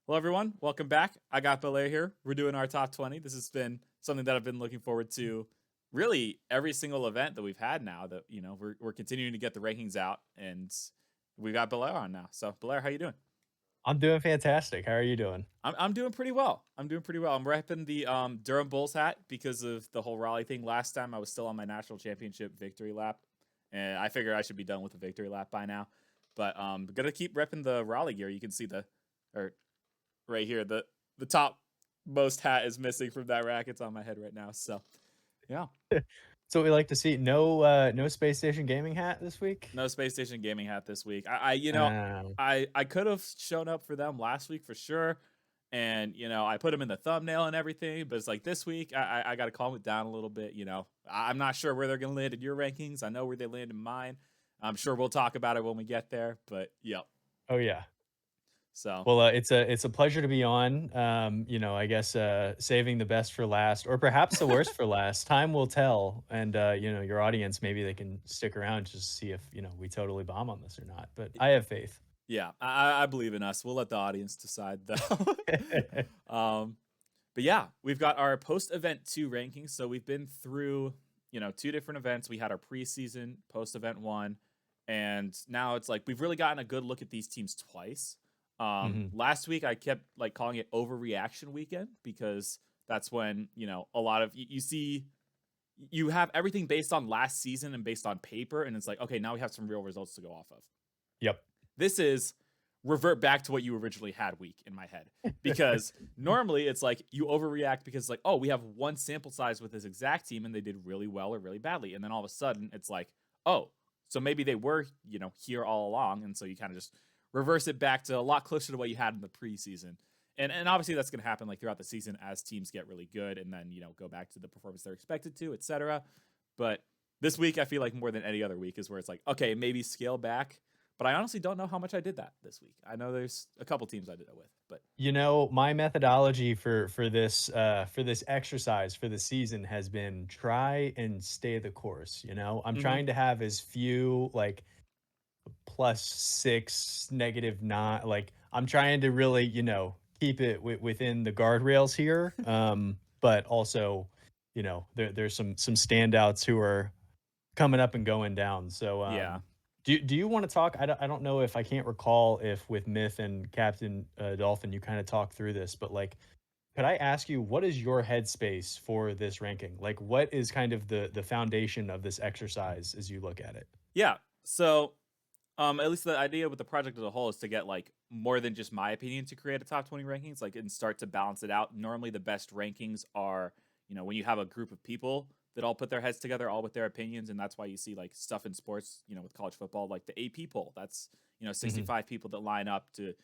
Hello, everyone. Welcome back. I got Belleair here. We're doing our top 20. This has been something that I've been looking forward to really every single event that we've had now that, we're continuing to get the rankings out and we got Belleair on now. So, Belleair, how you doing? I'm doing fantastic. How are you doing? I'm doing pretty well. I'm doing pretty well. I'm repping the Durham Bulls hat because of the whole Raleigh thing. Last time I was still on my national championship victory lap, and I figure I should be done with the victory lap by now. But gonna keep repping the Raleigh gear. You can see or right here. The top most hat is missing from that rack. It's on my head right now. So yeah, So we like to see no space station gaming hat this week. no space station gaming hat this week. I Um, I could have shown up for them last week for sure, and I put them in the thumbnail and everything. But it's like this week I got to calm it down a little bit. I'm not sure where they're gonna land in your rankings. I know where they land in mine. I'm sure we'll talk about it when we get there. But yep. oh yeah. So Well, it's a pleasure to be on. I guess saving the best for last, or perhaps the worst for last. Time will tell, and your audience maybe they can stick around just to see if we totally bomb on this or not. But I have faith. yeah, I believe in us. We'll let the audience decide though. um, but yeah, we've got our post event two rankings. So we've been through, two different events. We had our preseason, post event one, and now it's like we've really gotten a good look at these teams twice. Hmm. Last week I kept like calling it overreaction weekend because that's when, a lot of you see you have everything based on last season and based on paper, and it's like, okay, now we have some real results to go off of. Yep. This is revert back to what you originally had week in my head. Because normally it's like you overreact because like, oh, we have one sample size with this exact team and they did really well or really badly. And then all of a sudden it's like, oh, so maybe they were, here all along. And so you kind of just reverse it back to a lot closer to what you had in the preseason. And obviously that's going to happen like throughout the season as teams get really good and then, go back to the performance they're expected to, etc. But this week I feel like more than any other week is where it's like, okay, maybe scale back, but I honestly don't know how much I did that this week. I know there's a couple teams I did it with, but My methodology for this exercise for the season has been try and stay the course. I'm hmm trying to have as few like +6, -9. Like, I'm trying to really, keep it within the guardrails here. But also, there's some standouts who are coming up and going down. So, yeah, do you want to talk? I don't know if I can't recall if with Myth and Captain Dolphin you kind of talk through this, but like, could I ask you what is your headspace for this ranking? Like, what is kind of the foundation of this exercise as you look at it? yeah. So, at least the idea with the project as a whole is to get like more than just my opinion to create a top 20 rankings, like and start to balance it out. Normally, the best rankings are, when you have a group of people that all put their heads together, all with their opinions, and that's why you see like stuff in sports, with college football, like the AP poll. That's 65 people that line up to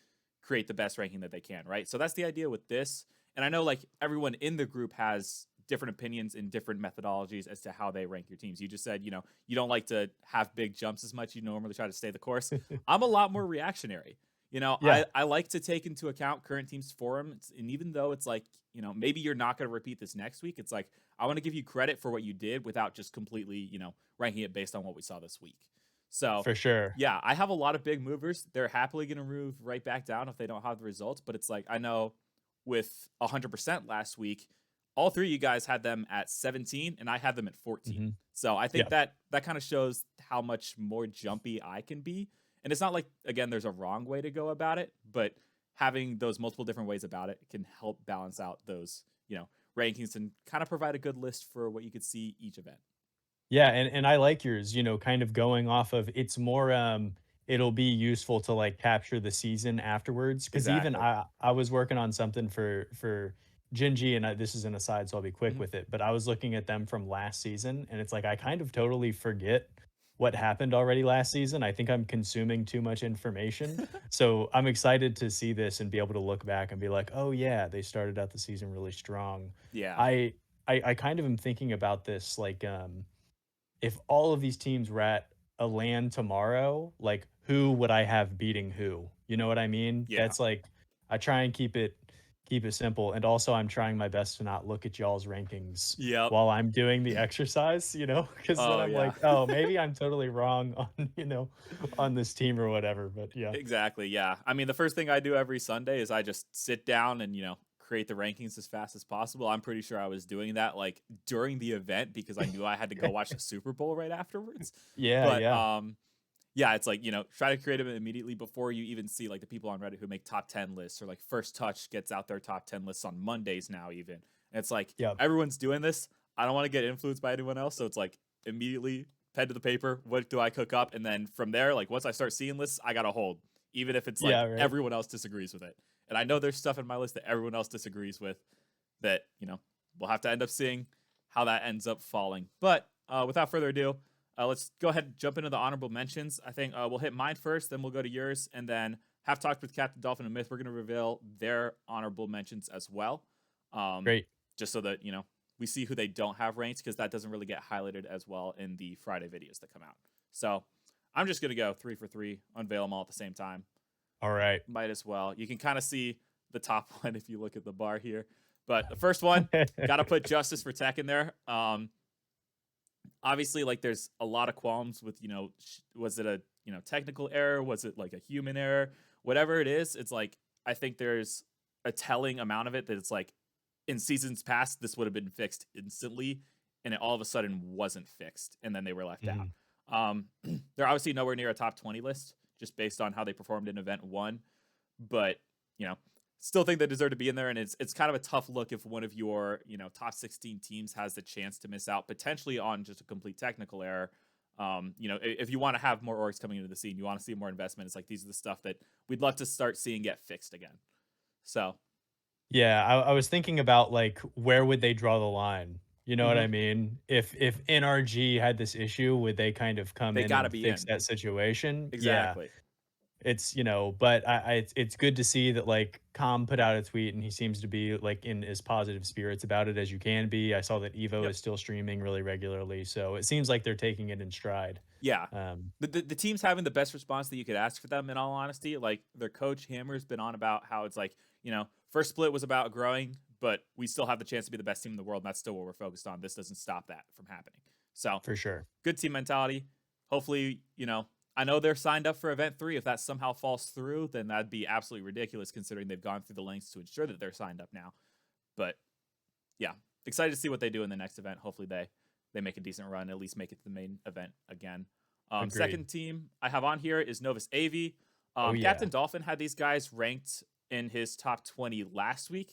create the best ranking that they can, right? So that's the idea with this. And I know like everyone in the group has different opinions and different methodologies as to how they rank your teams. You just said, you don't like to have big jumps as much. You normally try to stay the course. I'm a lot more reactionary. Yeah. I like to take into account current teams' form. And even though it's like, maybe you're not going to repeat this next week, it's like, I want to give you credit for what you did without just completely, ranking it based on what we saw this week. So, For sure. yeah, I have a lot of big movers. They're happily going to move right back down if they don't have the results. But it's like, I know with 100% last week, all three of you guys had them at 17 and I had them at 14. Mhm. So I think Yeah. that kind of shows how much more jumpy I can be. And it's not like, again, there's a wrong way to go about it, but having those multiple different ways about it can help balance out those, rankings and kind of provide a good list for what you could see each event. Yeah, and I like yours, kind of going off of it's more it'll be useful to like capture the season afterwards cuz even Exactly. I was working on something for Gingy and this is an aside so I'll be quick Mhm. with it, but I was looking at them from last season and it's like I kind of totally forget what happened already last season. I think I'm consuming too much information. So I'm excited to see this and be able to look back and be like, "Oh yeah, they started out the season really strong." Yeah. I I kind of am thinking about this like if all of these teams were at a LAN tomorrow, like who would I have beating who? You know what I mean? Yeah. That's like I try and keep it. keep it simple. And also, I'm trying my best to not look at y'all's rankings Yep. while I'm doing the exercise, because then Oh I'm yeah. like, oh, maybe I'm totally wrong on, on this team or whatever. But yeah. Exactly. Yeah. I mean, the first thing I do every Sunday is I just sit down and, create the rankings as fast as possible. I'm pretty sure I was doing that like during the event because I knew I had to go watch the Super Bowl right afterwards. Yeah, But yeah. yeah, it's like, try to create them immediately before you even see like the people on Reddit who make top 10 lists, or like First Touch gets out their top 10 lists on Mondays now even. And it's like Yep. everyone's doing this. I don't want to get influenced by anyone else, so it's like immediately pen to the paper, what do I cook up? And then from there, like once I start seeing lists, I got to hold, even if it's like Yeah, right. everyone else disagrees with it. And I know there's stuff in my list that everyone else disagrees with that, we'll have to end up seeing how that ends up falling. But without further ado, let's go ahead and jump into the honorable mentions. I think we'll hit mine first, then we'll go to yours, and then have talked with Captain Dolphin and Myth. We're going to reveal their honorable mentions as well, um, Great. just so that we see who they don't have ranked, because that doesn't really get highlighted as well in the Friday videos that come out. So I'm just going to go 3 for 3, unveil them all at the same time. All right. Might as well. You can kind of see the top one if you look at the bar here. But the first one, got to put Justice for Tech in there. Obviously, like there's a lot of qualms with, was it a, technical error? Was it like a human error? Whatever it is, it's like, I think there's a telling amount of it that it's like in seasons past, this would have been fixed instantly, and it all of a sudden wasn't fixed, and then they were left out. Mhm. They're obviously nowhere near a top 20 list just based on how they performed in event one, but still think they deserve to be in there. And it's kind of a tough look if one of your top 16 teams has the chance to miss out potentially on just a complete technical error. If you want to have more orgs coming into the scene, you want to see more investment. It's like these are the stuff that we'd love to start seeing get fixed again. So Yeah, I was thinking about like where would they draw the line? You know what mhm, I mean? If NRG had this issue, would they kind of come they in got to and be fix in. that situation? Yeah. Exactly. But it's good to see that like Com put out a tweet and he seems to be like in as positive spirits about it as you can be. I saw that Evo Yep. is still streaming really regularly, so it seems like they're taking it in stride. Yeah. Um, The team's having the best response that you could ask for them, in all honesty. Like their coach Hammer's been on about how it's like, first split was about growing, but we still have the chance to be the best team in the world, and that's still what we're focused on. This doesn't stop that from happening. So for sure. good team mentality. Hopefully, I know they're signed up for event 3. If that somehow falls through, then that'd be absolutely ridiculous considering they've gone through the lengths to ensure that they're signed up now. But yeah, excited to see what they do in the next event. Hopefully they make a decent run, at least make it to the main event again. Agreed. Second team I have on here is Novus AV. Oh yeah. Captain Dolphin had these guys ranked in his top 20 last week.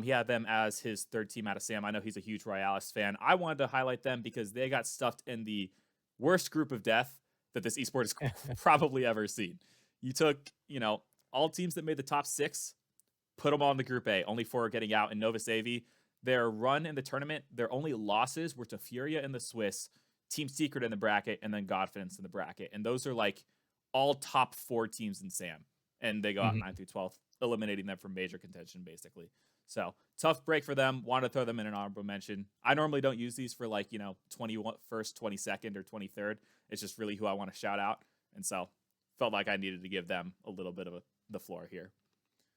He had them as his third team out of Sam. I know he's a huge Royales fan. I wanted to highlight them because they got stuffed in the worst group of death that this esport has probably ever seen. You took, all teams that made the top 6, put them all in the group A, only 4 are getting out. In Novus AV, their run in the tournament, their only losses were to Furia in the Swiss, Team Secret in the bracket, and then Godfidence in the bracket. And those are like all top 4 teams in SAM. And they go out Mhm. 9 through 12, eliminating them from major contention, basically. So tough break for them. Wanted to throw them in an honorable mention. I normally don't use these for like, 21st, 22nd, or 23rd. It's just really who I want to shout out. And so felt like I needed to give them a little bit of the floor here.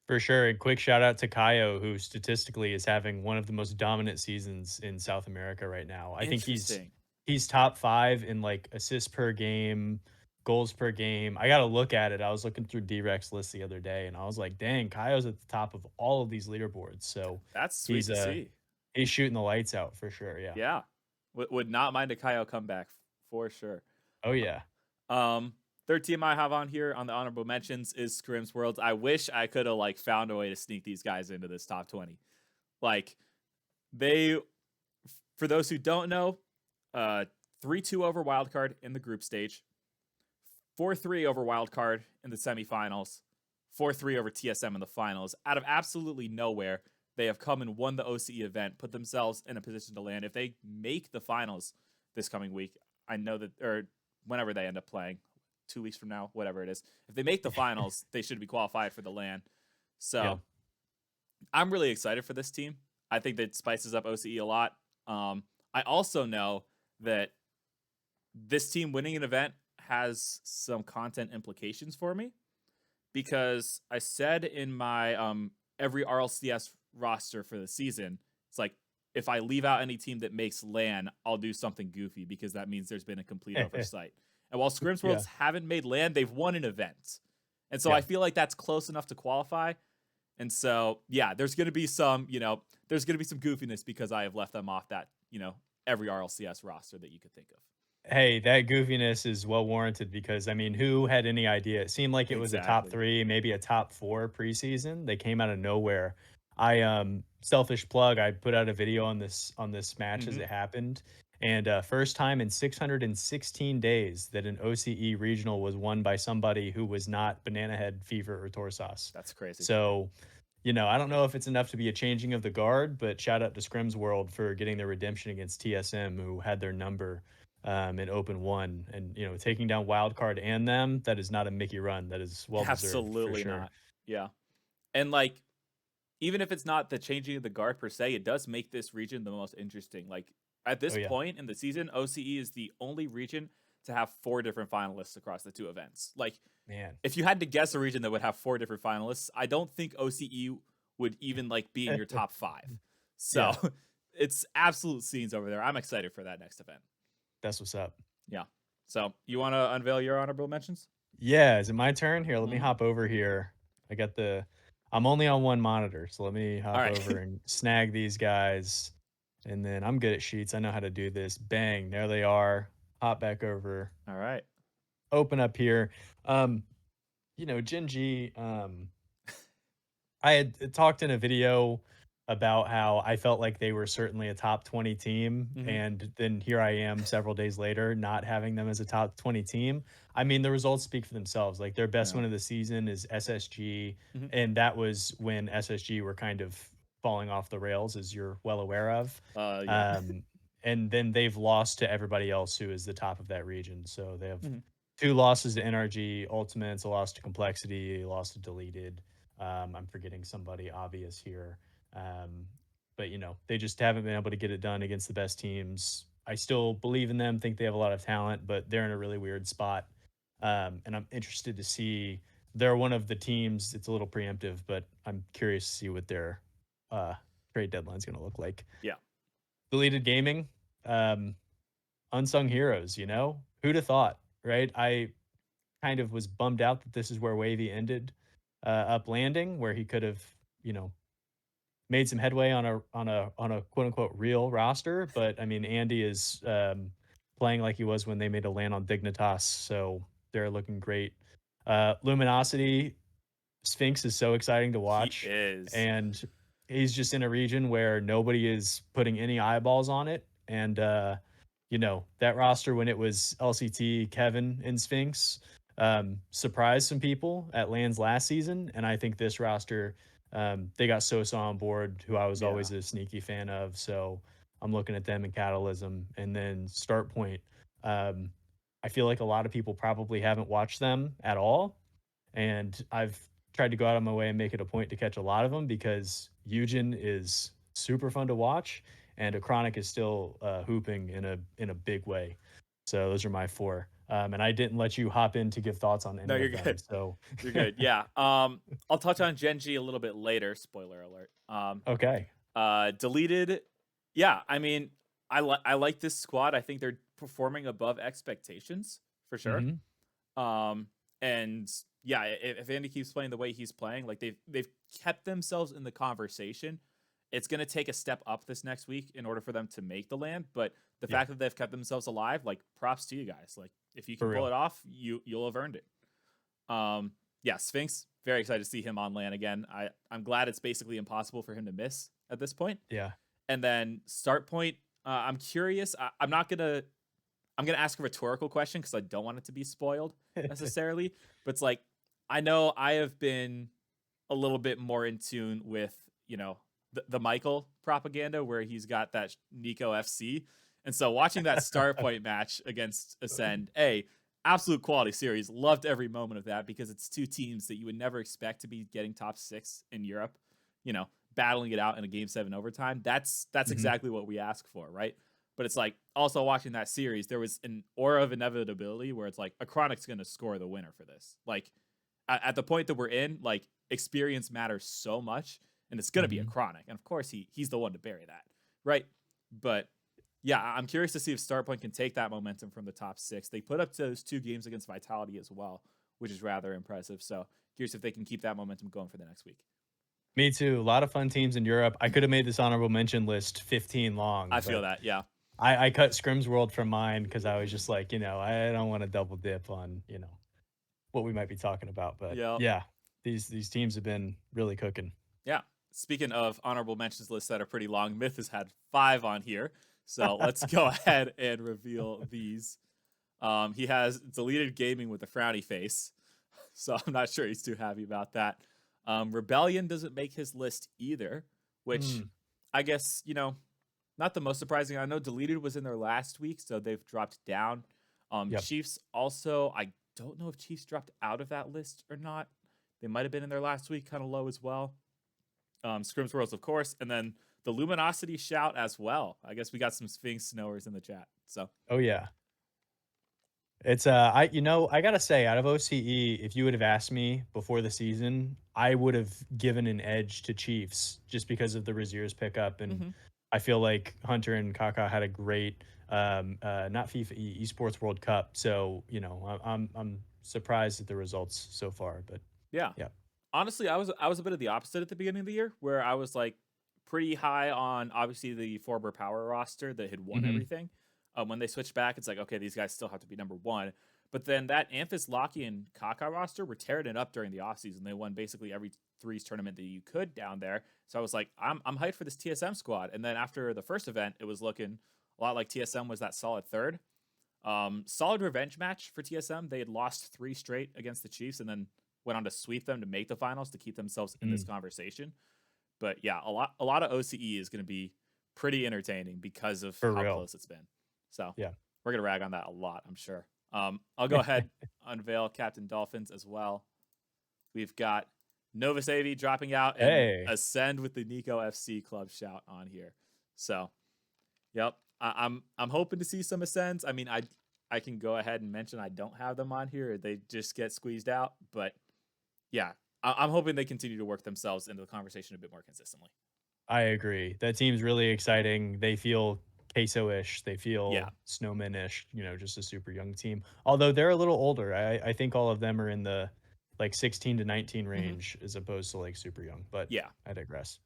For sure. And quick shout out to Kaio, who statistically is having one of the most dominant seasons in South America right now. I think Interesting. he's top 5 in like assists per game, goals per game. I gotta look at it. I was looking through D-Rex list the other day and I was like, dang, Kaio's at the top of all of these leaderboards. So That's sweet he's to see. he's shooting the lights out for sure. Yeah. Yeah. Would not mind a Kyle comeback for sure. Oh yeah. Um, Third team I have on here on the honorable mentions is Scrim's Worlds. I wish I could have like found a way to sneak these guys into this top 20. Like they, for those who don't know, 3-2 over wildcard in the group stage, 4-3 over wildcard in the semifinals, 4-3 over TSM in the finals. Out of absolutely nowhere, they have come and won the OCE event, put themselves in a position to land. If they make the finals this coming week, I know that, or whenever they end up playing, 2 weeks from now, whatever it is, if they make the finals, they should be qualified for the LAN. Yeah. So I'm really excited for this team. I think that spices up OCE a lot. I also know that this team winning an event has some content implications for me because I said in my every RLCS roster for the season, it's like if I leave out any team that makes LAN, I'll do something goofy because that means there's been a complete oversight. And while Scrims Yeah, Worlds haven't made LAN, they've won an event. And so I yeah. feel like that's close enough to qualify. And so, yeah, there's going to be some, there's going to be some goofiness because I have left them off that, every RLCS roster that you could think of. Hey, that goofiness is well warranted because I mean, who had any idea? It seemed like it was a top Exactly. 3, maybe a top 4 preseason. They came out of nowhere. I selfish plug, I put out a video on this match as Hmm. it happened. And first time in 616 days that an OCE regional was won by somebody who was not Banana Head, Fever, or Torsauce. That's crazy. So, I don't know if it's enough to be a changing of the guard, but shout out to Scrims World for getting their redemption against TSM, who had their number in Open One, and taking down Wildcard and them. That is not a Mickey run. That is well deserved for Absolutely sure. not. Yeah. And like, even if it's not the changing of the guard per se, it does make this region the most interesting. Like at Oh this yeah, point in the season, OCE is the only region to have 4 different finalists across the 2 events. Like man. if you had to guess a region that would have 4 different finalists, I don't think OCE would even like be in your top 5. So Yeah, it's absolute scenes over there. I'm excited for that next event. that's what's up. Yeah. So you want to unveil your honorable mentions? Yeah, is it my turn? Here, let me Hmm. hop over here. I got the I'm only on one monitor, so let me All hop right. over and snag these guys. And then I'm good at sheets. I know how to do this. Bang, there they are. Hop back over. All right. Open up here. Um, Gen G, I had talked in a video about how I felt like they were certainly a top 20 team. Hmm. And then here I am several days later, not having them as a top 20 team. I mean, the results speak for themselves. Like their best Yeah. win of the season is SSG. Hmm. And that was when SSG were kind of falling off the rails, as you're well aware of. Yeah. Um, and then they've lost to everybody else who is the top of that region. So they have Hmm. 2 losses to NRG, Ultimates, a loss to Complexity, a loss to Deleted. I'm forgetting somebody obvious here. Um, but they just haven't been able to get it done against the best teams. I still believe in them, think they have a lot of talent, but they're in a really weird spot. And I'm interested to see. They're one of the teams. It's a little preemptive, but I'm curious to see what their uh, trade deadline is going to look like. Yeah. Deleted Gaming, um, unsung heroes. Who'd have thought, right? I kind of was bummed out that this is where Wavy ended up landing, where he could have, you know, made some headway on a quote unquote real roster. But I mean, Andy is playing like he was when they made a land on Dignitas, so they're looking great. Luminosity Sphinx is so exciting to He watch, is. and he's just in a region where nobody is putting any eyeballs on it. And that roster when it was LCT, Kevin, and Sphinx surprised some people at Lands last season, and I think this roster they got Sosa on board, who I was Yeah. always a sneaky fan of. So I'm looking at them in Catalysm, and then Start Point. Um, I feel like a lot of people probably haven't watched them at all, and I've tried to go out of my way and make it a point to catch a lot of them because Eugen is super fun to watch, and Achronic is still hooping in a big way. So those are my 4. And I didn't let you hop in to give thoughts on No, any you're of them. good. So You're good. Yeah. I'll touch on Gen G a little bit later. Spoiler alert. okay. Deleted. Yeah, I mean, I like this squad. I think they're performing above expectations for sure. Hmm. Um, and yeah, if Andy keeps playing the way he's playing, like they've kept themselves in the conversation. It's gonna take a step up this next week in order for them to make the land. But the Yeah, fact that they've kept themselves alive, like props to you guys. Like if you for can pull real. it off, you'll have earned it. Yeah, Sphinx. Very excited to see him on land again. I'm glad it's basically impossible for him to miss at this point. Yeah. And then start point. I'm curious. I'm gonna ask a rhetorical question because I don't want it to be spoiled necessarily. But it's like I know I have been a little bit more in tune with the Michael propaganda where he's got that Nico FC, and so watching that start point match against Ascend, absolute quality series. Loved every moment of that because it's 2 teams that you would never expect to be getting top 6 in Europe. Battling it out in a game 7 overtime. That's Hmm. exactly what we ask for, right? But it's like also watching that series, there was an aura of inevitability where it's like a Chronic's going to score the winner for this. Like at the point that we're in, like experience matters so much, and it's gonna be a Mhm. chronic. And of course, he's the one to bury that, right? But yeah, I'm curious to see if Starpoint can take that momentum from the top six. They put up those 2 games against Vitality as well, which is rather impressive. So curious if they can keep that momentum going for the next week. Me too. A lot of fun teams in Europe. I could have made this honorable mention list 15 I long, feel but that, yeah. I cut Scrims World from mine because I was just like, I don't want to double dip on, what we might be talking about. But Yeah. yeah, these teams have been really cooking. Yeah. Speaking of honorable mentions lists that are pretty long, Myth has had 5 on here. So let's go ahead and reveal these. He has deleted gaming with a frowny face. So I'm not sure he's too happy about that. Rebellion doesn't make his list either, which Mm, I guess, not the most surprising. I know deleted was in there last week, so they've dropped down. yep. Chiefs also, I don't know if Chiefs dropped out of that list or not. They might have been in there last week, kind of low as well. Scrims Worlds, of course, and then the Luminosity shout as well. I guess we got some Sphinx Snowers in the chat. So Oh yeah. It's I gotta say, out of OCE, if you would have asked me before the season, I would have given an edge to Chiefs just because of the Razier's pickup, and mhm. I feel like Hunter and Kaka had a great not FIFA Esports World Cup. So I'm surprised at the results so far, but Yeah, yeah. honestly, I was a bit of the opposite at the beginning of the year, where I was like pretty high on obviously the Forber Power roster that had won Hmm. everything. When they switched back, it's like okay, these guys still have to be number one. But then that Amphis, Locky, and Kaka roster were tearing it up during the offseason. They won basically every threes tournament that you could down there. So I was like, I'm hyped for this TSM squad. And then after the first event, it was looking a lot like TSM was that solid third. Solid revenge match for TSM. They had lost 3 straight against the Chiefs and then went on to sweep them to make the finals to keep themselves in this Mm, conversation. But yeah, a lot of OCE is going to be pretty entertaining because of for how real. close it's been. So Yeah. we're gonna rag on that a lot, I'm sure. I'll go ahead unveil Captain Dolphins as well. We've got Novus AV dropping out and Hey. Ascend with the Nico FC club shout on here. So yep, I'm hoping to see some Ascends. I mean, I can go ahead and mention I don't have them on here; they just get squeezed out. But yeah, I'm hoping they continue to work themselves into the conversation a bit more consistently. I agree. That team's really exciting. They feel queso-ish. They Yeah. feel snowman-ish, just a super young team. Although they're a little older. I think all of them are in the like 16 to 19 Hmm. range as opposed to like super young, but Yeah. I digress.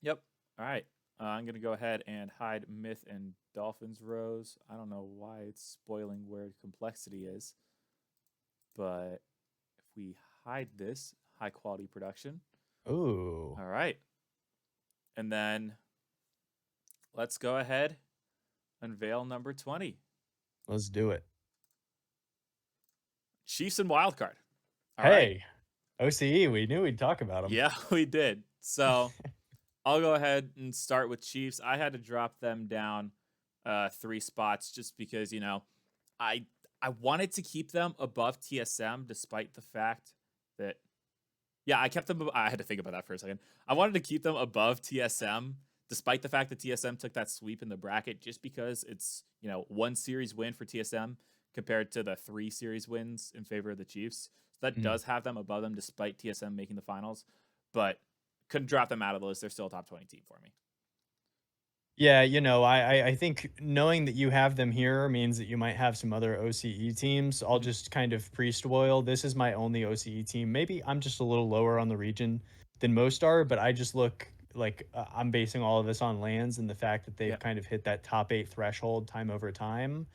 Yep. All right. I'm gonna go ahead and hide Myth and Dolphins rows. I don't know why it's spoiling where complexity is, but if we hide this high quality production, Ooh, all right, and then let's go ahead unveil number 20, let's do it. Chiefs and Wildcard. All right. Hey, OCE, we knew we'd talk about them. Yeah, we did. So I'll go ahead and start with Chiefs. I had to drop them down 3 spots just because I I wanted to keep them above TSM despite the fact that yeah, I kept them. I had to think about that for a second. I wanted to keep them above TSM despite the fact that TSM took that sweep in the bracket just because it's 1 series win for TSM compared to the 3 series wins in favor of the Chiefs. So that Mm. does have them above them despite TSM making the finals, but couldn't drop them out of the list. They're still a top 20 team for me. Yeah, I think knowing that you have them here means that you might have some other OCE teams. I'll Mhm. just kind of pre-spoil. This is my only OCE team. Maybe I'm just a little lower on the region than most are, but I just look like I'm basing all of this on lands and the fact that they've Yeah. kind of hit that top 8 threshold time over time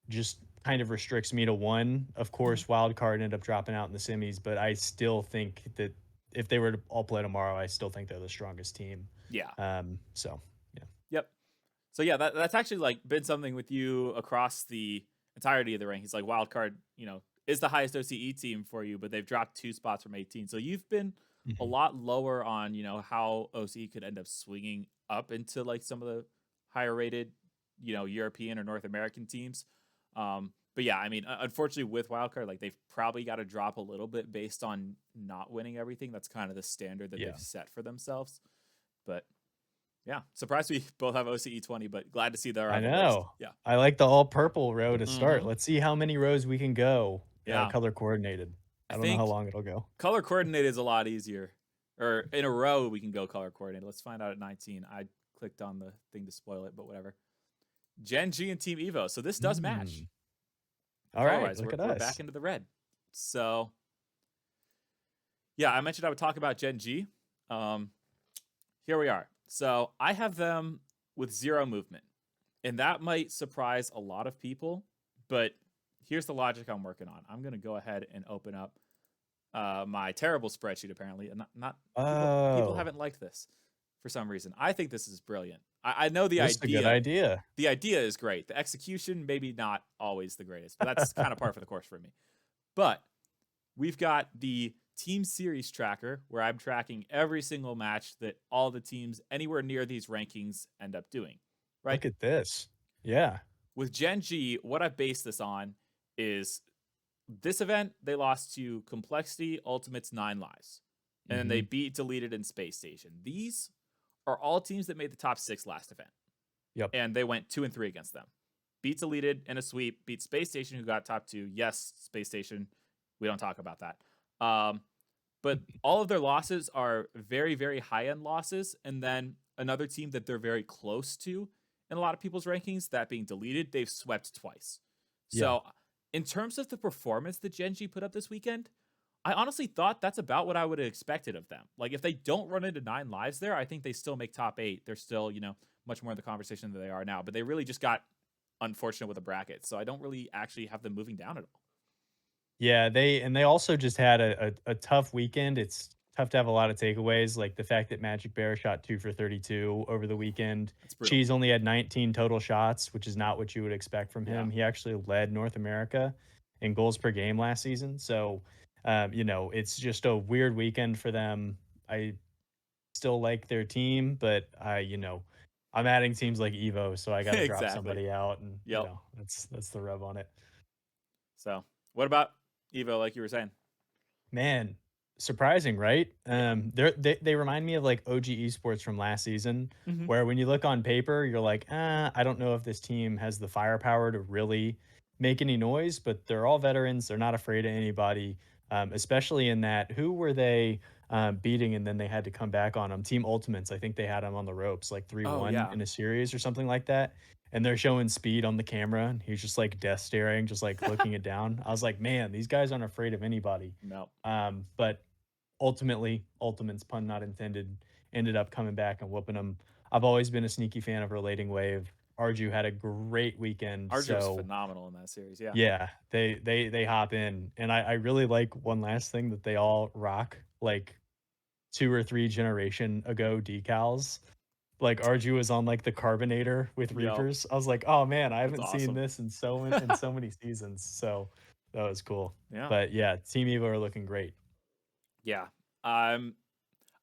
just kind of restricts me to one. Of Mhm. course, wild card ended up dropping out in the semis, but I still think that if they were to all play tomorrow, I still think they're the strongest team. Yeah. So yeah. Yep. So yeah, that's actually like been something with you across the entirety of the rankings. Like wildcard, is the highest OCE team for you, but they've dropped 2 spots from 18. So you've been a Mhm. lot lower on how OCE could end up swinging up into like some of the higher rated European or North American teams. But yeah, I mean, unfortunately with wildcard, like they've probably got to drop a little bit based on not winning everything. That's kind of the standard that they've Yeah. set for themselves. But yeah, surprised we both have OCE 20, but glad to see they're I on the list. know. Yeah. I like the all purple row to start. Hmm. Let's see how many rows we can go, Yeah. color coordinated. I I don't know how think long it'll go. color coordinated is a lot easier. or in a row we can go color coordinated. Let's find out at 19. I clicked on the thing to spoil it, but whatever. Gen G and Team Evo. So this does match Mm. All color right, wise. look at We're back us. into the red. So yeah, I mentioned I would talk about Gen G. Um, Here we are. So I have them with 0 movement. And that might surprise a lot of people, but here's the logic I'm working on. I'm going to go ahead and open up my terrible spreadsheet apparently, and not people Oh, haven't liked this for some reason. I think this is brilliant. I know the this is a good idea idea. the idea is great. The execution maybe not always the greatest, but that's kind of par for the course for me. But we've got the team series tracker where I'm tracking every single match that all the teams anywhere near these rankings end up doing, right? Look at this. Yeah. With Gen G, what I've based this on is this event, they lost to Complexity Ultimates 9 Lives. And then they Mhm. beat Deleted and Space Station. These are all teams that made the top 6 last event. Yep. And they went 2-3 against them. Beat Deleted in a sweep, beat Space Station, who got top 2. Yes, Space Station. We don't talk about that. But all of their losses are very, very high end losses. And then another team that they're very close to in a lot of people's rankings, that being Deleted, they've swept twice. Yeah. So, in terms of the performance that Gen G put up this weekend, I honestly thought that's about what I would have expected of them. Like, if they don't run into 9 lives there, I think they still make top 8. They're still, much more in the conversation than they are now. But they really just got unfortunate with the bracket. So I don't really actually have them moving down at all. Yeah, they also just had a tough weekend. It's tough to have a lot of takeaways, like the fact that Magic Bear shot 2 for 32 over the weekend. It's brutal. Cheese only had 19 total shots, which is not what you would expect from Yeah. him. He actually led North America in goals per game last season. So, it's just a weird weekend for them. I still like their team, but I'm adding teams like Evo, so I got to drop Exactly. somebody out, and Yep. that's the rub on it. So what about Evo, like you were saying? Man, surprising, right? Yeah. They remind me of like OG Esports from last season, Mm-hmm. where when you look on paper, you're like, I don't know if this team has the firepower to really make any noise, but they're all veterans. They're not afraid of anybody, especially in that. Who were they beating and then they had to come back on them? Team Ultimates, I think they had them on the ropes like Oh 3-1 yeah. in a series or something like that. And they're showing speed on the camera, and he's just like death staring, just like looking it down. I was like, man, these guys aren't afraid of anybody. No. But ultimately, Ultimates, pun not intended, ended up coming back and whooping them. I've always been a sneaky fan of Relating Wave. Arju had a great weekend, Arju was so phenomenal in that series. Yeah. yeah, they hop in, and I really like one last thing that they all rock like 2 or 3 generation ago decals. Like Arju was on like the Carbonator with Yep. Reapers. I was like, oh man, I That's haven't seen awesome. this in so many seasons. So that was cool. Yeah. But yeah, Team Evo are looking great. Yeah. Um,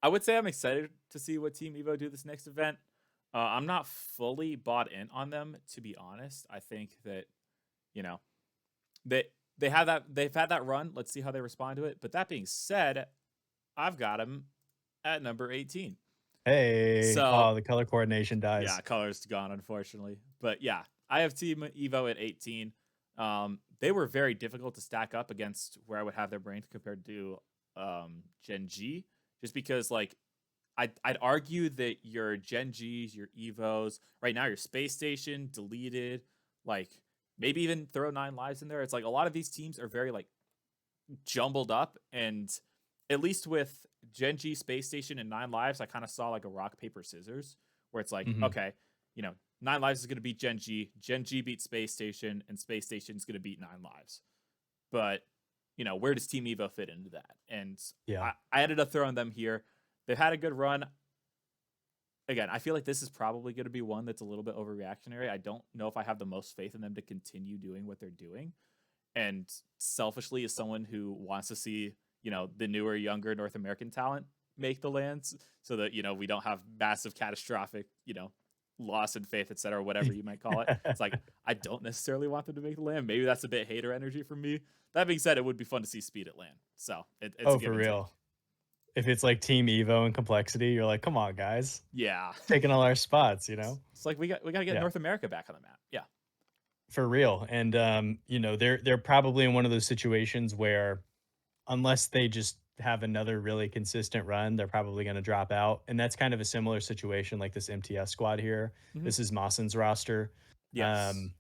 I would say I'm excited to see what Team Evo do this next event. I'm not fully bought in on them, to be honest. I think that you know they they've had that run. Let's see how they respond to it. But that being said, I've got them at number 18. Hey, So oh, the color coordination yeah, dies. color's gone unfortunately. But yeah, I have Team Evo at 18. They were very difficult to stack up against where I would have their ranked compared to Gen G, just because like I'd argue that your Gen Gs, your Evos, right now your Space Station, Deleted, like maybe even throw 9 lives in there. It's like a lot of these teams are very like jumbled up, and at least with Gen G, Space Station, and 9 lives, I kind of saw like a rock paper scissors where it's like, Mhm. okay, 9 lives is going to beat Gen G beats Space Station, and Space Station is going to beat 9 lives. But where does Team Evo fit into that? And Yeah. I ended up throwing them here. They've had a good run. Again, I feel like this is probably going to be one that's a little bit overreactionary. I don't know if I have the most faith in them to continue doing what they're doing. And selfishly, as someone who wants to see, the newer, younger North American talent make the lands so that, we don't have massive catastrophic, loss in faith, et cetera, whatever you might call it. It's like, I don't necessarily want them to make the land. Maybe that's a bit hater energy from me. That being said, it would be fun to see speed at land. So it's a Oh, give for and take. real. If it's like Team Evo and complexity, you're like, come on, guys, Yeah. taking all our spots, you know? It's like we got to get Yeah. North America back on the map. Yeah. For real. And they're probably in one of those situations where unless they just have another really consistent run, they're probably going to drop out. And that's kind of a similar situation like this MTS squad here. Mhm. This is Mawson's roster. Yes. Um,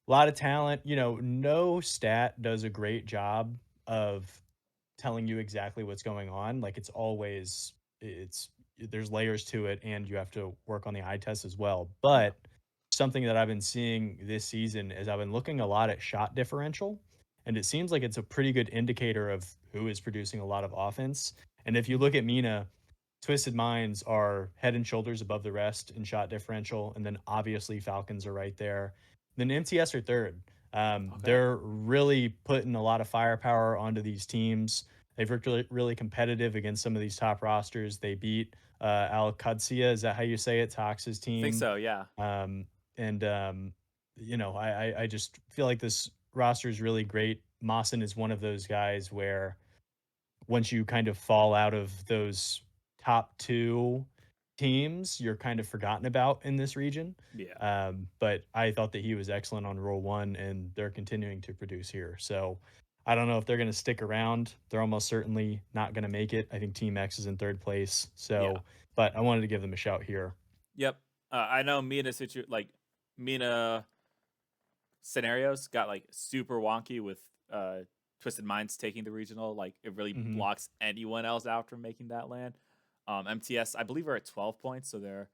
a lot of talent, no stat does a great job of telling you exactly what's going on. Like it's always it's there's layers to it and you have to work on the eye test as well. Yeah. But something that I've been seeing this season is I've been looking a lot at shot differential and it seems like it's a pretty good indicator of who is producing a lot of offense. And if you Mhm. look at Mina, Twisted Minds are head and shoulders above the rest in shot differential and then obviously Falcons are right there. Then MTS are third. Okay. They're really putting a lot of firepower onto these teams. They've worked really, really competitive against some of these top rosters. They beat Al Qadsiya, is that how you say it? Tox's I think team. so, yeah. Um, and I just feel like this roster is really great. Mawson is one of those guys where once you kind of fall out of those top 2 teams, you're kind of forgotten about in this region. Yeah. But I thought that he was excellent on roll 1, and they're continuing to produce here. So, I don't know if they're gonna stick around. They're almost certainly not gonna make it. I think Team X is in 3rd place. Yeah. So, but I wanted to give them a shout here. Yep. I know Mina scenarios got like super wonky with Twisted Minds taking the regional. Like it really Mhm, blocks anyone else out from making that land. MTS, I believe, are at 12 points, so they're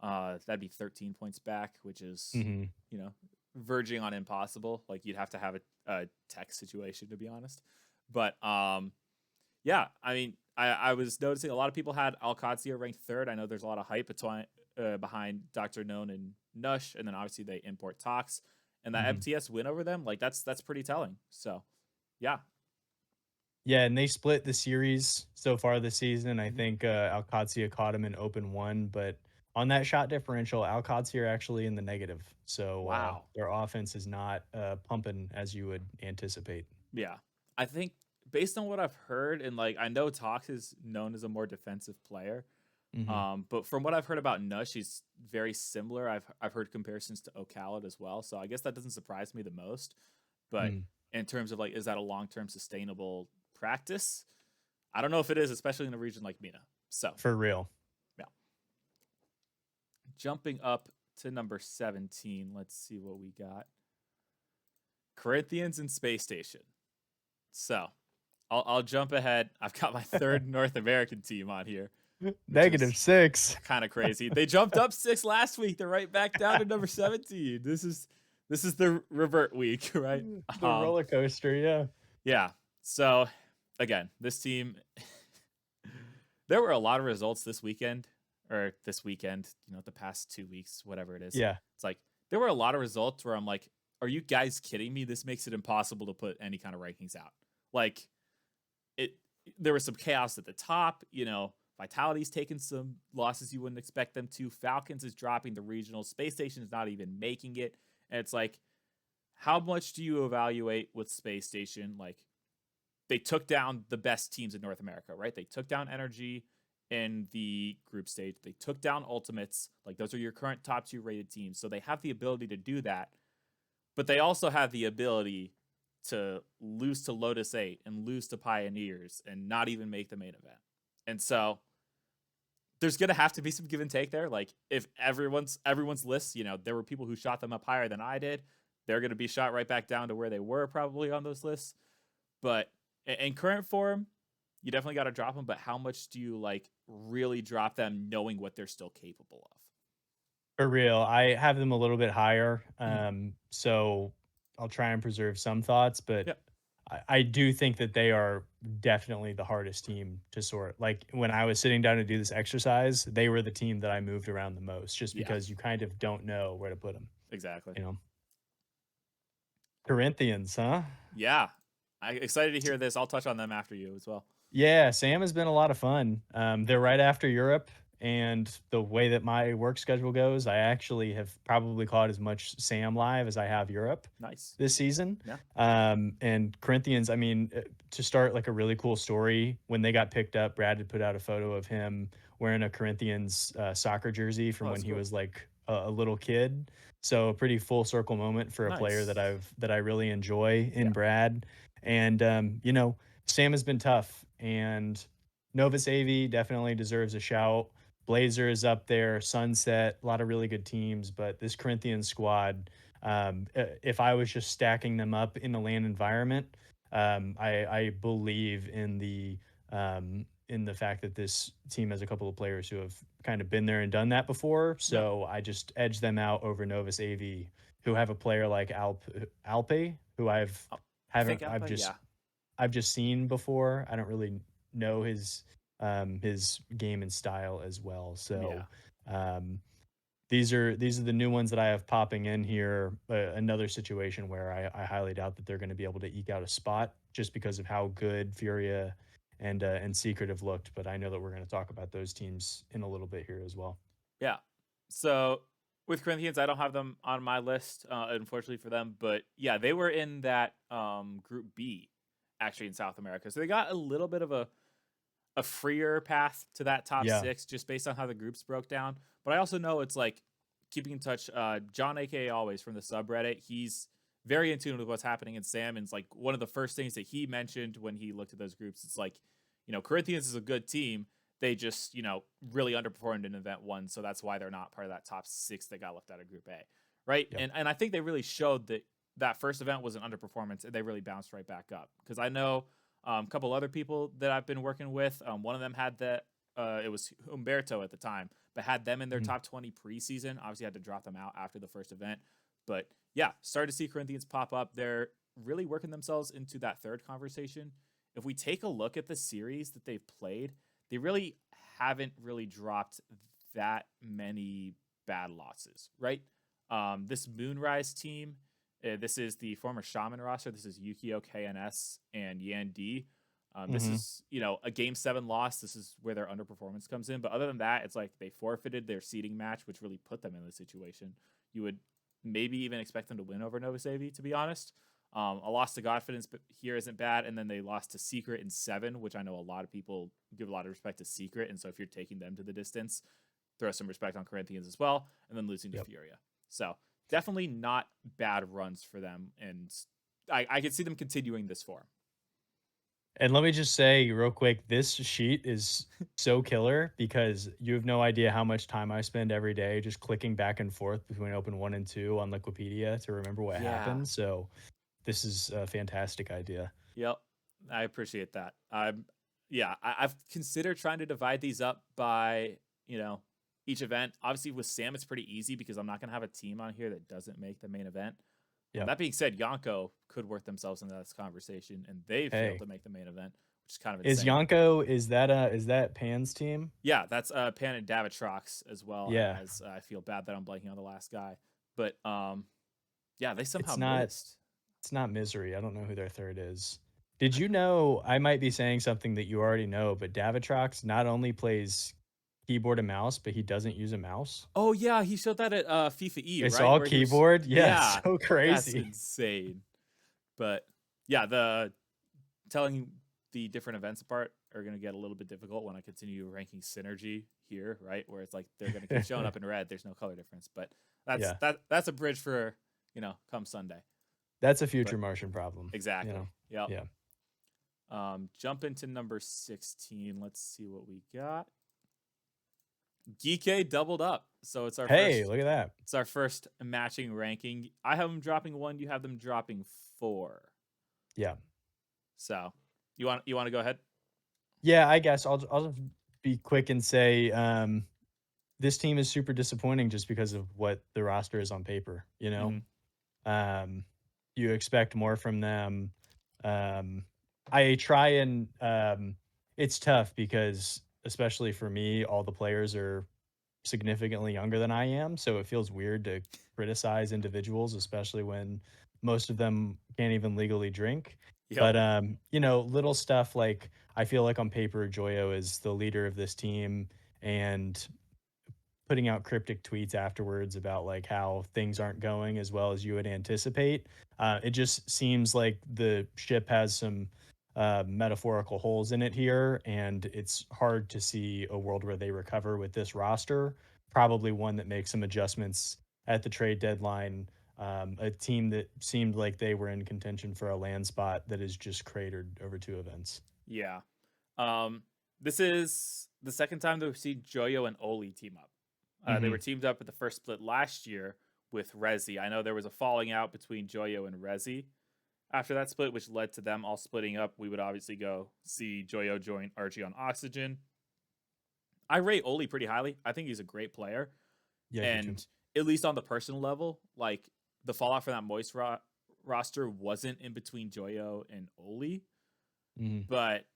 that'd be 13 points back, which is mhm. you know verging on impossible. Like you'd have to have a tech situation to be honest. But yeah, I mean, I was noticing a lot of people had Alcazia ranked third. I know there's a lot of hype behind Doctor Known and Nush, and then obviously they import Tox, and that Mhm. MTS win over them, like that's pretty telling. So, yeah. Yeah, and they split the series so far this season. I Mhm. think, Alcácer caught him in open 1, but on that shot differential, Alcácer actually in the negative. So, Wow. their offense is not, pumping as you would anticipate. Yeah, I think based on what I've heard, and like I know Tox is known as a more defensive player. Mhm. But from what I've heard about Nush, he's very similar. I've heard comparisons to Ocalid as well, so I guess that doesn't surprise me the most. But Mm. in terms of like, is that a long term sustainable practice? I don't know if it is, especially in a region like Mina. So For real. yeah, jumping up to number 17. Let's see what we got. Corinthians and Space Station. So I'll jump ahead. I've got my third North American team on here, which is -6. kind of crazy. They jumped up 6 last week. They're right back down to number 17. This is the revert week, right? The roller coaster, yeah. Yeah. So again, this team there were a lot of results this weekend or this weekend, the past 2 weeks, whatever it is. Yeah. It's like there were a lot of results where I'm like, are you guys kidding me? This makes it impossible to put any kind of rankings out. Like it there was some chaos at the top, Vitality's taking some losses you wouldn't expect them to. Falcons is dropping the regional. Space Station is not even making it. And it's like, how much do you evaluate with Space Station? Like, they took down the best teams in North America, right? They took down Energy in the group stage. They took down Ultimates. Like, those are your current top 2 rated teams. So they have the ability to do that. But they also have the ability to lose to Lotus 8 and lose to Pioneers and not even make the main event. And so there's gonna have to be some give and take there. Like if everyone's list, there were people who shot them up higher than I did. They're gonna be shot right back down to where they were probably on those lists. But in current form, you definitely got to drop them. But how much do you like really drop them, knowing what they're still capable of? For real, I have them a little bit higher, Mhm. so I'll try and preserve some thoughts, but Yeah, I do think that they are definitely the hardest team to sort. Like when I was sitting down to do this exercise, they were the team that I moved around the most just yeah, because you kind of don't know where to put them, exactly. you know? Corinthians, huh? Yeah, I excited to hear this. I'll touch on them after you as well. Yeah, Sam has been a lot of fun. They're right after Europe, and the way that my work schedule goes, I actually have probably caught as much Sam live as I have Europe Nice. this season. Yeah. And Corinthians, I mean, to start like a really cool story, when they got picked up, Brad had put out a photo of him wearing a Corinthians soccer jersey Oh, from when that's he cool. was like a little kid. So a pretty full circle moment for a player Nice. that I really enjoy in Yeah. Brad. And Sam has been tough and Novus AV definitely deserves a shout. Blazer is up there, Sunset, a lot of really good teams, but this Corinthians squad, if I was just stacking them up in a LAN environment, I believe in the fact that this team has a couple of players who have kind of been there and done that before. Yeah. So I just edge them out over Novus AV, who have a player like Alpe, who Oh, I think haven't Alpha, yeah. I've just seen before. I don't really know his game and style as well. Yeah. So um, these are the new ones that I have popping in here. Another situation where I highly doubt that they're going to be able to eke out a spot just because of how good Furia and Secret have looked. But I know that we're going to talk about those teams in a little bit here as well. Yeah. So with Corinthians, I don't have them on my list, unfortunately for them. But yeah, they were in that group B actually in South America. So they got a little bit of a freer path to that top Yeah. six just based on how the groups broke down. But I also know it's like keeping in touch. John, aka Always from the subreddit, he's very in tune with what's happening in Sam. And it's like one of the first things that he mentioned when he looked at those groups. It's like, Corinthians is a good team. They just, really underperformed in event one. So that's why they're not part of that top six that got left out of group A. Right. Yep. And I think they really showed that that first event was an underperformance and they really bounced right back up. Because I know a couple other people that I've been working with. One of them had that. It was Humberto at the time, but had them in their Mhm. top 20 preseason. Obviously, had to drop them out after the first event. But yeah, started to see Corinthians pop up. They're really working themselves into that third conversation. If we take a look at the series that they've played, they really haven't really dropped that many bad losses, right? This Moonrise team, this is the former Shaman roster. This is Yukio, KNS, and Yan D. This Mhm. is, a game 7 loss. This is where their underperformance comes in. But other than that, it's like they forfeited their seeding match, which really put them in the situation. You would maybe even expect them to win over Nova Savi, to be honest. A loss to Godfidence here isn't bad. And then they lost to Secret in 7, which I know a lot of people give a lot of respect to Secret. And so if you're taking them to the distance, throw some respect on Corinthians as well. And then losing to Yep. Furia. So definitely not bad runs for them. And I could see them continuing this form. And let me just say real quick, this sheet is so killer because you have no idea how much time I spend every day just clicking back and forth between open 1 and 2 on Liquipedia to remember what Yeah. happened. So this is a fantastic idea. Yep. I appreciate that. Yeah, I've considered trying to divide these up by, each event. Obviously with Sam, it's pretty easy because I'm not going to have a team on here that doesn't make the main event. Yep. That being said, Yonko could work themselves into this conversation, and they've failed Hey, to make the main event, which is kind of is insane. Yonko, is that Pan's team? Yeah, that's Pan and Davitrox as well Yeah. as I feel bad that I'm blanking on the last guy, but yeah, they somehow It's not missed. it's not Misery. I don't know who their third is. Did you know, I might be saying something that you already know, but Davitrox not only plays keyboard and mouse, but he doesn't use a mouse? Oh yeah, he showed that at FIFA E, It's right? all Where he was, keyboard? Yeah, yeah, so that's crazy. insane. But yeah, the telling the different events apart are going to get a little bit difficult when I continue ranking Synergy here, right? Where it's like they're going to keep showing up in red. There's no color difference, but Yeah. that's a bridge for come Sunday. That's a But future Martian problem, you exactly, know? yep. Yeah. Jump into number 16. Let's see what we got. Geek doubled up, so it's our Hey, first. look at that. It's our first matching ranking. I have them dropping 1. You have them dropping 4. Yeah. So you want to go ahead? Yeah, I guess I'll just be quick and say, this team is super disappointing just because of what the roster is on paper, you know? Mm-hmm. Um, you expect more from them. Um, I try and it's tough because especially for me, all the players are significantly younger than I am, so it feels weird to criticize individuals, especially when most of them can't even legally drink. Yep. But little stuff like I feel like on paper, Joyo is the leader of this team, and putting out cryptic tweets afterwards about like how things aren't going as well as you would anticipate. It just seems like the ship has some metaphorical holes in it here, and it's hard to see a world where they recover with this roster. Probably one that makes some adjustments at the trade deadline. A team that seemed like they were in contention for a land spot that is just cratered over 2 events. Yeah. Um, this is the second time that we've seen Joyo and Oli team up. They were Mhm. teamed up at the first split last year with Rezi. I know there was a falling out between Joyo and Rezi after that split, which led to them all splitting up. We would obviously go see Joyo join Archie on Oxygen. I rate Oli pretty highly. I think he's a great player. Yeah, I do too. And at least on the personal level, like the fallout for that roster wasn't in between Joyo and Oli, Mhm. but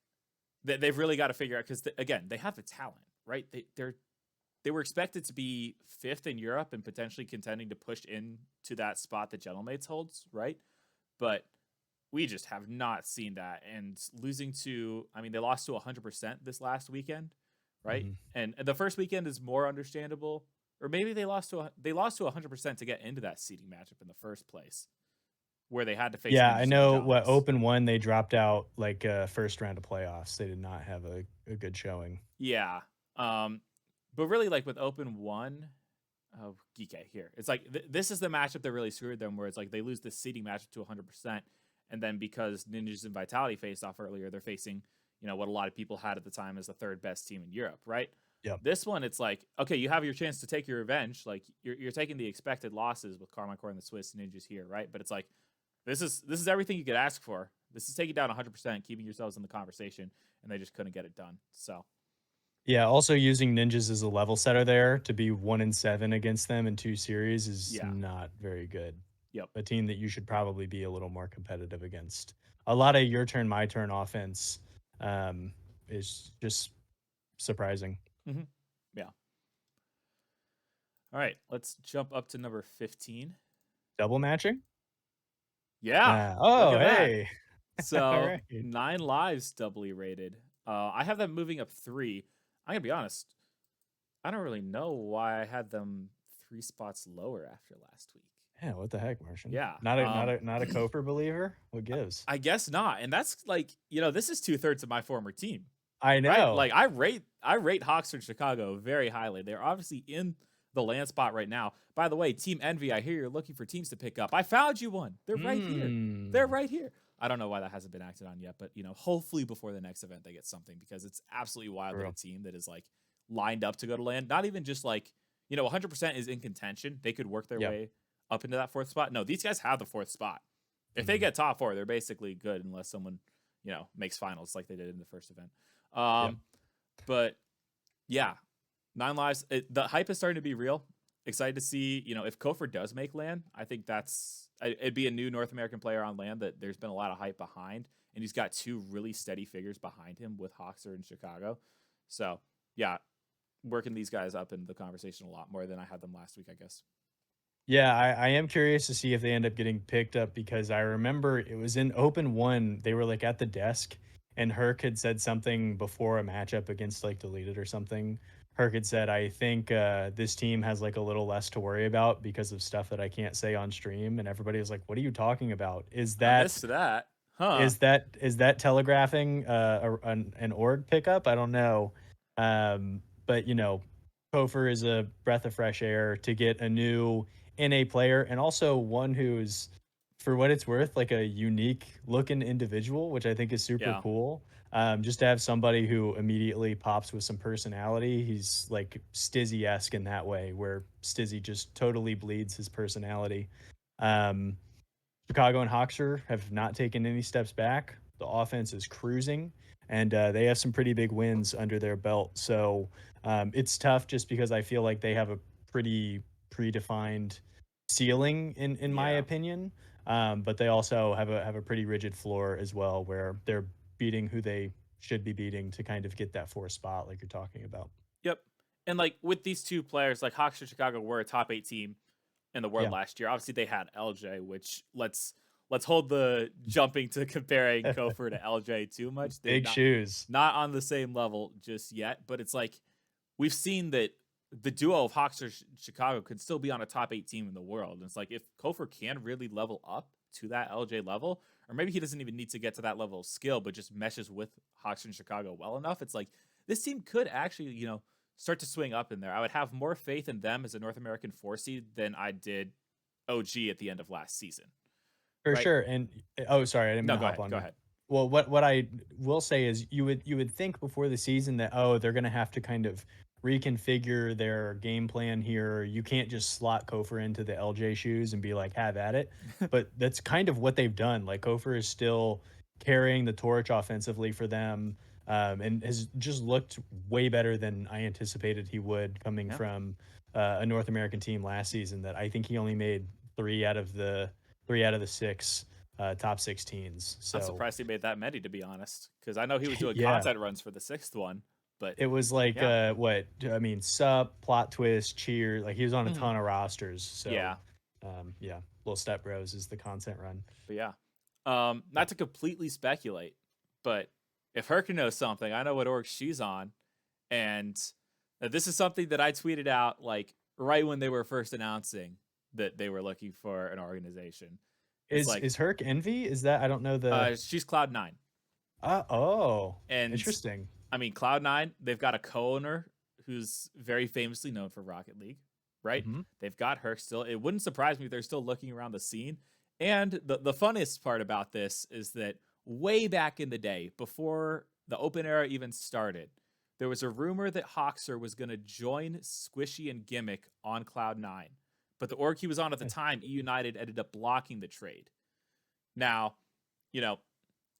they've really got to figure out because again, they have the talent, right? They were expected to be fifth in Europe and potentially contending to push into that spot that Gentlemates holds, right? But we just have not seen that. And losing to, I mean, they lost to 100% this last weekend, right? Mhm. And the first weekend is more understandable, or maybe they lost to 100% to get into that seeding matchup in the first place, where they had to face Yeah, I Ninjas and know what Vajamas. Open 1, they dropped out, like, first round of playoffs. They did not have a good showing. Yeah, um, but really, like with Open One, oh, Geek here. It's like this is the matchup that really screwed them, where it's like they lose the seeding matchup to 100%, and then because Ninjas and Vitality faced off earlier, they're facing what a lot of people had at the time as the third best team in Europe, right? Yep. This one, it's like okay, you have your chance to take your revenge. Like you're taking the expected losses with Carmine and the Swiss Ninjas here, right? But it's like this is everything you could ask for. This is taking down 100%, keeping yourselves in the conversation, and they just couldn't get it done. So Yeah, also using ninjas as a level setter there to be 1-7 against them in 2 series is yeah, not very good. yep. A team that you should probably be a little more competitive against. A lot of your turn, my turn offense, is just surprising. Hmm. Yeah. All right, let's jump up to number 15. Double matching? Yeah, look Oh, at that. hey. So Alright. 9 lives doubly rated. I have them moving up 3. I'm gonna be honest. I don't really know why I had them 3 spots lower after last week. Yeah, what the heck, Martian? Yeah. Not a Kofor believer? What gives? I guess not, and that's like this is 2/3 of my former team. I Right? know. Like I rate Hawks in Chicago very highly. They're obviously in the land spot right now. By the way, Team Envy, I hear you're looking for teams to pick up. I found you one. They're right here. They're Hmm. right here. I don't know why that hasn't been acted on yet, but hopefully before the next event they get something because it's absolutely wild For that a real. team that is like lined up to go to land, not even just like 100% is in contention. They could work their Yep. way up into that fourth spot. No, these guys have the fourth spot. If they Mhm. get top four, they're basically good unless someone makes finals like they did in the first event. Yep. But yeah, 9 lives. The hype is starting to be real. Excited to see, if Kofor does make land. I think it'd be a new North American player on land that there's been a lot of hype behind, and he's got 2 really steady figures behind him with Hoxer in Chicago. So yeah, working these guys up in the conversation a lot more than I had them last week, I guess. Yeah, I am curious to see if they end up getting picked up because I remember it was in Open 1, they were, like, at the desk, and Herc had said something before a matchup against, like, Deleted or something. Herc had said, "I think, this team has, like, a little less to worry about because of stuff that I can't say on stream," and everybody was like, "What are you talking about? I missed that, huh? Is that telegraphing, an org pickup? I don't know. But, Kofor is a breath of fresh air to get a new NA player and also one who's, for what it's worth, like a unique looking individual, which I think is super Yeah, cool. Just to have somebody who immediately pops with some personality. He's like Stizzy-esque in that way, where Stizzy just totally bleeds his personality. Um, Chicago and Hoxer have not taken any steps back. The offense is cruising, and they have some pretty big wins under their belt. So it's tough just because I feel like they have a pretty predefined ceiling, in my yeah. opinion. But they also have a pretty rigid floor as well, where they're beating who they should be beating to kind of get that fourth spot, like you're talking about. Yep. And like with these 2 players, like Hawks or Chicago were a top 8 team in the world Yeah, last year. Obviously, they had LJ, which let's hold the jumping to comparing Kofor to LJ too much. They're big not shoes. not on the same level just yet, but it's like we've seen that the duo of Hawks or Chicago could still be on a top 8 team in the world. And it's like if Kofor can really level up to that LJ level, or maybe he doesn't even need to get to that level of skill, but just meshes with Hawks and Chicago well enough. It's like this team could actually, start to swing up in there. I would have more faith in them as a North American 4 seed than I did OG at the end of last season, For right? sure. And oh, sorry, I didn't mean No, to go hop ahead. on Go you. ahead. Well, what I will say is you would think before the season that, oh, they're gonna have to kind of reconfigure their game plan here. You can't just slot Kofor into the LJ shoes and be like, have at it. But that's kind of what they've done. Like Kofor is still carrying the torch offensively for them, and has just looked way better than I anticipated he would coming Yeah. from a North American team last season. That I think he only made three out of the six top 16s. I'm So surprised he made that many, to be honest, because I know he was doing yeah, content runs for the sixth one, but it was like yeah. what I mean, sup, plot twist, cheer. Like he was on a Mhm. ton of rosters. So Yeah. yeah, little step bros is the content run. But yeah. Yeah. Not to completely speculate, but if Herc knows something, I know what org she's on. And this is something that I tweeted out like right when they were first announcing that they were looking for an organization. It's like, Is Herc Envy? Is that I don't know the she's Cloud9. oh, And interesting. I mean, Cloud9, they've got a co-owner who's very famously known for Rocket League, right? Hmm. They've got Herc still. It wouldn't surprise me if they're still looking around the scene. And the funniest part about this is that way back in the day, before the open era even started, there was a rumor that Hoxer was going to join Squishy and Gimmick on Cloud9. But the org he was on at the time, E United, ended up blocking the trade. Now, you know,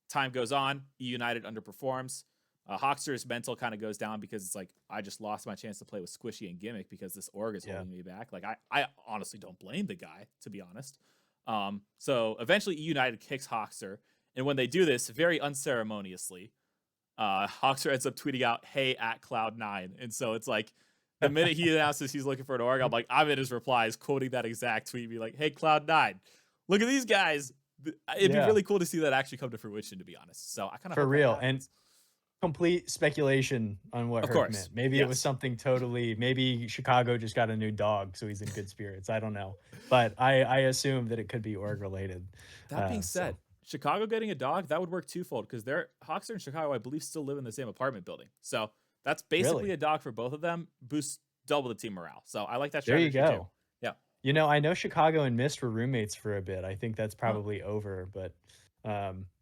time goes on, E United underperforms. Hoxer's mental kind of goes down because it's like, I just lost my chance to play with Squishy and Gimmick because this org is Yeah. holding me back. Like, I honestly don't blame the guy, to be honest. So eventually E United kicks Hoxer. And when they do this, very unceremoniously, Hoxer ends up tweeting out, hey, at Cloud9. And so it's like, the minute he announces he's looking for an org, I'm in his replies, quoting that exact tweet, be like, hey, Cloud9, look at these guys. It'd be Yeah, really cool to see that actually come to fruition, to be honest. So I kind of for hope that real. And happens. complete speculation on what Of Herc course. meant. Maybe it was Yes. something totally. Maybe Chicago just got a new dog, so he's in good spirits. I don't know, but I assume that it could be org related. That being So said, Chicago getting a dog, that would work twofold because they're Hawks and Chicago, I believe, still live in the same apartment building. So that's basically really, a dog for both of them. Boosts double the team morale. So I like that there you strategy too. go. Yeah. You know, I know Chicago and Mist were roommates for a bit. I think that's Huh. probably over, but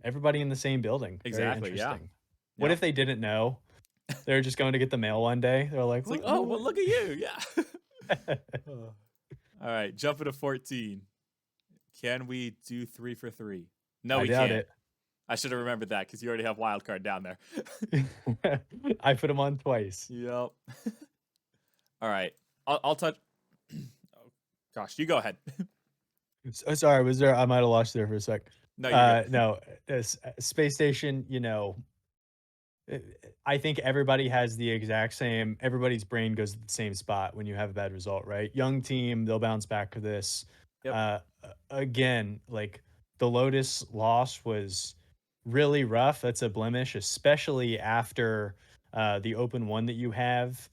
everybody in the same building. Very Exactly. Yeah. interesting. What Yep. if they didn't know? They're just going to get the mail one day. They're like, It's like, what? oh, well, look at you. Yeah. All right. Jumping to 14. Can we do 3 for 3? No, I we doubt can't. it. I should have remembered that because you already have wild card down there. I put them on twice. Yep. All right. I'll touch. Oh, gosh, you go ahead. Sorry, was there? I might have lost you there for a sec. No, you're good. No, this space station. You know, uh, I think everybody has the exact same. Everybody's brain goes to the same spot when you have a bad result, right? Young team, they'll bounce back to this. Yep. Again, like the Lotus loss was really rough. That's a blemish, especially after the open one that you have.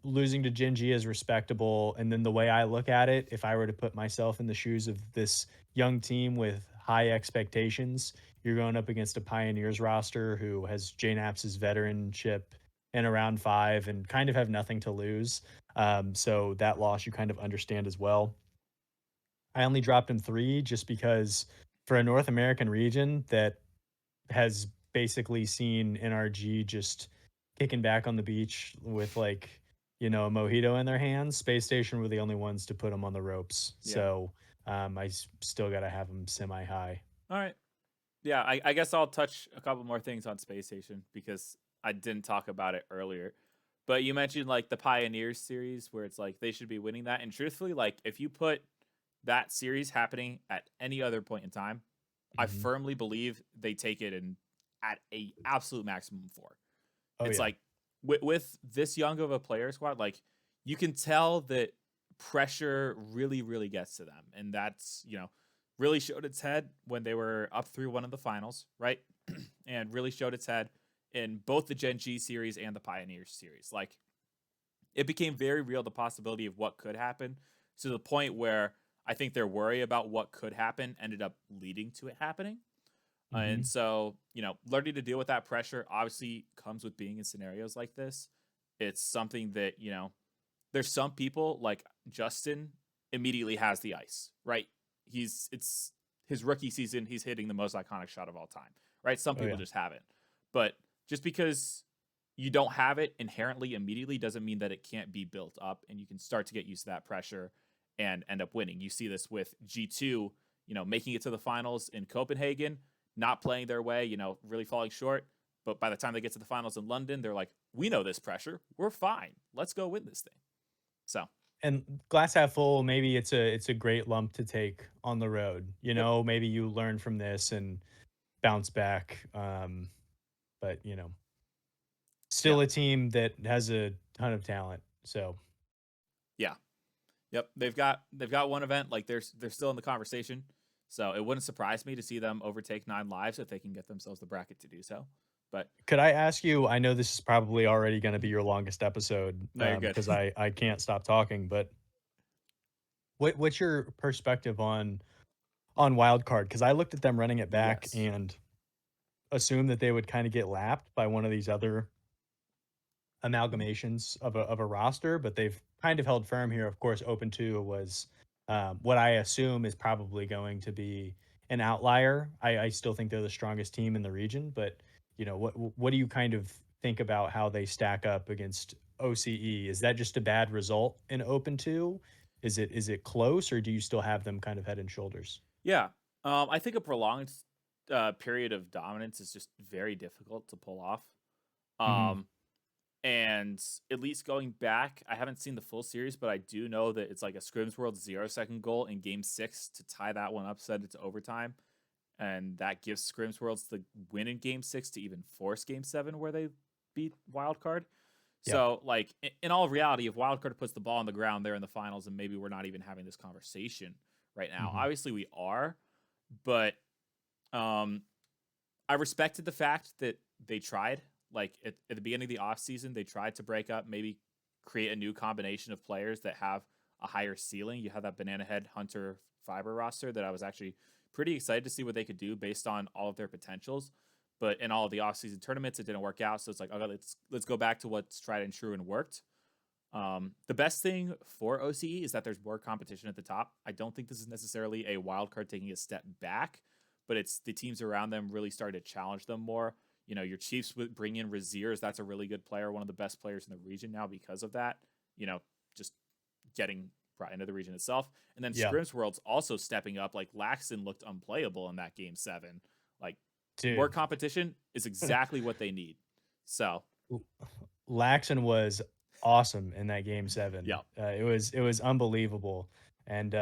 Losing to Genji is respectable, and then the way I look at it, if I were to put myself in the shoes of this young team with high expectations, you're going up against a Pioneers roster who has Jane Apps's veteranship in a round five and kind of have nothing to lose. So that loss you kind of understand as well. I only dropped him three just because for a North American region that has basically seen NRG just kicking back on the beach with like, you know, a mojito in their hands. Space Station were the only ones to put them on the ropes. Yeah. So still got to have them semi high. All right. Yeah, I guess I'll touch a couple more things on Space Station because I didn't talk about it earlier. But you mentioned like the Pioneers series where it's like they should be winning that. And truthfully, like if you put that series happening at any other point in time, I Hmm. firmly believe they take it and at a absolute maximum 4. Oh, It's yeah. like with this young of a player squad, like you can tell that pressure really, really gets to them. And that's, really showed its head when they were up 3-1 in the finals, right? And really showed its head in both the Gen G series and the Pioneers series. Like it became very real the possibility of what could happen to the point where I think their worry about what could happen ended up leading to it happening. And Hmm. so, learning to deal with that pressure obviously comes with being in scenarios like this. It's something that, there's some people like Justin immediately has the ice, right? It's his rookie season, he's hitting the most iconic shot of all time. right? Some Oh people yeah. just have it. But just because you don't have it inherently immediately doesn't mean that it can't be built up, and you can start to get used to that pressure and end up winning. You see this with G2, making it to the finals in Copenhagen, not playing their way, really falling short. But by the time they get to the finals in London, they're like, we know this pressure. We're fine. Let's go win this thing. So, And glass half full, maybe it's a great lump to take on the road. yep. Maybe you learn from this and bounce back. But Yeah. still a team that has a ton of talent. So Yeah. Yep. They've got one event. Like they're still in the conversation. So it wouldn't surprise me to see them overtake 9 lives if they can get themselves the bracket to do so. But could I ask you? I know this is probably already going to be your longest episode no, you're good. because I can't stop talking. But what's your perspective on wildcard? Because I looked at them running it back Yes. and assumed that they would kind of get lapped by one of these other amalgamations of a roster, but they've kind of held firm here. Of course, Open 2 was what I assume is probably going to be an outlier. I still think they're the strongest team in the region, but what do you kind of think about how they stack up against OCE? Is that just a bad result in Open 2? Is it close, or do you still have them kind of head and shoulders? Yeah. I think a prolonged period of dominance is just very difficult to pull off. Hmm. Um, and at least going back, I haven't seen the full series, but I do know that it's like a Scrims World 0 second goal in Game 6 to tie that one up, send it to overtime. And that gives Scrims Worlds the win in Game 6 to even force Game 7 where they beat Wildcard. Yeah. So, like, in all reality, if Wildcard puts the ball on the ground, they're in the finals, and maybe we're not even having this conversation right now. Hmm. Obviously, we are, but um, I respected the fact that they tried. Like at the beginning of the offseason, they tried to break up, maybe create a new combination of players that have a higher ceiling. You have that Banana Head Hunter Fiber roster that I was actually pretty excited to see what they could do based on all of their potentials. But in all of the offseason tournaments, it didn't work out. So it's like, okay, let's go back to what's tried and true and worked. The best thing for OCE is that there's more competition at the top. I don't think this is necessarily a wild card taking a step back, but it's the teams around them really starting to challenge them more. Your Chiefs would bring in Raziers. That's a really good player, one of the best players in the region now because of that. Just getting brought into the region itself. And then Yeah, Scrims World's also stepping up. Like Laxton looked unplayable in that Game 7. Like more dude. competition is exactly what they need. So Laxon was awesome in that game seven. yeah. It was unbelievable, and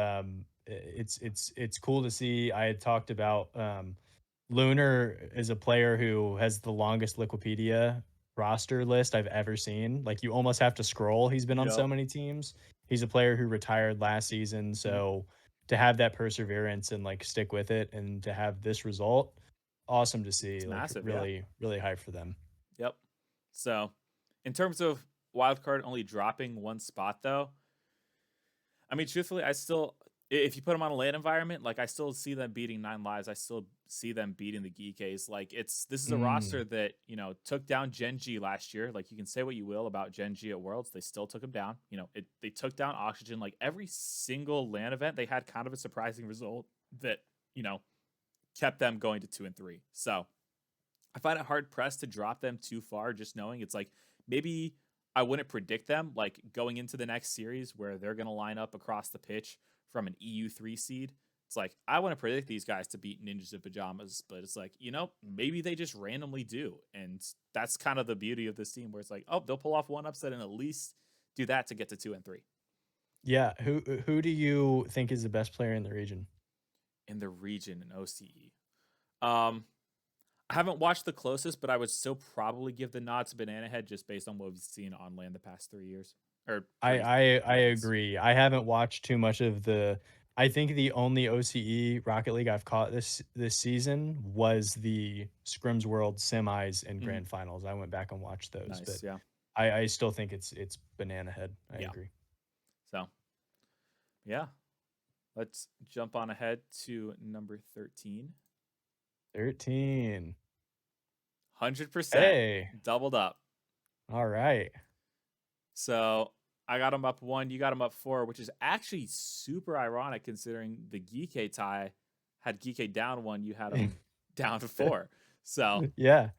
it's cool to see. I had talked about Lunar is a player who has the longest Wikipedia roster list I've ever seen. Like you almost have to scroll. He's been on Yep. so many teams. He's a player who retired last season, so to have that perseverance and like stick with it, and to have this result, awesome to It's see. Like massive, yeah. really, really hype for them. Yep. So, in terms of wildcard only dropping one spot, though, I mean, truthfully, if you put them on a land environment, like I still see them beating 9 lives. I still see them beating the Geekas. Like this is a roster Mm. that took down Gen G last year. Like you can say what you will about Gen G at Worlds, they still took them down. They took down Oxygen. Like every single land event, they had kind of a surprising result that you know kept them going to 2 and 3. So I find it hard pressed to drop them too far, just knowing it's like maybe I wouldn't predict them like going into the next series where they're going to line up across the pitch from an EU3 seed. It's like I want to predict these guys to beat Ninjas in Pajamas, but it's like, maybe they just randomly do. And that's kind of the beauty of this team where it's like, oh, they'll pull off one upset and at least do that to get to 2 and 3 Yeah, who do you think is the best player in the region? in the region in OCE. Um, I haven't watched the closest, but I would still probably give the nod to Banana Head just based on what we've seen on land the past 3 years or I three I I events. agree. I haven't watched too much of the. I think the only OCE Rocket League I've caught this season was the Scrims World semis and Mhm. grand finals. I went back and watched those, but Nice, yeah, I still think it's Banana Head. I yeah. agree. So yeah, let's jump on ahead to number 13. 13. 100% Hey, doubled up. all right. So I got him up 1, you got him up 4, which is actually super ironic considering the Geek tie had Geek down 1, you had him down 4. So, Yeah,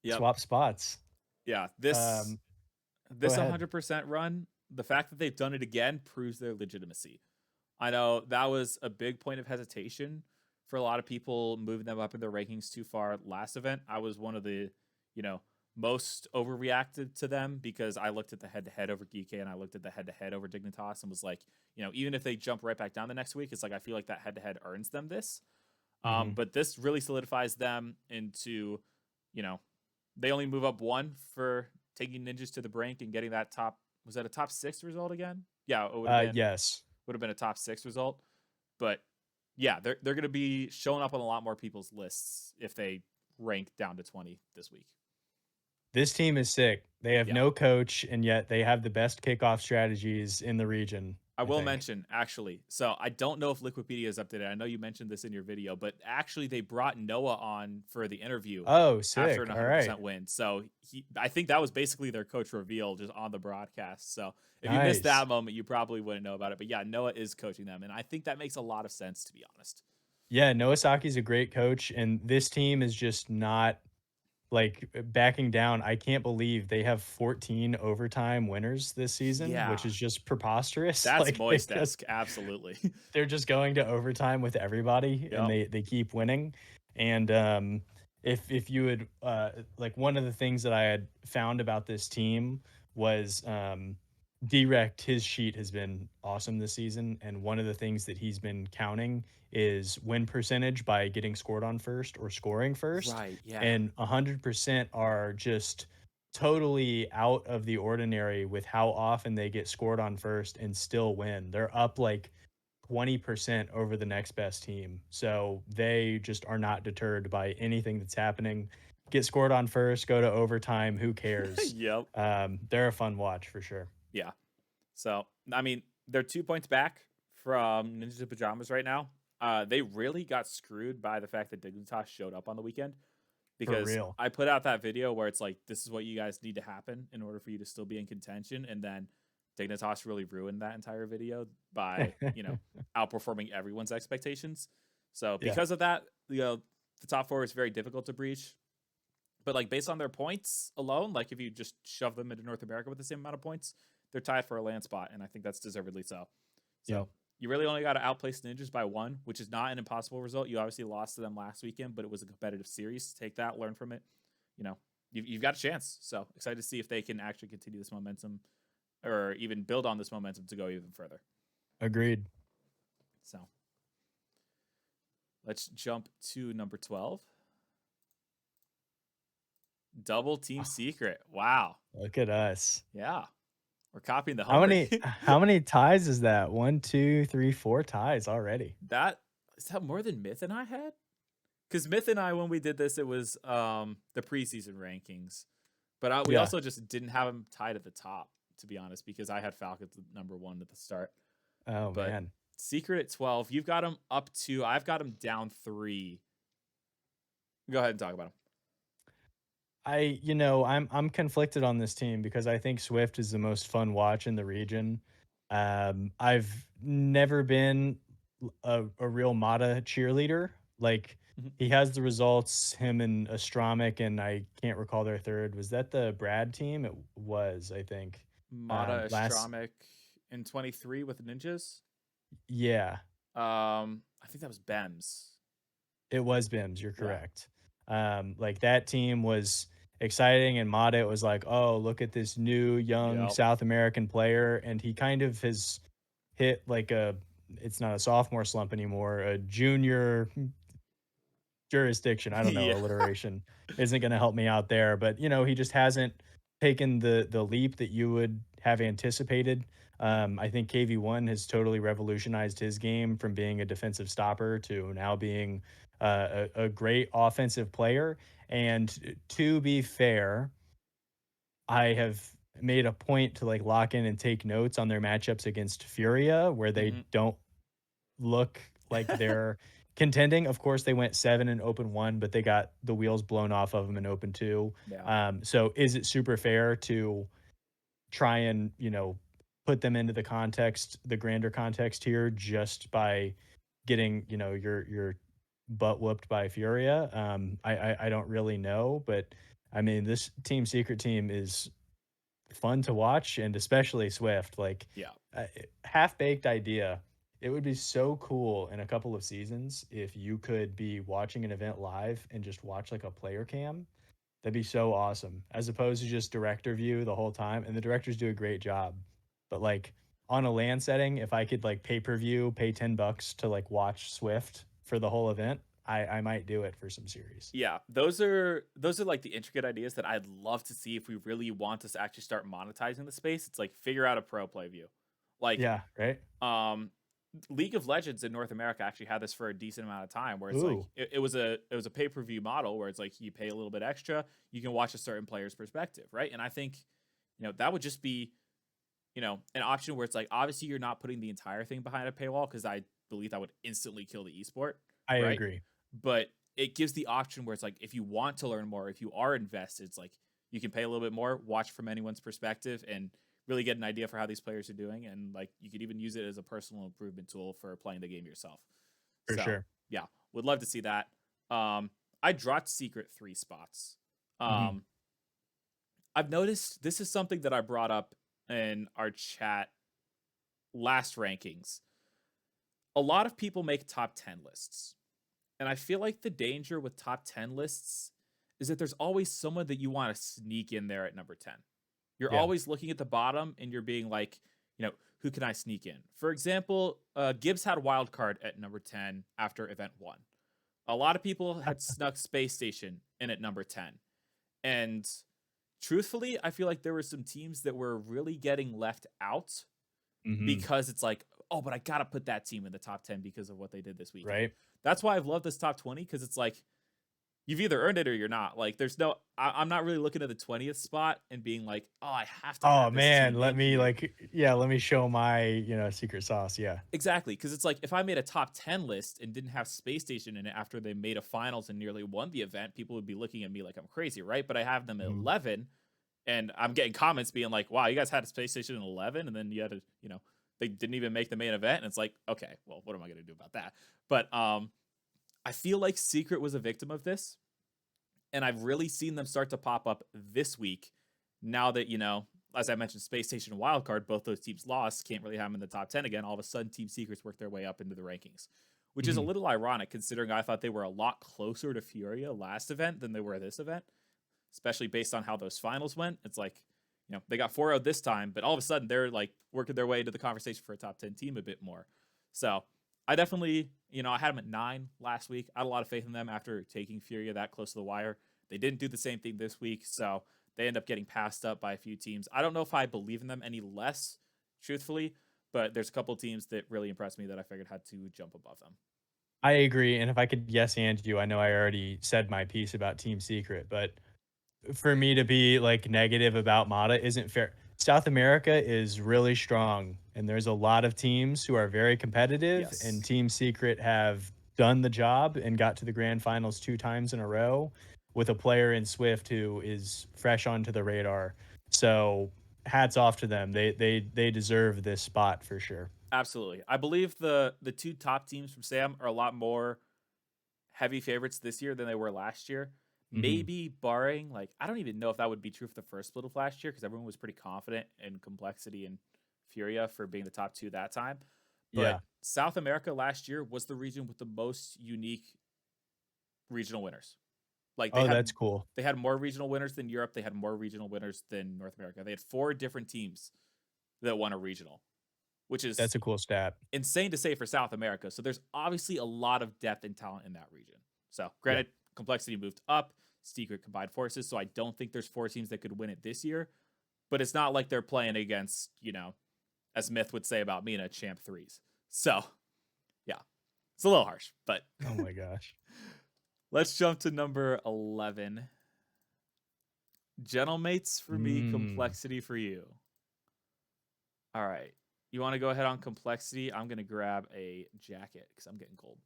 yep. swap spots. Yeah, this Um, go this ahead. 100% run, the fact that they've done it again proves their legitimacy. I know that was a big point of hesitation for a lot of people moving them up in their rankings too far last event. I was one of the, you know, most overreacted to them because I looked at the head to head over Geeky and I looked at the head to head over Dignitas and was like, even if they jump right back down the next week, it's like I feel like that head to head earns them this. Mhm. But this really solidifies them into, you know, they only move up one for taking ninjas to the brink and getting that top. Was that a top six result again? Yeah, it Yes. would have been a top six result. But yeah, they're going to be showing up on a lot more people's lists if they rank down to 20 this week. This team is sick. They have Yeah. no coach, and yet they have the best kickoff strategies in the region, I I will think. mention actually. So I don't know if Liquipedia is updated. I know you mentioned this in your video, but actually they brought Noah on for the interview Oh, after an sick. All right. 100% win. So I think that was basically their coach reveal just on the broadcast. So if you missed Nice. that moment, you probably wouldn't know about it. But yeah, Noah is coaching them, and I think that makes a lot of sense to be honest. Yeah, Noasaki's a great coach, and this team is just not like backing down. I can't believe they have 14 overtime winners this season, which Yeah, is just preposterous. that's Like they moist just esque. Absolutely. they're just going to overtime with everybody and Yep. they keep winning. And if you would like one of the things that I had found about this team was Direct, his sheet has been awesome this season, and one of the things that he's been counting is win percentage by getting scored on first or scoring first, Right. Yeah. and 100% are just totally out of the ordinary with how often they get scored on first and still win. They're up like 20% over the next best team. So they just are not deterred by anything that's happening. Get scored on first, go to overtime, who cares? Yep. They're a fun watch for sure. Yeah. So, I mean, they're 2 points back from Ninja Pajamas right now. They really got screwed by the fact that Dignitas showed up on the weekend For because real. I put out that video where it's like, this is what you guys need to happen in order for you to still be in contention. And then Dignitas really ruined that entire video by, outperforming everyone's expectations. So, Yeah. because of that, the top four is very difficult to breach. But like based on their points alone, like if you just shove them into North America with the same amount of points, they're tied for a land spot, and I think that's deservedly so. Yep. So you really only got to outplace the Ninjas by one, which is not an impossible result. You obviously lost to them last weekend, but it was a competitive series. Take that, learn from it. You know, you've got a chance. So excited to see if they can actually continue this momentum or even build on this momentum to go even further. Agreed. So let's jump to number 12. Double Team Secret. Wow. Look at us. Yeah. We're copying the How homework. many how many ties is that? One, two, three, four ties already. That is that more than Myth and I had? Because Myth and I, when we did this, it was the preseason rankings, but we Yeah. also just didn't have them tied at the top, to be honest, because I had Falcons at number one at the start. Oh But man. Secret at 12, you've got them up two. I've got them down three. Go ahead and talk about them. I'm conflicted on this team because I think Swift is the most fun watch in the region. I've never been a real Mata cheerleader. Like Mhm. he has the results, him and Astramic, and I can't recall their third. Was that the Brad team? It was, I think. Mata Last Astramic in 23 with the Ninjas. Yeah, I think that was Bems. it was Bims. You're Yeah. correct. Like that team was exciting, and Mata was like, "Oh, look at this new young Yep. South American player," and he kind of has hit like a. It's not a sophomore slump anymore. A junior jurisdiction. I don't know. Yeah. Alliteration isn't going to help me out there, but he just hasn't taken the leap that you would have anticipated. I think KV1 has totally revolutionized his game from being a defensive stopper to now being a great offensive player. And to be fair, I have made a point to like lock in and take notes on their matchups against Furia, where they Hmm. don't look like they're contending. Of course, they went 7 in open 1, but they got the wheels blown off of them in open 2. Yeah. So is it super fair to try and, put them into the context, the grander context here just by getting, your butt whooped by Furia. I don't really know, but I mean, this Team Secret team is fun to watch, and especially Swift. Like, Yeah. half baked idea. It would be so cool in a couple of seasons if you could be watching an event live and just watch like a player cam. That'd be so awesome, as opposed to just director view the whole time. And the directors do a great job. But like on a LAN setting, if I could like pay-per-view, pay $10 to like watch Swift for the whole event, I might do it for some series. Yeah, those are like the intricate ideas that I'd love to see if we really want to actually start monetizing the space. It's like figure out a pro play view. Like Yeah, right? um League of Legends in North America actually had this for a decent amount of time where it's like Ooh, it was a pay-per-view model where it's like you pay a little bit extra, you can watch a certain player's perspective, right? And I think, that would just be, an option where it's like obviously you're not putting the entire thing behind a paywall because I believe that would instantly kill the esport, I right? agree. But it gives the option where it's like if you want to learn more, if you are invested, it's like you can pay a little bit more, watch from anyone's perspective, and really get an idea for how these players are doing. And like you could even use it as a personal improvement tool for playing the game yourself. For So sure. yeah, would love to see that. I dropped Secret 3 spots. Mhm. Um, I've noticed this is something that I brought up in our chat last rankings. A lot of people make top 10 lists. And I feel like the danger with top 10 lists is that there's always someone that you want to sneak in there at number 10. You're Yeah. always looking at the bottom and you're being like, who can I sneak in? For example, Gibbs had a wild card at number 10 after event 1. A lot of people had snuck Space Station in at number 10. And truthfully, I feel like there were some teams that were really getting left out Mhm. because it's like, oh, but I got to put that team in the top 10 because of what they did this weekend. Right? That's why I've loved this top 20 because it's like, you've either earned it or you're not. Like, there's no, I'm not really looking at the 20th spot and being like, oh, I have to Oh, have this man, team let in me, here. like yeah, let me show my, secret sauce, yeah. Exactly. Because it's like, if I made a top 10 list and didn't have Space Station in it after they made a finals and nearly won the event, people would be looking at me like I'm crazy, right? But I have them at Mhm. 11 and I'm getting comments being like, wow, you guys had a Space Station in 11 and then you had to, they didn't even make the main event. And it's like, okay, well, what am I going to do about that? But I feel like Secret was a victim of this. And I've really seen them start to pop up this week now that, as I mentioned, Space Station and Wildcard, both those teams lost, can't really have them in the top 10 again. All of a sudden, Team Secrets work their way up into the rankings, which is a Mhm. little ironic considering I thought they were a lot closer to Furia last event than they were this event, especially based on how those finals went. It's like, they got 4-0 this time, but all of a sudden they're like working their way into the conversation for a top 10 team a bit more. So I definitely, I had them at 9 last week. I had a lot of faith in them after taking Furia that close to the wire. They didn't do the same thing this week, so they end up getting passed up by a few teams. I don't know if I believe in them any less, truthfully, but there's a couple teams that really impressed me that I figured had to jump above them. I agree, and if I could yes and you, I know I already said my piece about Team Secret, but for me to be, like, negative about Mata isn't fair. South America is really strong, and there's a lot of teams who are very competitive, and Yes, Team Secret have done the job and got to the grand finals 2 times in a row with a player in Swift who is fresh onto the radar. So, hats off to them. They deserve this spot for sure. absolutely. I believe the two top teams from Sam are a lot more heavy favorites this year than they were last year. Mhm. Maybe barring like I don't even know if that would be true for the first split of last year because everyone was pretty confident in Complexity and Furia for being the top two that time. But Yeah. South America last year was the region with the most unique regional winners. Like Oh, that's cool. they had more regional winners than Europe. They had more regional winners than North America. They had 4 different teams that won a regional, which is That's a cool stat. insane to say for South America. So there's obviously a lot of depth and talent in that region. So Yeah. granted, complexity moved up, Secret combined forces. So I don't think there's 4 teams that could win it this year. But it's not like they're playing against, as Myth would say about me in a champ threes. So yeah, it's a little harsh, but Oh my gosh. let's jump to number 11. Gentlemates for me, Mm. complexity for you. All right. You want to go ahead on complexity? I'm going to grab a jacket because I'm getting cold.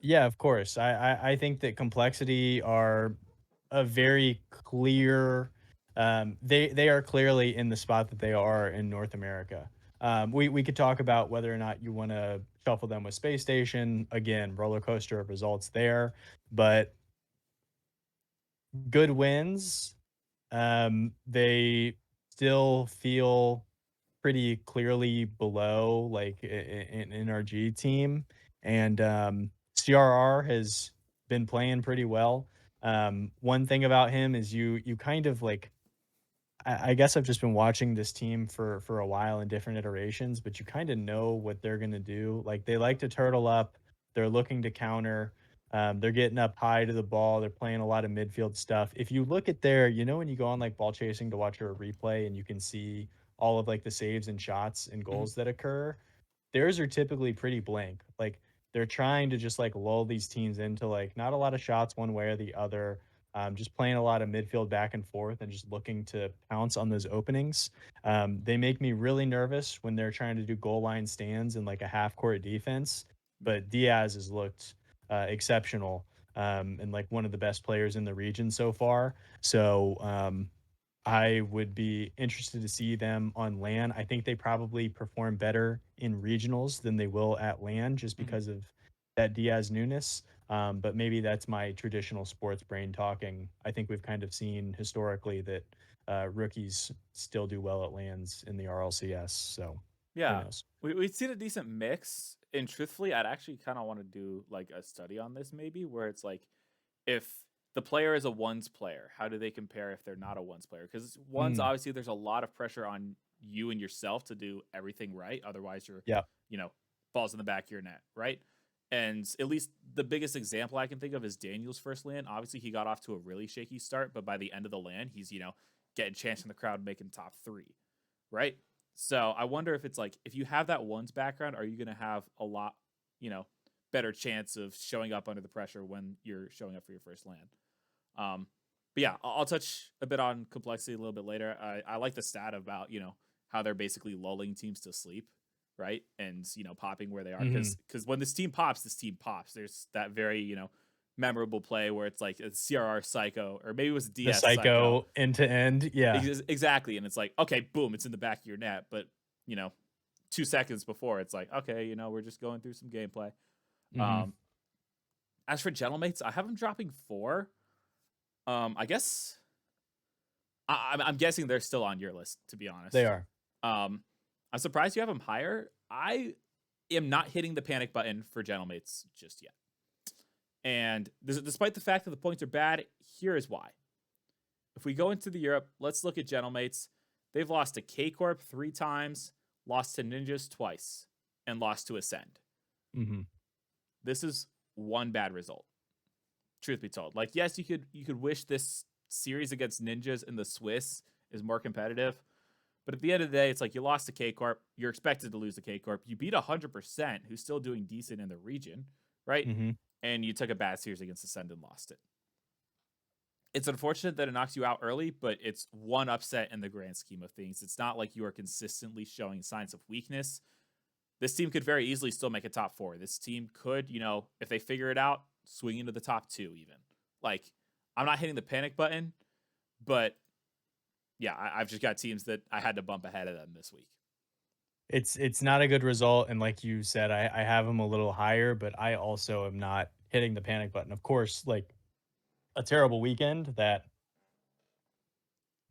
Yeah, of course. I think that Complexity are a very clear, they are clearly in the spot that they are in North America. We could talk about whether or not you want to shuffle them with Space Station. Again, roller coaster of results there, but good wins. They still feel pretty clearly below like an NRG team, and CRR has been playing pretty well. One thing about him is you kind of like I guess I've just been watching this team for a while in different iterations, but you kind of know what they're gonna do. Like they like to turtle up, they're looking to counter, they're getting up high to the ball, they're playing a lot of midfield stuff. If you look at their, when you go on like ball chasing to watch a replay and you can see all of like the saves and shots and Mhm. goals that occur, theirs are typically pretty blank. Like they're trying to just like lull these teams into like not a lot of shots one way or the other, just playing a lot of midfield back and forth and just looking to pounce on those openings. They make me really nervous when they're trying to do goal line stands and like a half court defense. But Diaz has looked exceptional, and like one of the best players in the region so far. So I would be interested to see them on LAN. I think they probably perform better in regionals than they will at LAN just Mhm. because of that Diaz newness. But maybe that's my traditional sports brain talking. I think we've kind of seen historically that rookies still do well at LANs in the RLCS. So who Yeah, knows? we've seen a decent mix, and truthfully, I'd actually kind of want to do like a study on this, maybe where it's like if the player is a ones player, how do they compare if they're not a ones player? Because ones, Mm, obviously, there's a lot of pressure on you and yourself to do everything right. Otherwise, you're, yeah. you know, balls in the back of your net, right? And at least the biggest example I can think of is Daniel's first land. Obviously, he got off to a really shaky start, but by the end of the land, he's, getting chance in the crowd, making top three, right? So I wonder if it's like if you have that ones background, are you going to have a lot, you know, better chance of showing up under the pressure when you're showing up for your first land? Um, but yeah, I'll touch a bit on complexity a little bit later. I like the stat about how they're basically lulling teams to sleep, right? And popping where they are Hmm. because when this team pops, this team pops. There's that very memorable play where it's like a CRR psycho or maybe it was a The DS psycho. psycho end to end. Yeah. Exactly, and it's like okay, boom, it's in the back of your net, but you know 2 seconds before it's like okay, we're just going through some gameplay. Hmm. Um, as for Gentlemates, I have them dropping 4. I guess I'm guessing they're still on your list, to be They honest. are. Um, I'm surprised you have them higher. I am not hitting the panic button for Gentlemates just yet. And despite the fact that the points are bad, here is why. If we go into the Europe, let's look at Gentlemates. They've lost to K Corp 3 times, lost to Ninjas twice, and lost to Ascend. Hmm. This is one bad result. Truth be told, like yes, you could wish this series against Ninjas and the Swiss is more competitive, but at the end of the day, it's like you lost to K Corp. You're expected to lose to K Corp. You beat 100%, who's still doing decent in the region, right? Hmm. And you took a bad series against Ascend and lost it. It's unfortunate that it knocks you out early, but it's one upset in the grand scheme of things. It's not like you are consistently showing signs of weakness. This team could very easily still make a top 4. This team could, if they figure it out, swing into the top 2 even. Like, I'm not hitting the panic button, but yeah, I've just got teams that I had to bump ahead of them this week. It's not a good result, and like you said, I have him a little higher, but I also am not hitting the panic button. Of course, like a terrible weekend that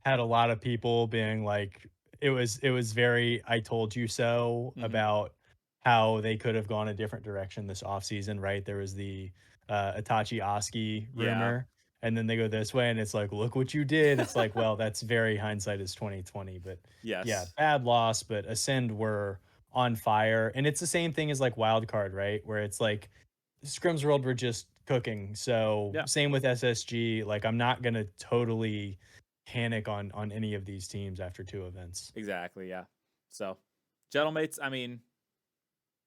had a lot of people being like it was very "I told you so" Hmm. about how they could have gone a different direction this offseason, right? There was the, Itachi Oski Yeah. rumor, and then they go this way, and it's like, "Look what you did." It's like, well, that's very hindsight is 2020, but yeah, Yes. bad loss, but Ascend were on fire, and it's the same thing as, like, wild card, right? Where it's like, Scrims World were just cooking, so Yeah. same with SSG, like, I'm not gonna totally panic on any of these teams after 2 events. Exactly. Yeah. So, Gentlemates, I mean,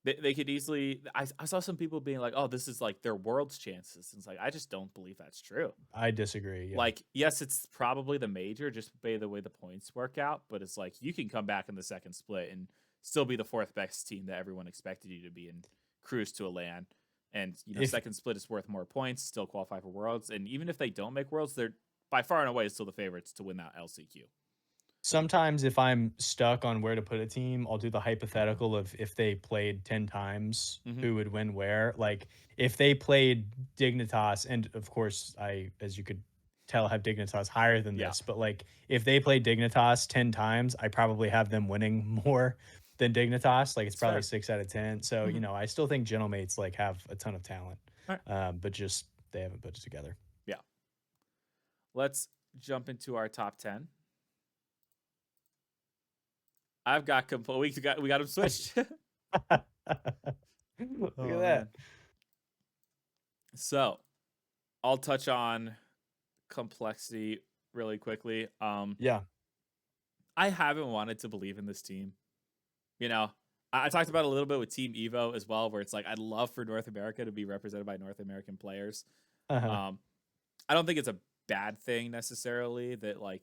they could easily. I saw some people being like, "Oh, this is like their world's chances." And it's like I just don't believe that's true. I disagree, yeah. Like, yes, it's probably the major just by the way the points work out, but it's like you can come back in the second split and still be the fourth best team that everyone expected you to be and cruise to a LAN. And If second split is worth more points, still qualify for worlds. And even if they don't make worlds, they're by far and away still the favorites to win that LCQ. Sometimes if I'm stuck on where to put a team, I'll do the hypothetical of if they played 10 times, Hmm. who would win where. Like, if they played Dignitas, and of course, I, as you could tell, have Dignitas higher than Yeah, this, but like, if they played Dignitas 10 times, I probably have them winning more than Dignitas. Like, it's it's probably fair. 6 out of 10. So, Hmm. I still think Gentlemates like have a ton of talent, All right. but just they haven't put it together. Yeah. Let's jump into our top 10. I've got complete. We got them switched. Look at Oh that. man. So I'll touch on complexity really quickly. Yeah. I haven't wanted to believe in this team. You know, I talked about it a little bit with Team Evo as well, where it's like I'd love for North America to be represented by North American players. Uh-huh. Um, I don't think it's a bad thing necessarily that like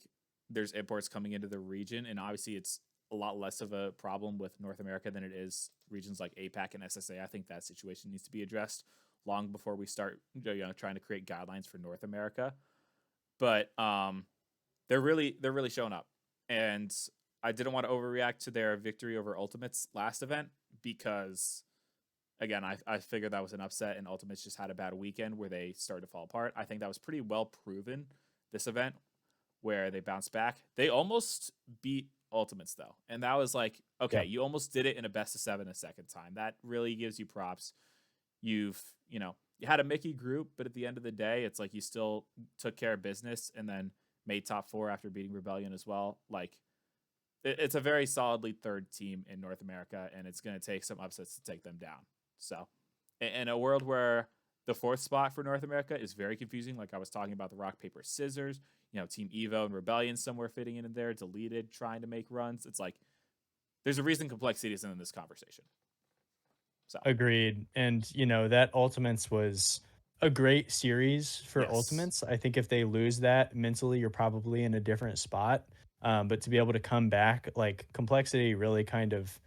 there's imports coming into the region, and obviously it's a lot less of a problem with North America than it is regions like APAC and SSA. I think that situation needs to be addressed long before we start, trying to create guidelines for North America. But they're really showing up, and I didn't want to overreact to their victory over Ultimates last event because again, I figured that was an upset, and Ultimates just had a bad weekend where they started to fall apart. I think that was pretty well proven this event where they bounced back. They almost beat Ultimates though, and that was like, okay, Yeah. you almost did it in a best of seven a second time. That really gives you props. You've you had a Mickey group, but at the end of the day, it's like you still took care of business and then made top four after beating Rebellion as well. Like it's a very solidly third team in North America, and it's going to take some upsets to take them down. So, in a world where the fourth spot for North America is very confusing, like I was talking about the rock, paper, scissors, Team Evo and Rebellion somewhere fitting in there, deleted, trying to make runs. It's like there's a reason complexity isn't in this conversation. So, Agreed. And, that Ultimates was a great series for yes. Ultimates. I think if they lose that mentally, you're probably in a different spot. But to be able to come back, like Complexity really kind of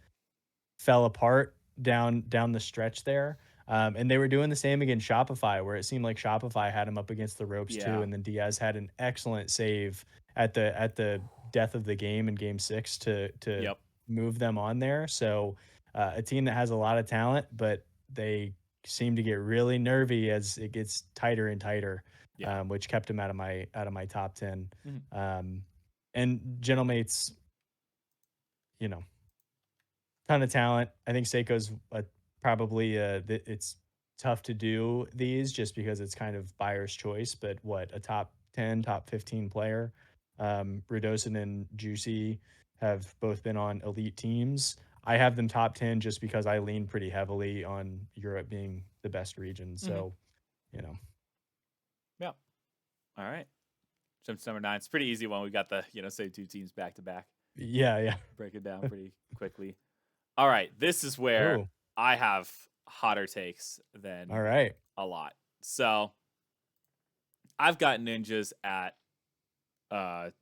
fell apart down the stretch there. And they were doing the same against Shopify, where it seemed like Shopify had him up against the ropes too, Yeah. and then Diaz had an excellent save at the death of the game in Game 6 to Yep. move them on there. So a team that has a lot of talent, but they seem to get really nervy as it gets tighter and tighter, Yeah. which kept him out of my top 10. Mhm. Um, and Gentlemates, you know, ton of talent. I think Seiko's probably it's tough to do these just because it's kind of buyer's choice. But what, a top 10, top 15 player? Rudosin and Juicy have both been on elite teams. I have them top 10 just because I lean pretty heavily on Europe being the best region. Mhm. So, you know, Yeah. All right. Jump to number 9. It's a pretty easy one. We got the same two teams back to back. yeah, yeah. Break it down pretty quickly. All right, this is where Oh, I have hotter takes than all right. a lot. So I've got ninjas at 9.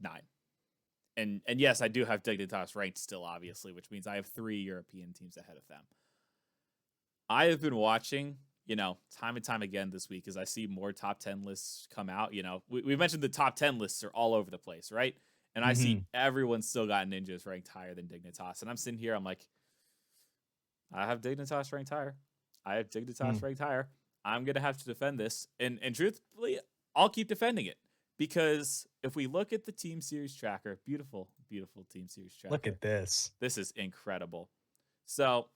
And yes, I do have Dignitas ranked still, obviously, which means I have 3 European teams ahead of them. I have been watching, time and time again this week as I see more top 10 lists come out. We mentioned the top 10 lists are all over the place, right? And I see Hmm. everyone's still got ninjas ranked higher than Dignitas. And I'm sitting here, I'm like, I have Dignitas ranked higher. I have Dignitas ranked higher. I'm gonna have to defend this, and truthfully, I'll keep defending it because if we look at the team series tracker, beautiful, beautiful team series Look tracker, at this. this is incredible. So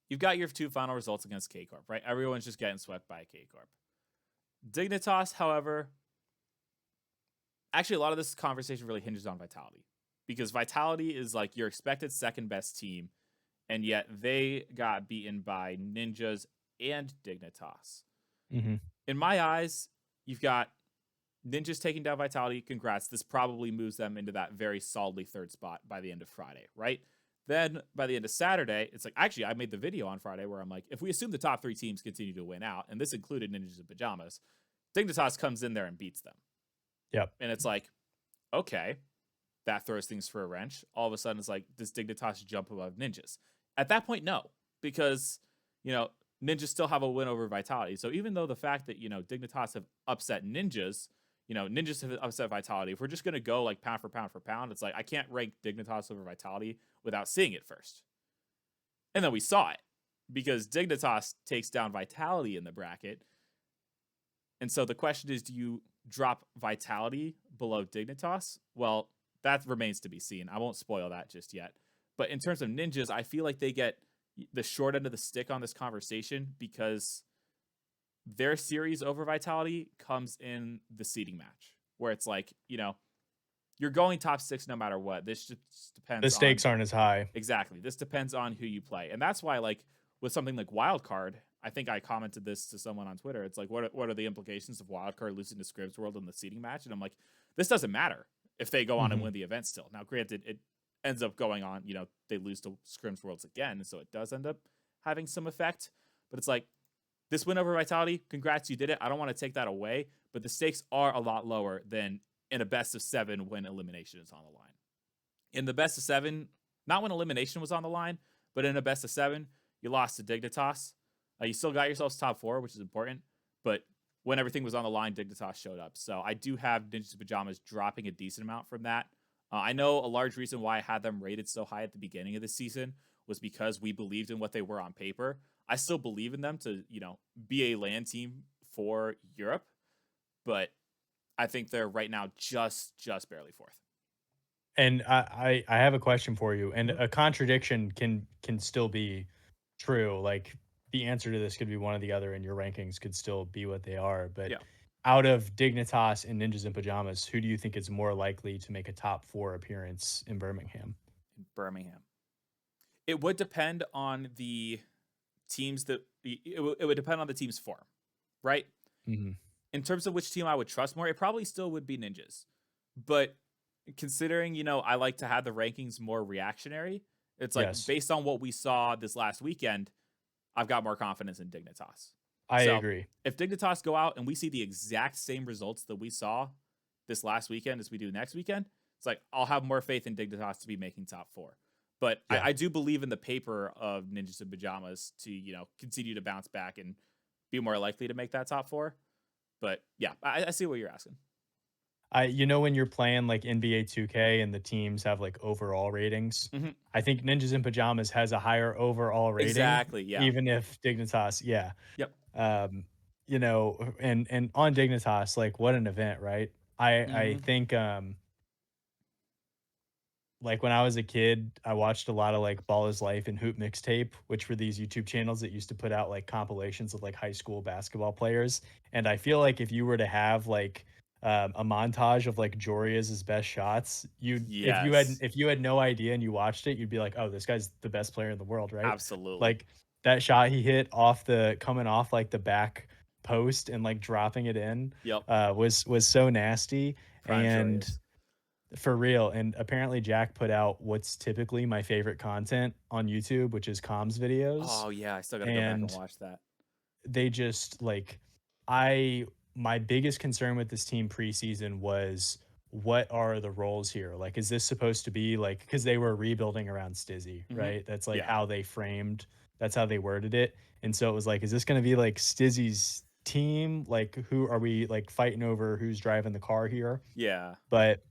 you've got your 2 final results against K Corp, right? Everyone's just getting swept by K Corp. Dignitas, however, actually a lot of this conversation really hinges on Vitality because Vitality is like your expected second best team, and yet they got beaten by Ninjas and Dignitas. Hmm. In my eyes, you've got Ninjas taking down Vitality. Congrats. This probably moves them into that very solidly third spot by the end of Friday, right? Then by the end of Saturday, it's like, actually, I made the video on Friday where I'm like, if we assume the top 3 teams continue to win out, and this included Ninjas in Pajamas, Dignitas comes in there and beats them. Yep. And it's like, okay, that throws things for a wrench. All of a sudden, it's like, does Dignitas jump above Ninjas? At that point, no, because Ninjas still have a win over Vitality. So even though the fact that Dignitas have upset Ninjas, Ninjas have upset Vitality. If we're just gonna go like pound for pound for pound, it's like I can't rank Dignitas over Vitality without seeing it first. And then we saw it because Dignitas takes down Vitality in the bracket. And so the question is, do you drop Vitality below Dignitas? Well, that remains to be seen. I won't spoil that just yet. But in terms of Ninjas, I feel like they get the short end of the stick on this conversation because their series over Vitality comes in the seeding match, where it's like, you're going top 6 no matter what. This just The depends on stakes aren't as high. exactly. This depends on who you play. And that's why, like, with something like Wildcard, I think I commented this to someone on Twitter. It's like, what are the implications of Wildcard losing to Scribs World in the seeding match? And I'm like, this doesn't matter if they go on and Mhm. win the event still. Now, granted, it ends up going on, they lose to Scrims Worlds again, so it does end up having some effect. But it's like, this win over Vitality, congrats, you did it. I don't want to take that away, but the stakes are a lot lower than in a best of 7 when elimination is on the line. In the best of 7, not when elimination was on the line, but in a best of 7, you lost to Dignitas. You still got yourselves top 4, which is important, but when everything was on the line, Dignitas showed up. So I do have Ninjas in Pajamas dropping a decent amount from that. I know a large reason why I had them rated so high at the beginning of the season was because we believed in what they were on paper. I still believe in them to, be a LAN team for Europe, but I think they're right now just barely 4th. And I have a question for you, and Mhm. a contradiction can still be true. Like the answer to this could be one or the other, and your rankings could still be what they are. But Yeah, out of Dignitas and Ninjas in Pajamas, who do you think is more likely to make a top 4 appearance in Birmingham? in Birmingham. It would depend on the teams that it would depend on the team's form, right? Mhm. In terms of which team I would trust more, it probably still would be Ninjas. But considering, I like to have the rankings more reactionary, it's like Yes, based on what we saw this last weekend, I've got more confidence in Dignitas. I So agree. if Dignitas go out and we see the exact same results that we saw this last weekend as we do next weekend, it's like I'll have more faith in Dignitas to be making top 4. But Yeah. I do believe in the paper of Ninjas in Pajamas to, continue to bounce back and be more likely to make that top 4. But yeah, I see what you're asking. When you're playing like NBA 2K and the teams have like overall ratings, Hmm. I think Ninjas in Pajamas has a higher overall rating, Exactly. Yeah. even if Dignitas, yeah. Yep. Um, and on Dignitas, like what an event, right? I Hmm. think like when I was a kid, I watched a lot of like Ball is Life and Hoop Mixtape, which were these YouTube channels that used to put out like compilations of like high school basketball players. And I feel like if you were to have like a montage of like Joria's best shots, you Yes. if you had no idea and you watched it, you'd be like, oh, this guy's the best player in the world, right? Absolutely. Like that shot he hit off the coming off like the back post and like dropping it in Yep. was so nasty. Prime And Joyous. for real, and apparently Jack put out what's typically my favorite content on YouTube, which is comms videos, Oh yeah, I still got to go back and and watch that. they just like I my biggest concern with this team preseason was what are the roles here? Like, is this supposed to be like because they were rebuilding around Stizzy, Hmm. right? That's like Yeah. how they framed, that's how they worded it. And so it was like, is this gonna be like Stizzy's team? Like, who are we like fighting over who's driving the car here? Yeah. But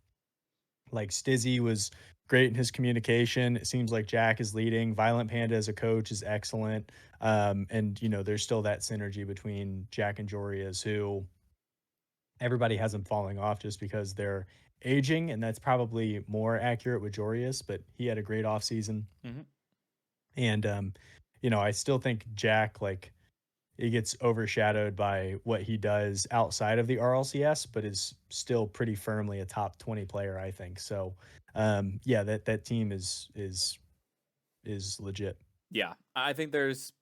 like Stizzy was great in his communication. It seems like Jack is leading. Violent Panda as a coach is excellent. And there's still that synergy between Jack and Jorias, who everybody has them falling off just because they're aging, and that's probably more accurate with Jorius, but he had a great offseason. Hmm. And I still think Jack like he gets overshadowed by what he does outside of the RLCS, but is still pretty firmly a top 20 player, I think. So, yeah, that team is legit. Yeah. I think there's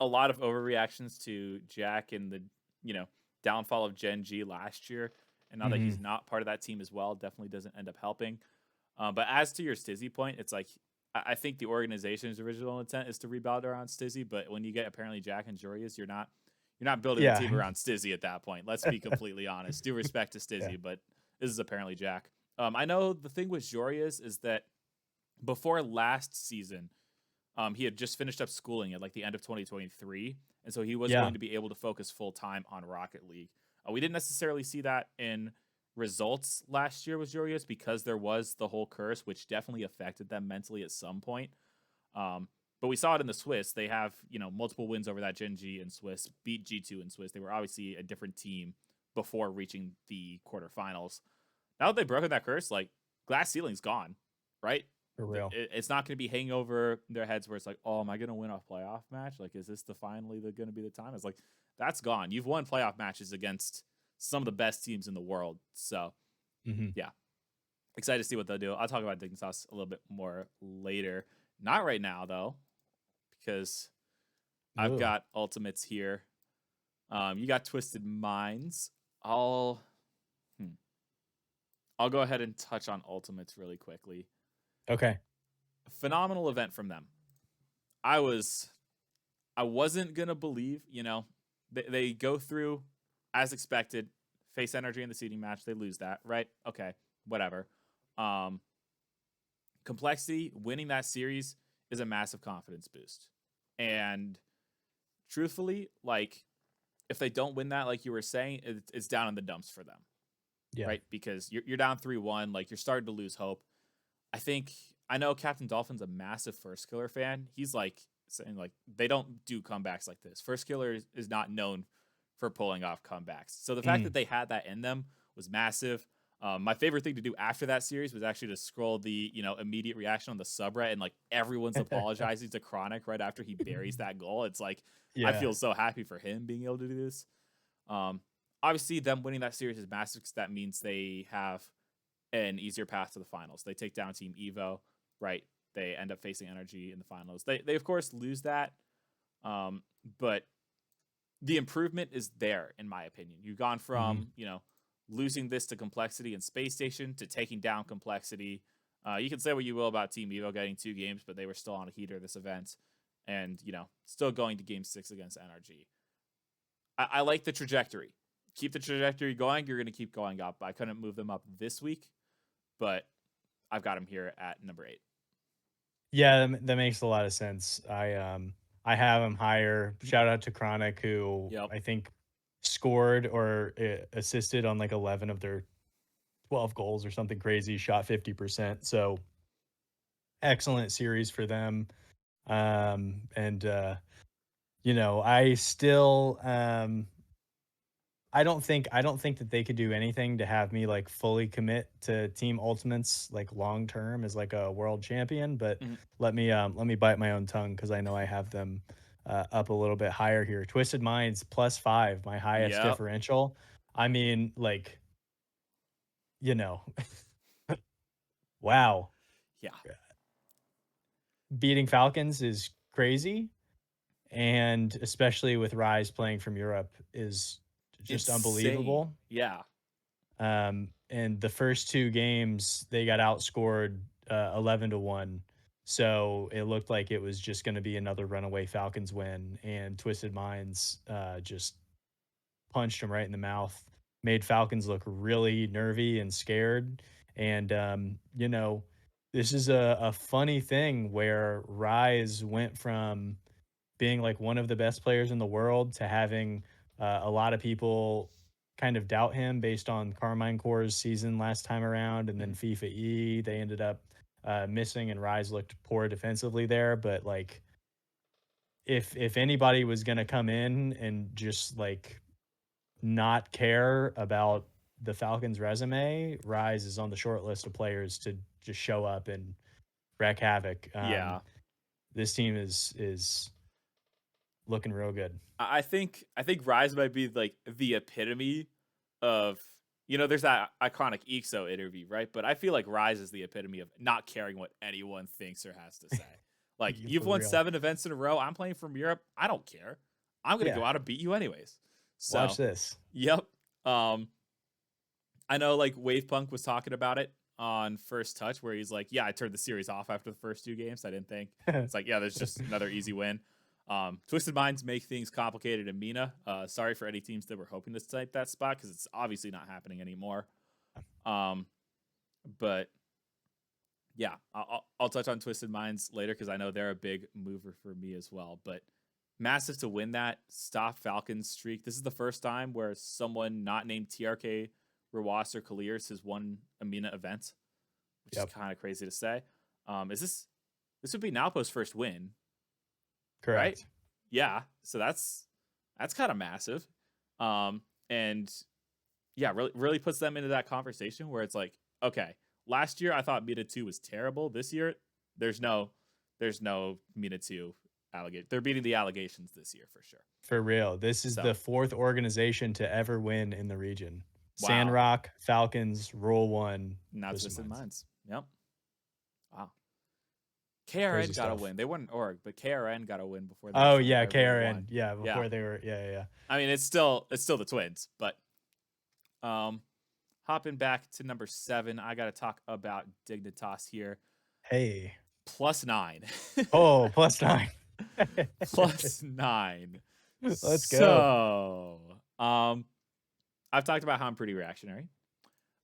a lot of overreactions to Jack and the, you know, downfall of Gen G last year. And now that Hmm. he's not part of that team as well, definitely doesn't end up helping. But as to your Stizzy point, it's like I think the organization's original intent is to rebuild around Stizzy, but when you get apparently Jack and Jorius, you're not building the Yeah, team around Stizzy at that point. Let's be completely honest. Due respect to yeah, Stizzy, but this is apparently Jack. I know the thing with Jorius is that before last season, he had just finished up schooling at like the end of 2023, and so he was yeah. going to be able to focus full time on Rocket League. We didn't necessarily see that in results last year with Joreos because there was the whole curse, which definitely affected them mentally at some point. But we saw it in the Swiss. They have, multiple wins over that Gen G and Swiss, beat G2 and Swiss. They were obviously a different team before reaching the quarterfinals. Now that they've broken that curse, like, glass ceiling's gone, right? For real. It's not going to be hanging over their heads where it's like, oh, am I going to win a playoff match? Like, is this finally going to be the time? It's like, that's gone. You've won playoff matches against some of the best teams in the world. So, yeah, excited to see what they'll do. I'll talk about Dignitas a little bit more later. Not right now, though, because I've Ooh. got ultimates here. You got Twisted Minds. I'll go ahead and touch on ultimates really quickly. Okay. Phenomenal event from them. I wasn't gonna believe, they go through as expected, face energy in the seeding match, they lose that, right? Okay, whatever. Complexity, winning that series is a massive confidence boost. And truthfully, like, if they don't win that, like you were saying, it's down in the dumps for them. Yeah. Right? Because you're down 3-1, like, you're starting to lose hope. I know Captain Dolphin's a massive First Killer fan. He's like saying, like, they don't do comebacks like this. First Killer is not known for pulling off comebacks. So the fact that they had that in them was massive. My favorite thing to do after that series was actually to scroll the immediate reaction on the subreddit, and like everyone's apologizing to Chronic right after he buries that goal. It's like, I Yeah. feel so happy for him being able to do this. Obviously, them winning that series is massive because that means they have an easier path to the finals. They take down Team Evo, right? They end up facing Energy in the finals. They of course lose that, but the improvement is there, in my opinion. You've gone from losing this to Complexity and Space Station to taking down Complexity. You can say what you will about Team Evo getting 2 games, but they were still on a heater this event, and still going to Game 6 against NRG. I like the trajectory. Keep the trajectory going. You're going to keep going up. I couldn't move them up this week, but I've got them here at number 8. Yeah, that makes a lot of sense. I have him higher. Shout out to Chronic, who Yep. I think scored or assisted on like 11 of their 12 goals or something crazy, shot 50%. So excellent series for them. And I still I don't think that they could do anything to have me like fully commit to Team Ultimates like long term as like a world champion, but Mhm. let me bite my own tongue because I know I have them up a little bit higher here. Twisted Minds +5, my highest Yep. differential. I mean, like, you know, wow. Yeah. Beating Falcons is crazy, and especially with Rise playing from Europe is just Insane. unbelievable. Yeah. And the first 2 games, they got outscored 11-1. So it looked like it was just going to be another runaway Falcons win. And Twisted Minds just punched them right in the mouth, made Falcons look really nervy and scared. And, this is a funny thing where Rise went from being like one of the best players in the world to having a lot of people kind of doubt him based on Carmine Core's season last time around, and then Mhm. FIFA E they ended up missing, and Rise looked poor defensively there. But like, if anybody was gonna come in and just like not care about the Falcons' resume, Rise is on the short list of players to just show up and wreak havoc. Yeah. This team is looking real good. I think Rise might be like the epitome of there's that iconic EXO interview, right? But I feel like Rise is the epitome of not caring what anyone thinks or has to say. Like, you've For won real. 7 events in a row. I'm playing from Europe. I don't care. I'm gonna go Yeah. out and beat you anyways. Watch So, this. yep. Um, I know, like, Wavepunk was talking about it on First Touch, where he's like, "Yeah, I turned the series off after the first 2 games. I didn't think." It's like, yeah, there's just another easy win. Twisted Minds make things complicated in Mina. Sorry for any teams that were hoping to take that spot because it's obviously not happening anymore. Um, but yeah, I'll touch on Twisted Minds later because I know they're a big mover for me as well. But massive to win that, stop Falcons streak. This is the first time where someone not named TRK Rawas or Clears has won a MENA event, which is Yep. kind of crazy to say. Is this would be Nalpo's first win, right? Correct. Yeah, so that's kind of massive. And yeah, really puts them into that conversation where it's like, okay, last year I thought Meta 2 was terrible. This year, there's no there's no Meta 2 allegate. They're beating the allegations this year for sure. For real. This is So the 4th organization to ever win in the region. wow. Sandrock, Falcons, Roll One, Now Twisted Twisted Minds. Minds. Yep. Wow. KRN Crazy got a stuff. win. They weren't org, but KRN got a win before they Oh, actually yeah, ever won. KRN. Yeah, Yeah. before they were yeah. I mean, it's still the Twins, but um hopping back to number 7, I got to talk about Dignitas here. Hey. +9. Oh, +9. +9. Let's go. So, I've talked about how I'm pretty reactionary.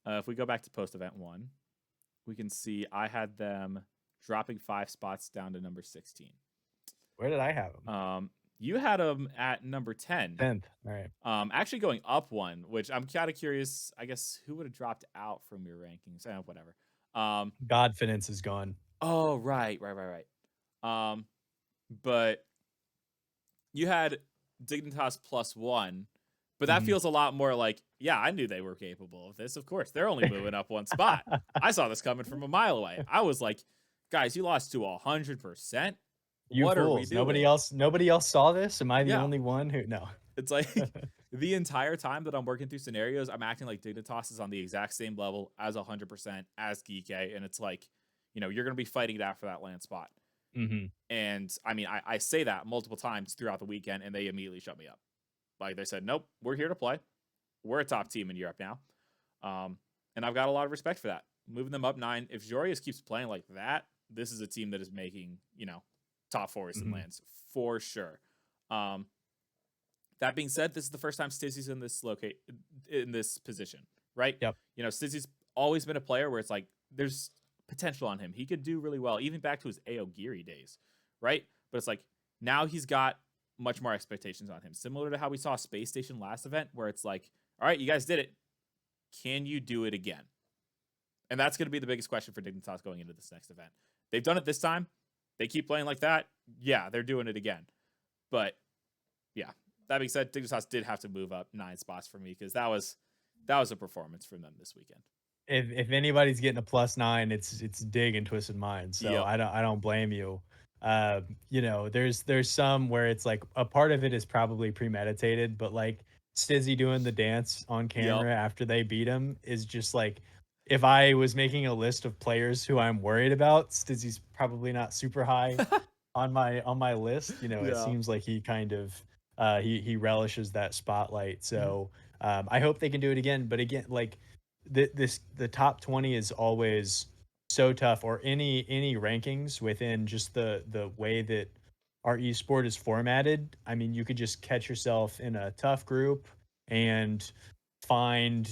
If we go back to post event 1, we can see I had them dropping 5 spots down to number 16. Where did I have them? You had them at number 10. 10th. All right. Actually going up 1, which I'm kind of curious. I guess who would have dropped out from your rankings? Whatever. Godfinance is gone. Oh, right. But you had Dignitas +1, but that Mhm. feels a lot more like, yeah, I knew they were capable of this. Of course, they're only moving up 1 spot. I saw this coming from a mile away. I was like, guys, you lost to 100%. You What are we fools. Nobody doing? else nobody else saw this? Am I the Yeah, only one who no. it's like the entire time that I'm working through scenarios, I'm acting like Dignitas is on the exact same level as 100% as Geek A, and it's like, you're going to be fighting it out for that land spot. Mhm. And I mean, I say that multiple times throughout the weekend, and they immediately shut me up. Like they said, nope, we're here to play. We're a top team in Europe now. And I've got a lot of respect for that. Moving them up 9. If Jorius keeps playing like that, this is a team that is making, top fours and Mhm. lands for sure. That being said, this is the first time Stizzy's in this position, right? Yep. Stizzy's always been a player where it's like there's potential on him. He could do really well, even back to his Aogiri days, right? But it's like now he's got much more expectations on him. Similar to how we saw Space Station last event, where it's like, all right, you guys did it. Can you do it again? And that's going to be the biggest question for Dignitas going into this next event. They've done it this time. They keep playing like that. Yeah, they're doing it again. But yeah, that being said, Dignitas did have to move up 9 spots for me because that was a performance from them this weekend. If anybody's getting a +9, it's Dig and Twisted Minds. So Yep. I don't blame you. There's some where it's like a part of it is probably premeditated, but like Stizzy doing the dance on Yep. camera after they beat him is just like if I was making a list of players who I'm worried about, Stizzy's probably not super high on my list. It Yeah. seems like he kind of he relishes that spotlight. Mhm. So I hope they can do it again. But again, like the top 20 is always so tough, or any rankings within just the way that our esport is formatted. I mean, you could just catch yourself in a tough group and find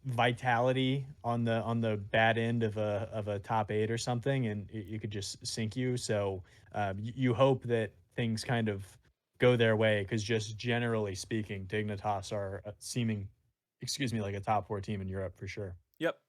vitality on the bad end of a top 8 or something, and you could just sink you. So you hope that things kind of go their way, because just generally speaking, Dignitas are seeming, excuse me, like a top 4 team in Europe for sure. Yep.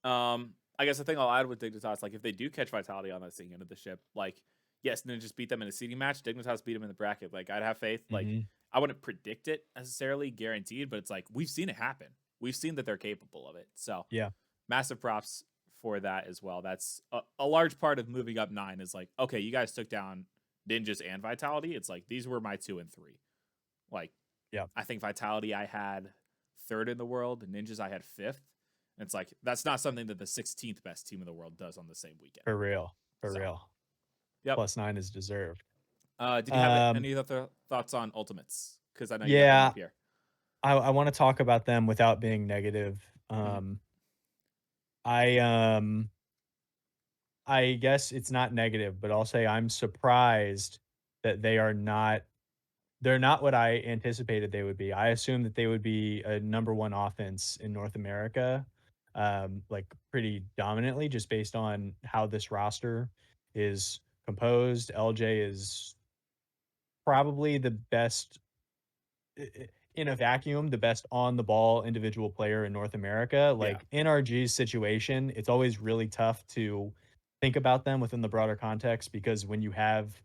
I guess the thing I'll add with Dignitas, like if they do catch Vitality on that sinking end of the ship, like yes, then just beat them in a seeding match. Dignitas beat them in the bracket. Like I'd have faith. Like Mhm. I wouldn't predict it necessarily guaranteed, but it's like we've seen it happen. We've seen that they're capable of it. So Yeah. massive props for that as well. That's a large part of moving up 9 is like, okay, you guys took down Ninjas and Vitality. It's like these were my 2 and 3. Like Yeah. I think Vitality I had 3rd in the world, Ninjas I had 5th. And it's like that's not something that the 16th best team in the world does on the same weekend. For real. For So, real. yep. +9 is deserved. Did you have Um, any other thoughts on Ultimates? Because I know you got them yeah, up here. I want to talk about them without being negative. Mhm. I I guess it's not negative, but I'll say I'm surprised that they're not what I anticipated they would be. I assumed that they would be a number 1 offense in North America, like pretty dominantly, just based on how this roster is composed. LJ is probably the best. in a vacuum, the best on the ball individual player in North America. Yeah. Like NRG's situation, it's always really tough to think about them within the broader context because when you have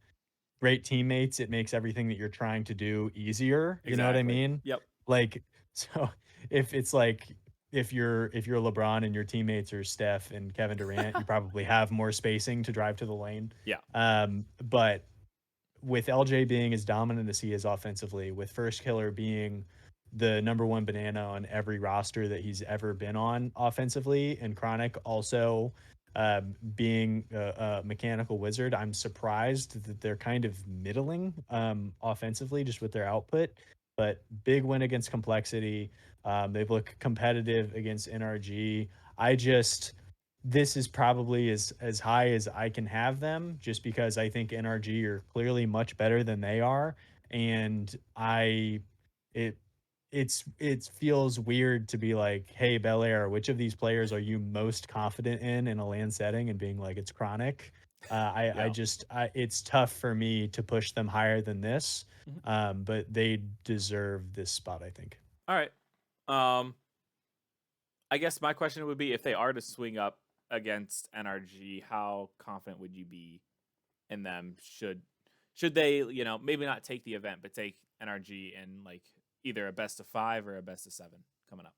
great teammates, it makes everything that you're trying to do easier. You know what I Exactly. mean? Yep. Like, so if it's like if you're LeBron and your teammates are Steph and Kevin Durant, you probably have more spacing to drive to the lane. Yeah. But with LJ being as dominant as he is offensively, with First Killer being the number one banana on every roster that he's ever been on offensively, and Chronic also being a mechanical wizard, I'm surprised that they're kind of middling offensively just with their output. But big win against Complexity. They've looked competitive against NRG. I just this is probably as high as I can have them just because I think NRG are clearly much better than they are, and it it feels weird to be like, "Hey, Belleair, which of these players are you most confident in a LAN setting?" And being like, "It's Chronic." I Yeah. just it's tough for me to push them higher than this, Mhm. but they deserve this spot, I think. All right. Um, I guess my question would be if they are to swing up against NRG, how confident would you be in them? Should they, maybe not take the event, but take NRG in like either a best of 5 or a best of 7 coming up?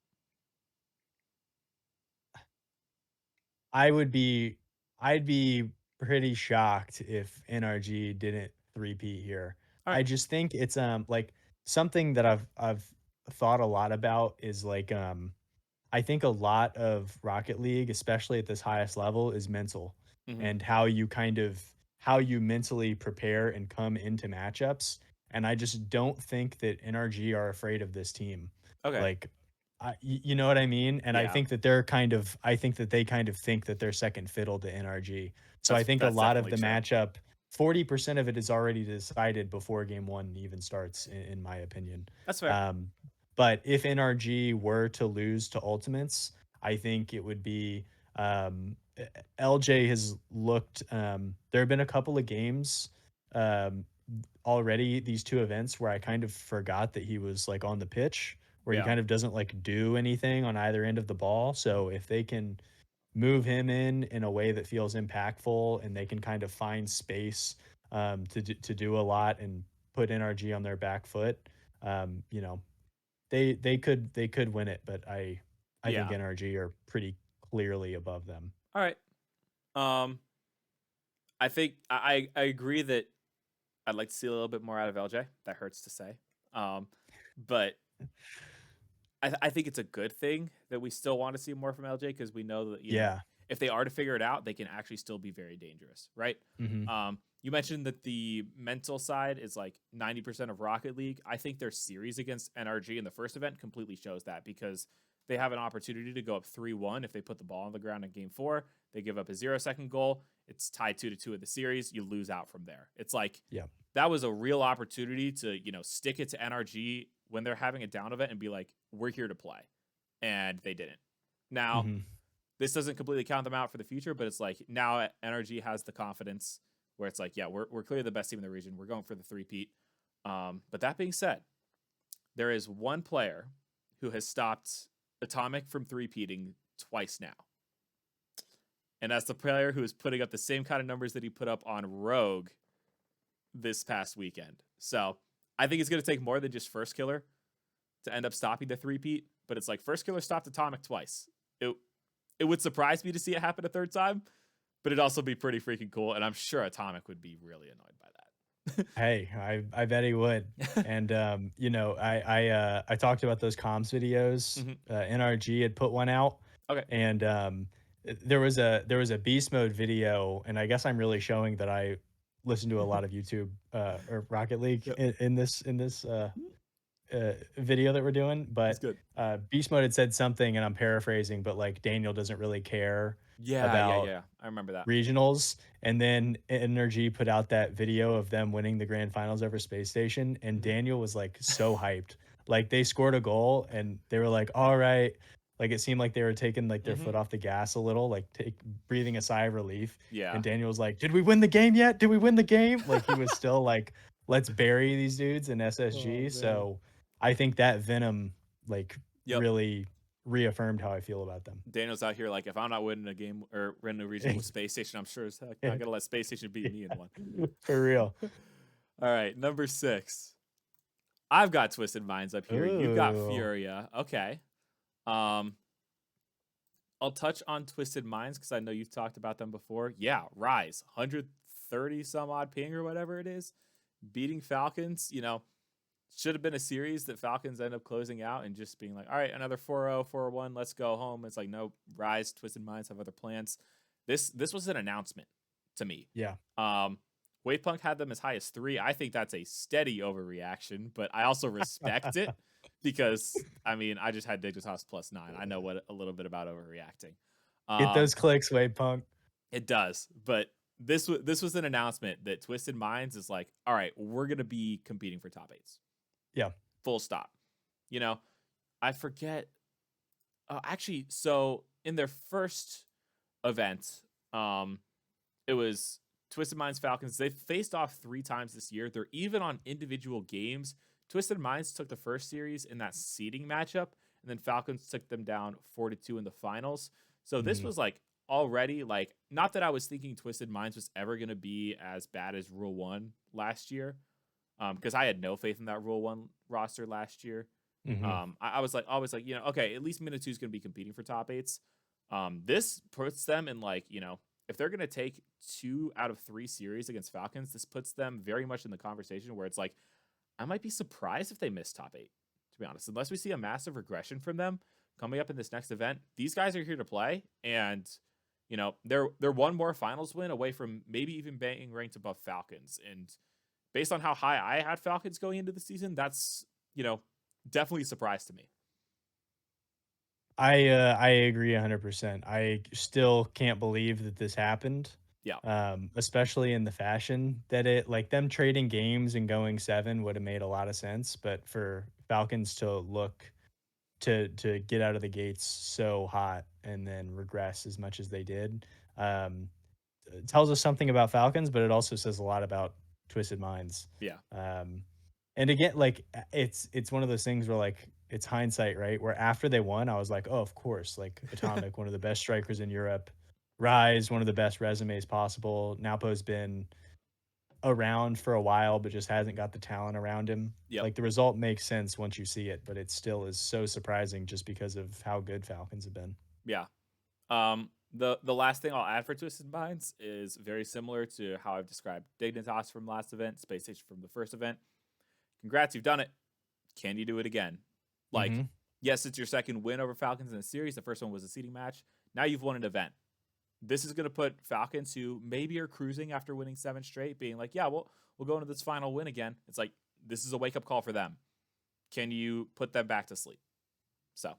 I would be I'd be pretty shocked if NRG didn't three-peat here. All I right. just think it's, like, something that I've thought a lot about is, like, I think a lot of Rocket League, especially at this highest level, is mental Hmm. and how you mentally prepare and come into matchups. And I just don't think that NRG are afraid of this team. Okay. Like, you know what I mean? And I Yeah. think that I think that they kind of think that they're second fiddle to NRG. So I think a That's lot of definitely the true. matchup, 40% of it is already decided before game one even starts, in my opinion. That's fair. Um, but if NRG were to lose to Ultimates, I think it would be LJ has looked there have been a couple of games um already these two events where I kind of forgot that he was like on the pitch where he Yeah. kind of doesn't like do anything on either end of the ball. Mhm. So if they can move him in a way that feels impactful and they can kind of find space to do a lot and put NRG on their back foot, you know, they could win it, but I think Yeah. NRG are pretty clearly above them. All right. Um, I think I agree that I'd like to see a little bit more out of LJ. That hurts to say. But I think it's a good thing that we still want to see more from LJ because we know that, Yeah. if they are to figure it out, they can actually still be very dangerous, right? Mhm. You mentioned that the mental side is like 90% of Rocket League. I think their series against NRG in the first event completely shows that because they have an opportunity to go up 3-1 if they put the ball on the ground in game 4. They give up a 0-second goal. It's tied 2-2 in the series. You lose out from there. It's like Yeah. that was a real opportunity to, stick it to NRG when they're having a down event and be like, we're here to play. And they didn't. Now, Mhm. this doesn't completely count them out for the future, but it's like now NRG has the confidence where it's like, yeah, we're clearly the best team in the region. We're going for the three-peat. But that being said, there is one player who has stopped Atomic from three-peating twice now. And that's the player who is putting up the same kind of numbers that he put up on Rogue this past weekend. So I think it's going to take more than just First Killer to end up stopping the three-peat, but it's like First Killer stopped Atomic twice. It it would surprise me to see it happen a third time, but it'd also be pretty freaking cool, and I'm sure Atomic would be really annoyed by Hey, I bet he would. that. And you know, I talked about those comms videos. Mhm. NRG had put one out, Okay. and there was a beast mode video, and I guess I'm really showing that I listen to a lot of YouTube or Rocket League Yep. in this video that we're doing, It's but good. Beast Mode had said something, and I'm paraphrasing, but like Daniel doesn't really care Yeah, yeah, about yeah. I remember that. regionals, and then Energy put out that video of them winning the grand finals over Space Station, and Mhm. Daniel was like so hyped. Like they scored a goal, and they were like, "All right." Like it seemed like they were taking like their Mhm. foot off the gas a little, like breathing a sigh of relief. Yeah. And Daniel was like, "Did we win the game yet? Did we win the game?" Like he was still like, "Let's bury these dudes in Oh, SSG." man. So I think that Venom, like, Yep. really reaffirmed how I feel about them. Daniel's out here like, if I'm not winning a game or winning a regional with Space Station, I'm sure as heck not gonna let Space Station beat me in one. For real. All right, number 6. I've got Twisted Minds up here. You've got Ooh. Furia. Okay. Um, I'll touch on Twisted Minds because I know you've talked about them before. Yeah, Rise, 130 some odd ping or whatever it is, beating Falcons. Should have been a series that Falcons end up closing out and just being like, all right, another 4-0, 4-1, let's go home. It's like, no, Rise, Twisted Minds have other plans. This was an announcement to me. Yeah. Um, Wavepunk had them as high as 3. I think that's a steady overreaction, but I also respect it because I mean I just had Dignitas +9. I know what a little bit about overreacting. Get Um, those clicks, Wade Punk. it does, but this was an announcement that Twisted Minds is like, all right, we're gonna be competing for top eights. Yeah. Full stop. You know, I forget. Actually, so in their first event, it was Twisted Minds Falcons. They've faced off 3 times this year. They're even on individual games. Twisted Minds took the first series in that seeding matchup, and then Falcons took them down 4-2 in the finals. So this Mhm. was like already like not that I was thinking Twisted Minds was ever going to be as bad as Rule 1 last year. Because I had no faith in that Rule 1 roster last year. Mhm. I was like always like, okay, at least Minute 2 is going to be competing for top eights. This puts them in like, if they're going to take 2 out of 3 series against Falcons, this puts them very much in the conversation where it's like, I might be surprised if they miss top 8, to be honest, unless we see a massive regression from them coming up in this next event. These guys are here to play, and they're one more finals win away from maybe even being ranked above Falcons. And based on how high I had Falcons going into the season, that's definitely a surprise to me. I agree 100%. I still can't believe that this happened, Yeah, especially in the fashion that it like them trading games and going 7 would have made a lot of sense, but for Falcons to look to get out of the gates so hot and then regress as much as they did, um, tells us something about Falcons, but it also says a lot about Twisted Minds. yeah, Um, and again, like it's one of those things where like it's hindsight, right? Where after they won, I was like, oh, of course, like Atomic, one of the best strikers in Europe, Rise, one of the best resumes possible. Napo's been around for a while, but just hasn't got the talent around him. yep, Like the result makes sense once you see it, but it still is so surprising just because of how good Falcons have been. yeah. The last thing I'll add for Twisted Minds is very similar to how I've described Dignitas from last event, Space Station from the first event. Congrats, you've done it. Can you do it again? Like, Hmm. yes, it's your second win over Falcons in a series. The first one was a seeding match. Now you've won an event. This is going to put Falcons, who maybe are cruising after winning 7 straight, being like, yeah, we'll go into this final win again. It's like, this is a wake up call for them. Can you put them back to sleep? So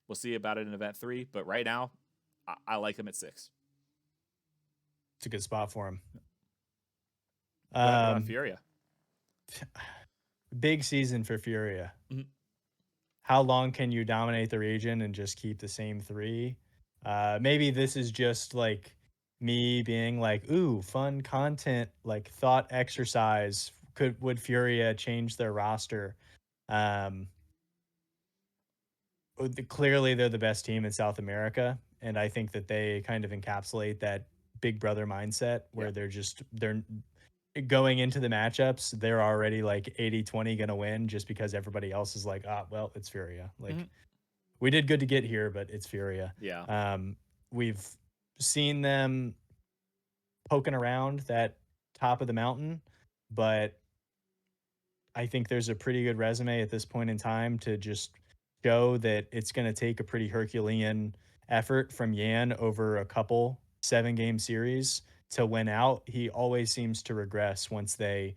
we'll see about it in event 3. But right now, I like them at 6. It's a good spot for him. What about Um, Furia? Big season for Furia. Mhm. How long can you dominate the region and just keep the same 3? Maybe this is just like me being like, ooh, fun content, like thought exercise. Would Furia change their roster? Um, Clearly they're the best team in South America, and I think that they kind of encapsulate that big brother mindset Yeah. where they're going into the matchups, they're already like 80-20 gonna win just because everybody else is like, ah, well, it's Furia. Like Mhm. we did good to get here, but it's Furia. Yeah. We've seen them poking around that top of the mountain, but I think there's a pretty good resume at this point in time to just show that it's going to take a pretty Herculean effort from Yan over a couple 7 game series to win out. He always seems to regress once they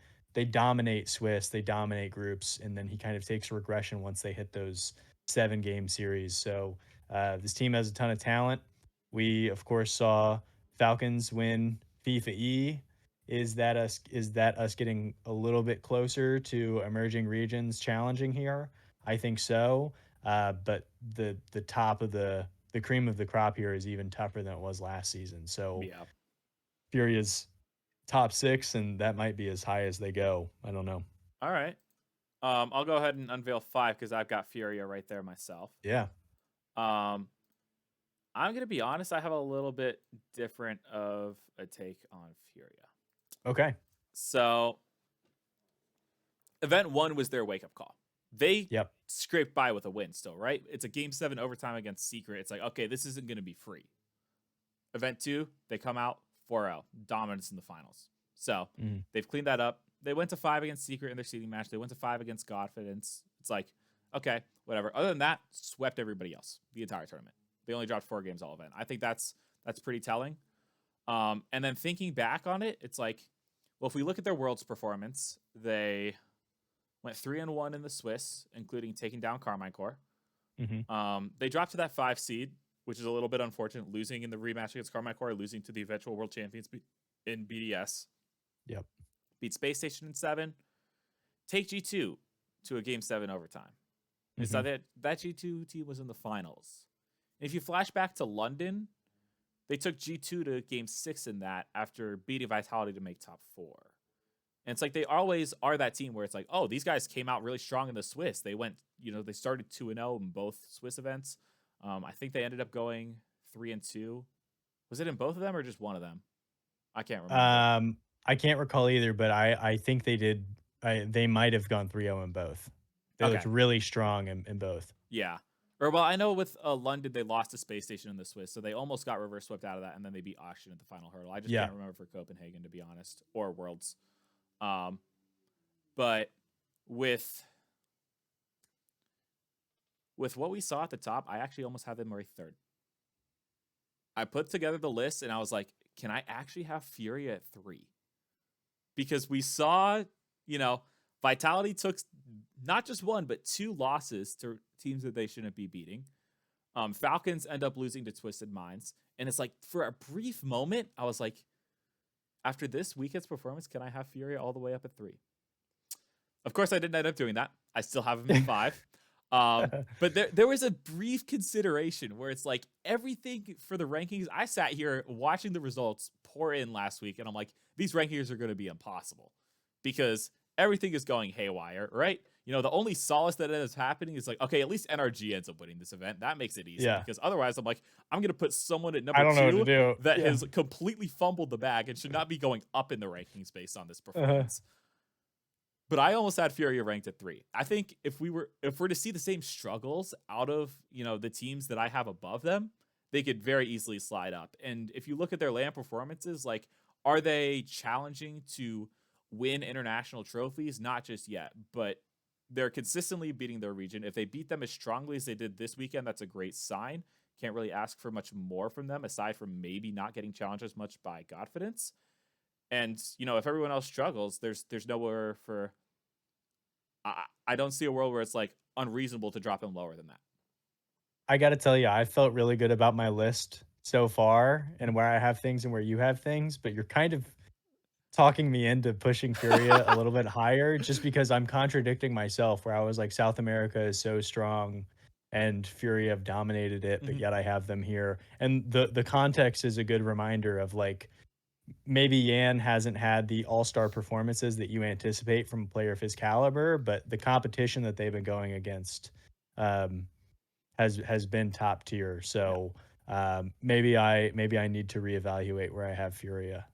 dominate Swiss, they dominate groups, and then he kind of takes a regression once they hit those 7 game series. So this team has a ton of talent. We of course saw Falcons win FIFA E. Is that us getting a little bit closer to emerging regions challenging here? I think so. But the top of the cream of the crop here is even tougher than it was last season. So Yeah. Furia's top 6, and that might be as high as they go. I don't know. All right. I'll go ahead and unveil 5 because I've got Furia right there myself. Yeah. Um, I'm gonna be honest, I have a little bit different of a take on Furia. Okay. So, event 1 was their wake-up call. They Yep. scraped by with a win still, right? It's a game 7 overtime against Secret. It's like, okay, this isn't gonna be free. Event 2, they come out 4-0, dominance in the finals. So, Mhm. they've cleaned that up. They went to 5 against Secret in their seeding match. They went to 5 against Godfidence. It's like, okay, whatever. Other than that, swept everybody else the entire tournament. They only dropped 4 games all event. I think that's pretty telling. And then thinking back on it, it's like, well, if we look at their world's performance, they went 3-1 in the Swiss, including taking down Carmine Core. Mhm. They dropped to that 5 seed, which is a little bit unfortunate, losing in the rematch against Carmine Core, losing to the eventual world champions in BDS. Yep. Beat Space Station in 7. Take G2 to a game 7 overtime. And so Mhm. that G2 team was in the finals. And if you flash back to London, they took G2 to game 6 in that after beating Vitality to make top 4. And it's like they always are that team where it's like, oh, these guys came out really strong in the Swiss. They went, they started 2-0 in both Swiss events. I think they ended up going 3-2. Was it in both of them or just one of them? I can't remember. I can't recall either, but I think they did. They might have gone 3-0 in both. They looked Okay. really strong in both. Yeah. Or well, I know with London they lost to Space Station in the Swiss, so they almost got reverse swept out of that, and then they beat Auction at the final hurdle. I just Yeah. can't remember for Copenhagen to be honest, or Worlds. Um, but with with what we saw at the top, I actually almost have them right third. I put together the list and I was like, can I actually have Fury at 3? Because we saw, you know, Vitality took not just one but 2 losses to teams that they shouldn't be beating. Falcons end up losing to Twisted Minds. And it's like, for a brief moment, I was like, after this weekend's performance, can I have Fury all the way up at 3? Of course, I didn't end up doing that. I still have him at 5. But there was a brief consideration where it's like everything for the rankings. I sat here watching the results pour in last week, and I'm like, these rankings are going to be impossible because everything is going haywire, right? The only solace that ends up happening is like, okay, at least NRG ends up winning this event. That makes it easy Yeah. because otherwise, I'm like, I'm going to put someone at I number don't know what to 2 do. that Yeah. has completely fumbled the bag and should not be going up in the rankings based on this Uh-huh. performance. But I almost had Furia ranked at 3. I think if we're to see the same struggles out of, the teams that I have above them, they could very easily slide up. And if you look at their land performances, like, are they challenging to win international trophies? Not just yet, but they're consistently beating their region. If they beat them as strongly as they did this weekend, that's a great sign. Can't really ask for much more from them aside from maybe not getting challenged as much by Godfidence. And if everyone else struggles, there's nowhere for. I don't see a world where it's like unreasonable to drop him lower than that. I gotta tell you, I felt really good about my list so far and where I have things and where you have things, but you're kind of talking me into pushing Furia a little bit higher just because I'm contradicting myself where I was like, South America is so strong and Fury have dominated it, but Mhm. yet I have them here. And the context is a good reminder of like maybe Yan hasn't had the all-star performances that you anticipate from a player of his caliber, but the competition that they've been going against um, has been top tier. Yeah. So maybe I need to reevaluate where I have Furia.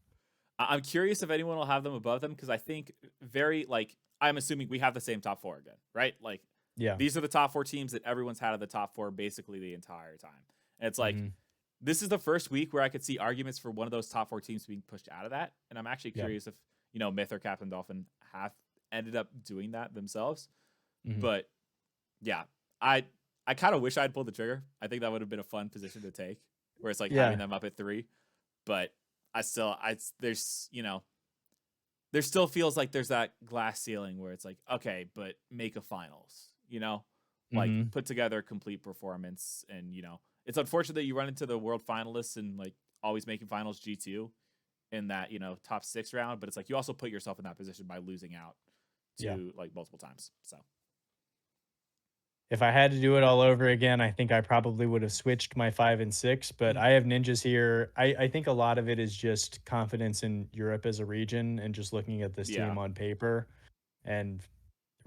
I'm curious if anyone will have them above them because I think I'm assuming we have the same top 4 again, right? Like, Yeah. these are the top 4 teams that everyone's had at the top 4 basically the entire time. And it's like, Mhm. this is the first week where I could see arguments for one of those top 4 teams being pushed out of that. And I'm actually Yeah. curious if, Myth or Captain Dolphin have ended up doing that themselves. Mhm. But yeah, I I kind of wish I'd pulled the trigger. I think that would have been a fun position to take, where it's like having Yeah. them up at 3. But there still feels like there's that glass ceiling where it's like, okay, but make a finals, like Mhm. put together a complete performance, and it's unfortunate that you run into the world finalists and like always making finals G2 in that top 6 round, but it's like you also put yourself in that position by losing out Yeah. to like multiple times. So If I had to do it all over again, I think I probably would have switched my 5 and 6, but mhm, I have ninjas here. I think a lot of it is just confidence in Europe as a region and just looking at this yeah, team on paper and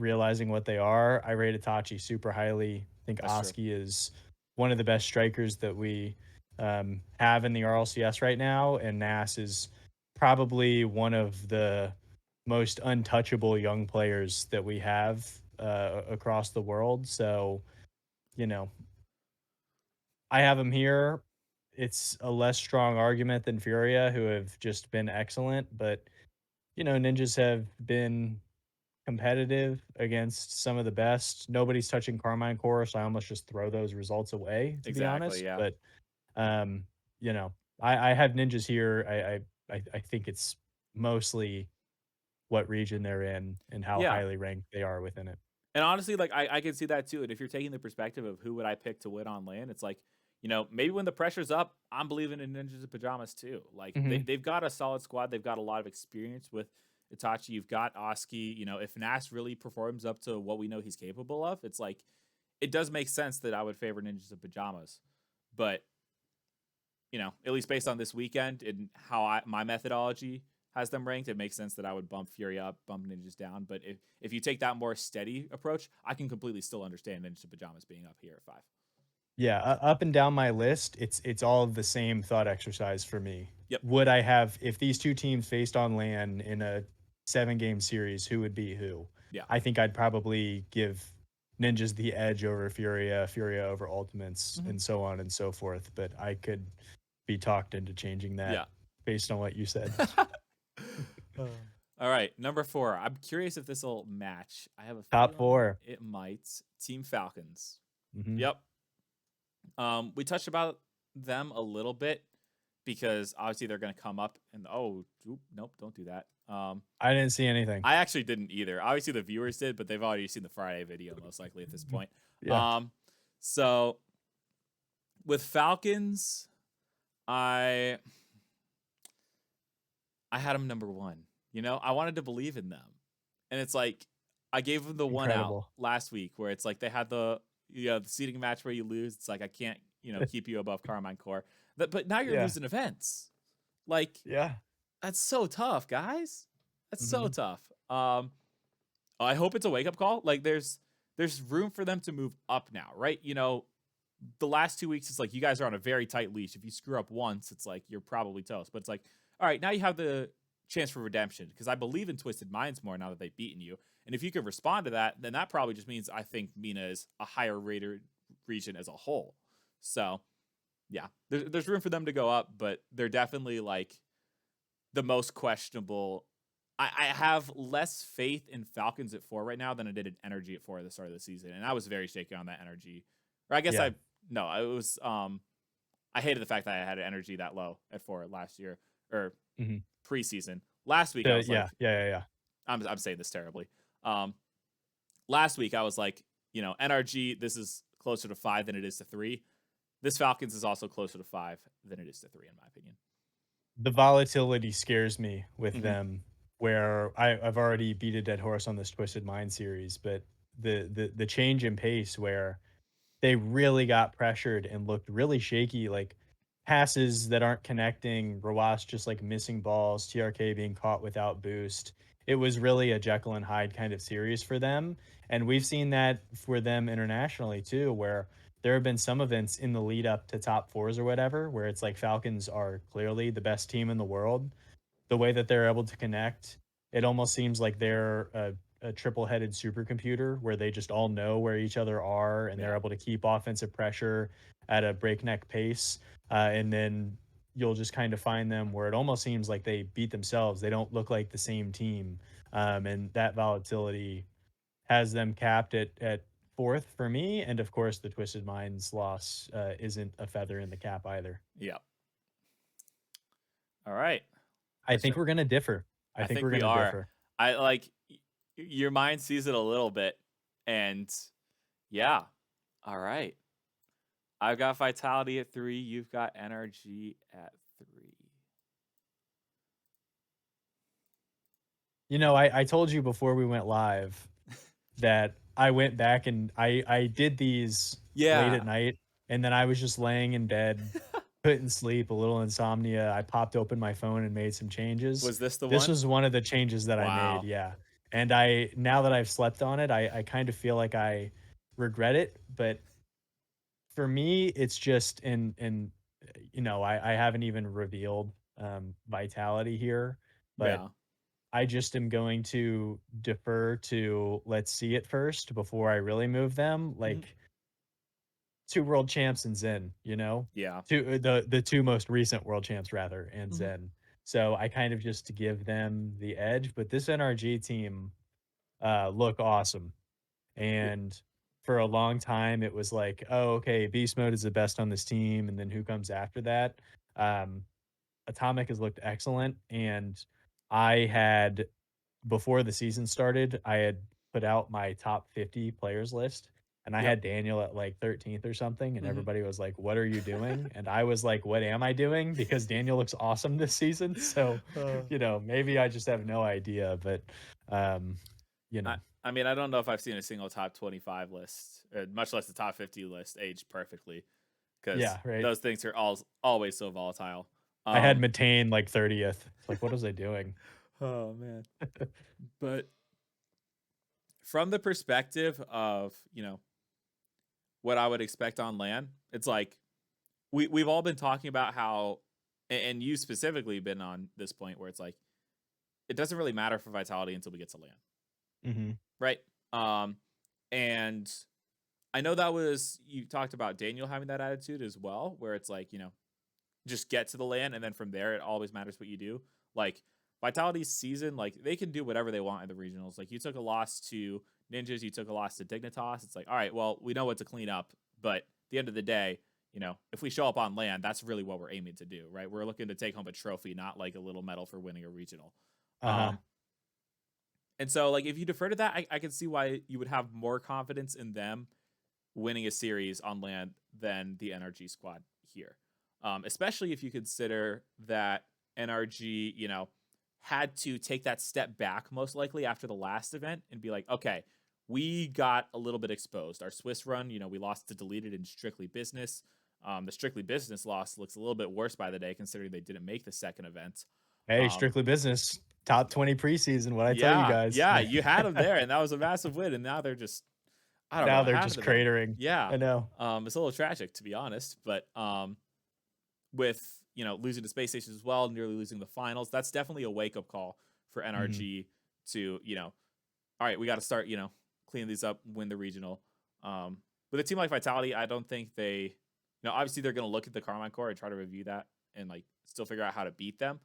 realizing what they are. I rate Itachi super highly. I think That's true. Oski is one of the best strikers that we have in the RLCS right now, and Nass is probably one of the most untouchable young players that we have across the world. So, you know, I have him here. It's a less strong argument than Furia, who have just been excellent, but ninjas have been competitive against some of the best. Nobody's touching Carmine Core, so I almost just throw those results away, to be Exactly. honest. Yeah. But um, I have ninjas here. I think it's mostly what region they're in and how Yeah. highly ranked they are within it. And honestly, like I can see that too. And if you're taking the perspective of who would I pick to win on land, it's like, maybe when the pressure's up, I'm believing in Ninjas in Pajamas too. Like Hmm. they've got a solid squad. They've got a lot of experience with Itachi. You've got Oski. If Nass really performs up to what we know he's capable of, it's like it does make sense that I would favor Ninjas in Pajamas. But at least based on this weekend and how my methodology has them ranked, it makes sense that I would bump Fury up, bump Ninjas down. But if you take that more steady approach, I can completely still understand Ninjas in Pajamas being up here at 5. Yeah, up and down my list, it's all the same thought exercise for me. Yep. Would I have if these two teams faced on LAN in a 7-game series, who would be who? Yeah. I think I'd probably give Ninjas the edge over Furia, Furia over Ultimates, Mhm. and so on and so forth, but I could be talked into changing that Yeah. based on what you said. Uh, All right, number 4. I'm curious if this will match. I have a Top feeling 4. it might. Team Falcons. Mhm. Yep. We touched about them a little bit because obviously they're going to come up and nope, don't do that. I didn't see anything. I actually didn't either. Obviously, the viewers did, but they've already seen the Friday video most likely at this point. Yeah. So with Falcons, I had them number 1. I wanted to believe in them, and it's like I gave them the one out Incredible. last week where it's like they had the the seating match where you lose. It's like I can't keep you above Carmine Core, but now you're Yeah. losing events. Like Yeah. that's so tough, guys. That's so Mhm. tough. I hope it's a wake up call. Like there's room for them to move up now, right? The last 2 weeks it's like you guys are on a very tight leash. If you screw up once, it's like you're probably toast. But it's like, all right, now you have the chance for redemption because I believe in Twisted Minds more now that they've beaten you. And if you can respond to that, then that probably just means I think Mina is a higher rated region as a whole. So yeah, there's room for them to go up, but they're definitely like the most questionable. I have less faith in Falcons at 4 right now than I did in Energy at 4 at the start of the season, and I was very shaky on that Energy. Or I guess Yeah. I no, it was I hated the fact that I had Energy that low at 4 last year or Mhm. preseason. Last week I The was yeah. like, Yeah, yeah, yeah. I'm saying this terribly. Um, Last week I was like, NRG this is closer to 5 than it is to 3. This Falcons is also closer to 5 than it is to 3 in my opinion. The volatility scares me with Hmm. them, where I've already beat a dead horse on this Twisted Mind series, but the change in pace where they really got pressured and looked really shaky, like passes that aren't connecting, Rawas just like missing balls, TRK being caught without boost. It was really a Jekyll and Hyde kind of series for them. And we've seen that for them internationally too, where there have been some events in the lead up to top fours or whatever, where it's like Falcons are clearly the best team in the world. The way that they're able to connect, it almost seems like they're a triple-headed supercomputer where they just all know where each other are and they're Yeah. able to keep offensive pressure at a breakneck pace. And then you'll just kind of find them where it almost seems like they beat themselves. They don't look like the same team. And that volatility has them capped at fourth for me. And of course, the Twisted Minds loss isn't a feather in the cap either. Yeah. All right. I think we're going to differ. I I think think we're we going to are. differ. I like your mind sees it a little bit, and yeah. All right. I've got vitality at 3. You've got energy at 3. I told you before we went live that I went back and I did these late at Yeah. night, and then I was just laying in bed, couldn't sleep, a little insomnia. I popped open my phone and made some changes. Was this the This one? was one of the changes that I made, Wow. yeah. And I now that I've slept on it, I kind of feel like I regret it, but for me, it's just I haven't even revealed, Vitality here, but Yeah. I just am going to defer to let's see it first before I really move them, Mhm. like 2 world champs and Zen, you know? Yeah. 2 the 2 most recent world champs rather, and Mhm. Zen. So I kind of just to give them the edge, but this NRG team, look awesome. Yeah. And for a long time, it was like, "Oh, okay, beast mode is the best on this team," and then who comes after that? Um, Atomic has looked excellent, and I had before the season started, I had put out my top 50 players list, and I Yep. had Daniel at, like, 13th or something, and Mhm. everybody was like, "What are you doing?" And I was like, "What am I doing?" Because Daniel looks awesome this season, so, Uh, maybe I just have no idea, but, um, you I know I mean, I don't know if I've seen a single top 25 list, much less the top 50 list aged perfectly, because Yeah, right. those things are always so volatile. I had Um, Matane, like, 30th. It's like, what was I doing? oh man. But from the perspective of, what I would expect on land, it's like we've all been talking about how and you specifically been on this point where it's like it doesn't really matter for vitality until we get to land, Mhm. right? Um and I know that was you talked about Daniel having that attitude as well, where it's like, just get to the land and then from there it always matters what you do. Like Vitality's season, like they can do whatever they want in the regionals. Like you took a loss to Ninjas, you took a loss to Dignitas. It's like, all right, well, we know what to clean up, but at the end of the day, if we show up on land, that's really what we're aiming to do, right? We're looking to take home a trophy, not like a little medal for winning a regional. Uh-huh. Um, and so like if you defer to that, I can see why you would have more confidence in them winning a series on land than the NRG squad here. Especially if you consider that NRG, had to take that step back most likely after the last event and be like, okay, we got a little bit exposed. Our Swiss run, we lost to Deleted and Strictly Business. The Strictly Business loss looks a little bit worse by the day considering they didn't make the second event. Hey, Um, strictly business. Top 20 preseason, what I tell you yeah, guys. yeah, you had them there, and that was a massive win, and now they're just I don't know Now what they're happened just to them. cratering. Yeah. I know. It's a little tragic to be honest, but with, losing to space station as well, nearly losing the finals, that's definitely a wake up call for Mhm. NRG to, all right, we got to start, cleaning these up, win the regional. With a team like Vitality, I don't think obviously they're going to look at the Carmine core and try to review that and like still figure out how to beat them.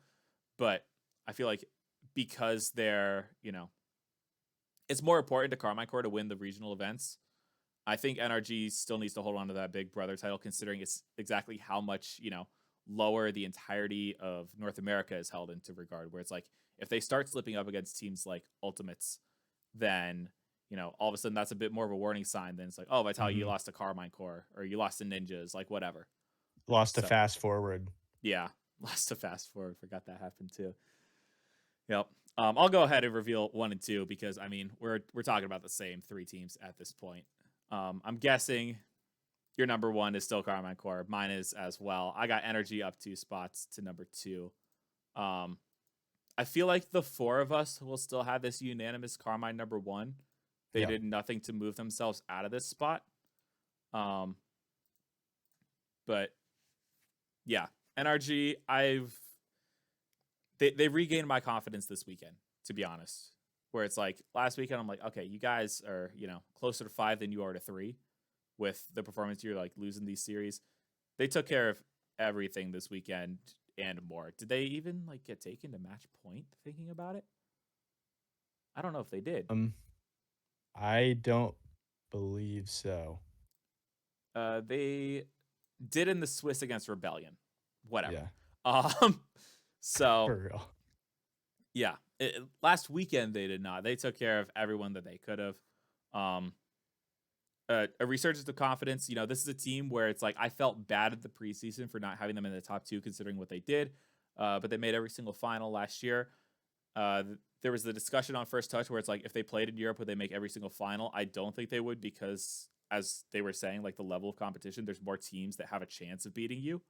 But I feel like because it's more important to Carmine core to win the regional events. I think NRG still needs to hold on to that big brother title, considering it's exactly how much, lower the entirety of North America is held into regard. Where it's like, if they start slipping up against teams like Ultimates, then, all of a sudden that's a bit more of a warning sign. Then it's like, oh, Vitality, you Mhm. lost to Carmine Core or you lost to Ninjas, like whatever. Lost to So, fast forward. yeah, lost to Fast Forward. Forgot that happened too. Yep. I'll go ahead and reveal 1 and 2 because I mean we're talking about the same 3 teams at this point. I'm guessing your number 1 is still Carmine Core. Mine is as well. I got Energy up 2 spots to number 2. Um, I feel like the 4 of us will still have this unanimous Carmine number 1. They Yeah. did nothing to move themselves out of this spot. Um, but yeah, NRG. They regained my confidence this weekend. To be honest, where it's like last weekend, I'm like, okay, you guys are closer to 5 than you are to 3 with the performance you're like losing these series. They took care of everything this weekend and more. Did they even like get taken to match point thinking about it? I don't know if they did. Um, I don't believe so. They did in the Swiss against Rebellion. Whatever. Yeah. Um so For real. yeah, last weekend they did not. They took care of everyone that they could have. Um a resurgence of confidence. This is a team where it's like I felt bad at the preseason for not having them in the top 2 considering what they did. But they made every single final last year. There was the discussion on First Touch where it's like if they played in Europe, would they make every single final? I don't think they would because, as they were saying, like the level of competition, there's more teams that have a chance of beating you.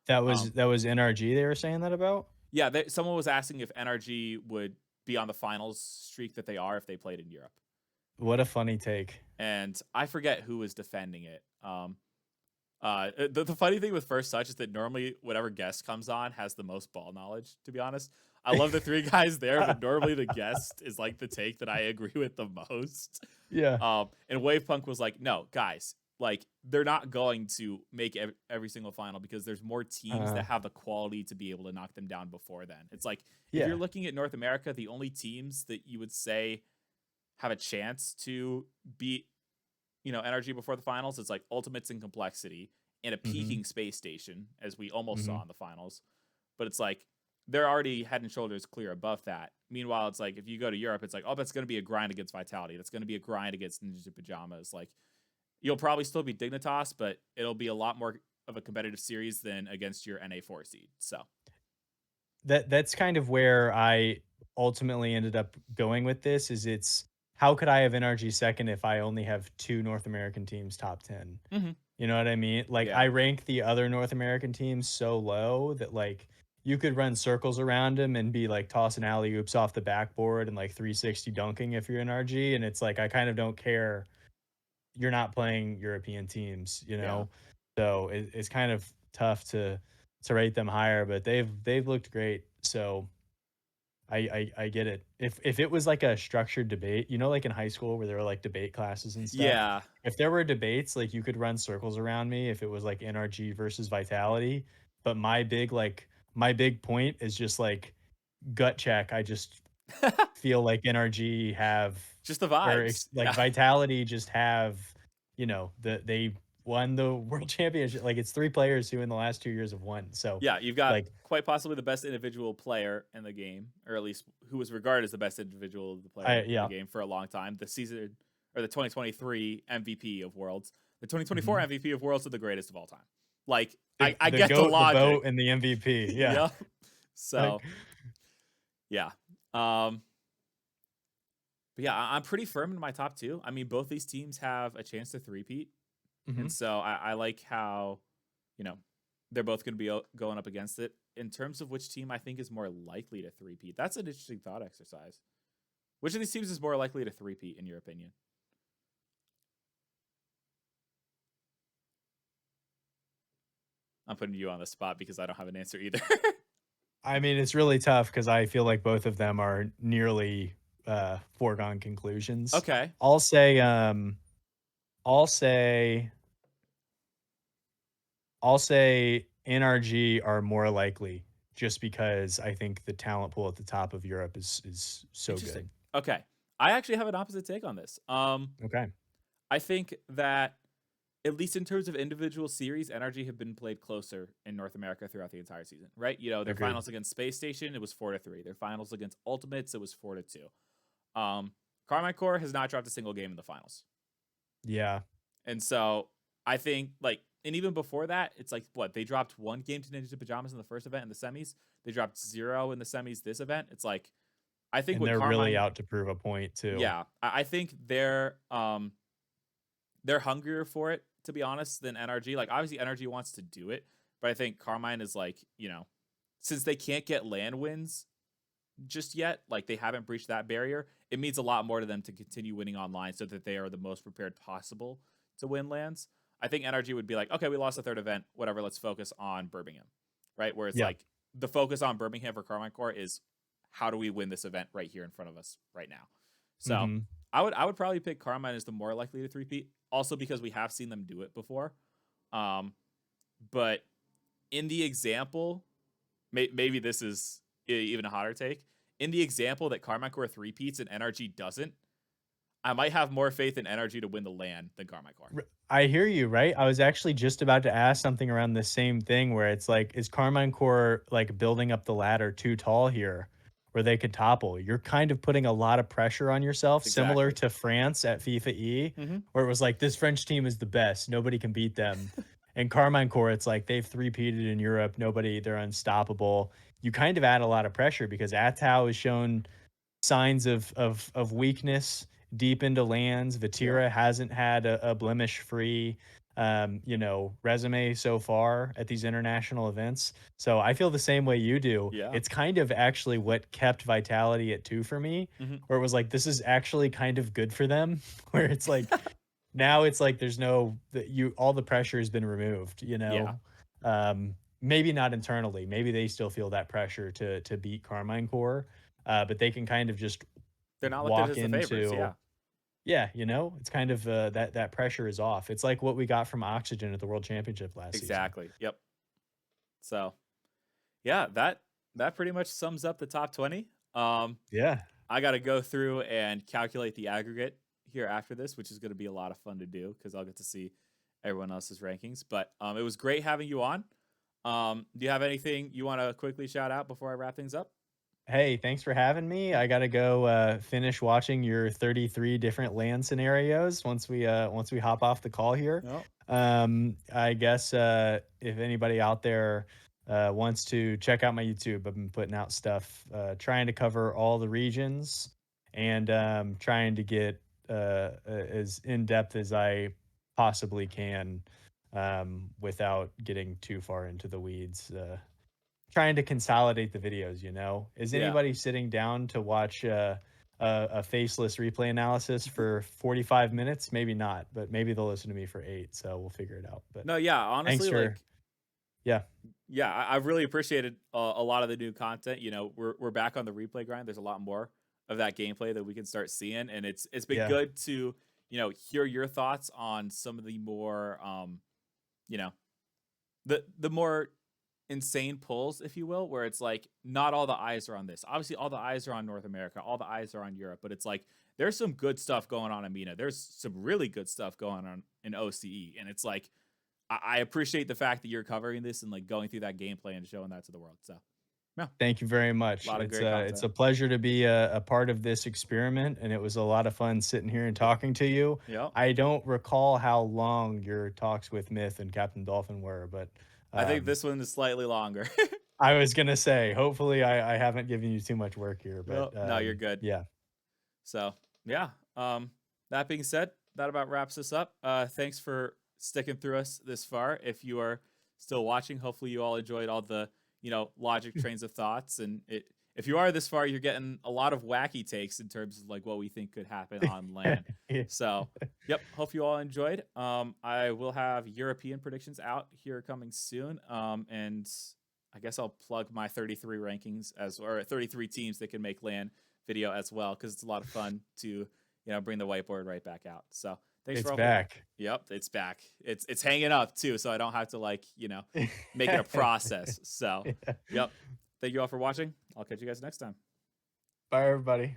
That was Um, that was NRG they were saying that about? yeah, someone was asking if NRG would be on the finals streak that they are if they played in Europe. What a funny take. And I forget who was defending it. The funny thing with First Touch is that normally whatever guest comes on has the most ball knowledge, to be honest. I love the three guys there, but normally the guest is like the take that I agree with the most. Yeah. And Wavepunk was like, no, guys, like they're not going to make every single final because there's more teams Uh, that have the quality to be able to knock them down before then. It's like if you're yeah. looking at North America, the only teams that you would say have a chance to beat NRG before the finals, it's like Ultimates and Complexity and a Mhm. peaking space station, as we almost saw Mhm. in the finals. But it's like they're already head and shoulders clear above that. Meanwhile, it's like if you go to Europe, it's like, oh, that's going to be a grind against Vitality. That's going to be a grind against Ninja Pajamas. Like you'll probably still be Dignitas, but it'll be a lot more of a competitive series than against your NA4 seed. So That's kind of where I ultimately ended up going with this is it's how could I have NRG second if I only have 2 North American teams top 10? mhm. You know what I mean? Like Yeah, I rank the other North American teams so low that like you could run circles around them and be like tossing alley oops off the backboard and like 360 dunking if you're NRG. And it's like I kind of don't care. You're not playing European teams, you yeah. know? So it's kind of tough to rate them higher, but they've looked great. So I get it. If it was like a structured debate, you know, like in high school where there were like debate classes and stuff. Yeah. If there were debates, like you could run circles around me if it was like NRG versus Vitality. But my big point is just like gut check. I just feel like NRG have Just the vibes. like Yeah. Vitality just have, they won the world championship. Like it's 3 players who in the last 2 years have won. So Yeah, you've got like quite possibly the best individual player in the game, or at least who was regarded as the best individual player in the yeah. game for a long time. The season or the 2023 MVP of Worlds, the 2024 Mhm. MVP of Worlds are the greatest of all time. Like The I the get the GOAT, the logic. boat, and the MVP, yeah. Yeah. Like So yeah. Um but yeah, I'm pretty firm in my top two. I mean, both these teams have a chance to three-peat. And mhm. so I like how, you know, they're both going to be going up against it. In terms of which team I think is more likely to three-peat, that's an interesting thought exercise. Which of these teams is more likely to three-peat, in your opinion? I'm putting you on the spot because I don't have an answer either. I mean, it's really tough because I feel like both of them are nearly, foregone conclusions. Okay. I'll say, I'll say I'll say NRG are more likely just because I think the talent pool at the top of Europe is so Interesting. good. Okay. I actually have an opposite take on this. Okay. I think that at least in terms of individual series, NRG have been played closer in North America throughout the entire season, right? You know, their Agreed. finals against Space Station, it was 4-3. Their finals against Ultimates, it was 4-2. Um, Carmine Core has not dropped a single game in the finals. Yeah. And so I think like, and even before that, it's like what they dropped one game to Ninja Pajamas in the first event in the semis. They dropped 0 in the semis this event. It's like I think And what they're really Carmine, out to prove a point too. yeah, I think they're hungrier for it to be honest than NRG. Like obviously NRG wants to do it, but I think Carmine is like since they can't get land wins just yet, like they haven't breached that barrier, it means a lot more to them to continue winning online so that they are the most prepared possible to win lands. I think NRG would be like, okay, we lost the third event, whatever, let's focus on Birmingham, right? Where it's Yeah. like the focus on Birmingham for Carmine Core is how do we win this event right here in front of us right now. So Mhm. I would probably pick Carmine as the more likely to three-peat, also because we have seen them do it before. Um, but in the example, maybe this is even a hotter take. In the example that Carmine Core three-peats and NRG doesn't, I might have more faith in NRG to win the LAN than Carmine Core. I hear you, right? I was actually just about to ask something around the same thing where it's like, is Carmine Core like building up the ladder too tall here where they could topple? You're kind of putting a lot of pressure on yourself, similar Exactly. to France at FIFA E, Hmm. where it was like, this French team is the best. Nobody can beat them. And Carmine Core, it's like they've three-peated in Europe. They're unstoppable. You kind of add a lot of pressure because Atau has shown signs of weakness deep into lands. Yeah. Vatira hasn't had a blemish free resume so far at these international events. So I feel the same way you do. Yeah. It's kind of actually what kept Vitality at 2 for me, Hmm. where it was like, this is actually kind of good for them, where it's like now it's like there's no that you all the pressure has been removed, you Yeah. know? Maybe not internally. Maybe they still feel that pressure to beat Carmine Core, but they can kind of just They're not looked at walk as the favorites. into Yeah. yeah, it's kind of, that pressure is off. It's like what we got from Oxygen at the World Championship last season. Exactly. Yep. So yeah, that pretty much sums up the top 20. Yeah. I got to go through and calculate the aggregate here after this, which is going to be a lot of fun to do because I'll get to see everyone else's rankings. But it was great having you on. Do you have anything you want to quickly shout out before I wrap things up? Hey, thanks for having me. I gotta go finish watching your 33 different land scenarios once we hop off the call here. No. I guess if anybody out there wants to check out my YouTube, I've been putting out stuff trying to cover all the regions and trying to get as in depth as I possibly can without getting too far into the weeds. Trying to consolidate the videos, you know? Is Yeah. anybody sitting down to watch a faceless replay analysis for 45 minutes? Maybe not, but maybe they'll listen to me for 8, so we'll figure it out. But No, yeah, thanks honestly, for like, yeah. yeah, I've really appreciated a lot of the new content. You know, we're back on the replay grind. There's a lot more of that gameplay that we can start seeing, and it's been Yeah. good to hear your thoughts on some of the more you know the more insane pulls, if you will, where it's like not all the eyes are on this. Obviously, all the eyes are on North America, all the eyes are on Europe, but it's like there's some good stuff going on in MENA. There's some really good stuff going on in OCE, and it's like I appreciate the fact that you're covering this and like going through that gameplay and showing that to the world. So, yeah, a Thank you very much. lot of It's great it's content. a pleasure to be a part of this experiment, and it was a lot of fun sitting here and talking to you. Yep. I don't recall how long your talks with Myth and Captain Dolphin were, but I think um, this one is slightly longer. I was gonna say, hopefully, I haven't given you too much work here, but Nope. No, you're good. yeah. So, yeah. That being said, that about wraps us up. Thanks for sticking through us this far. If you are still watching, hopefully you all enjoyed all the, logic trains of thoughts. And if you are this far, you're getting a lot of wacky takes in terms of like what we think could happen on land. So, yep. Hope you all enjoyed. I will have European predictions out here coming soon. And I guess I'll plug my 33 rankings or 33 teams that can make land video as well because it's a lot of fun to bring the whiteboard right back out. So thanks It's for all. back. Yep, it's back. It's hanging up too, so I don't have to make it a process. So Yeah. yep. Thank you all for watching. I'll catch you guys next time. Bye, everybody.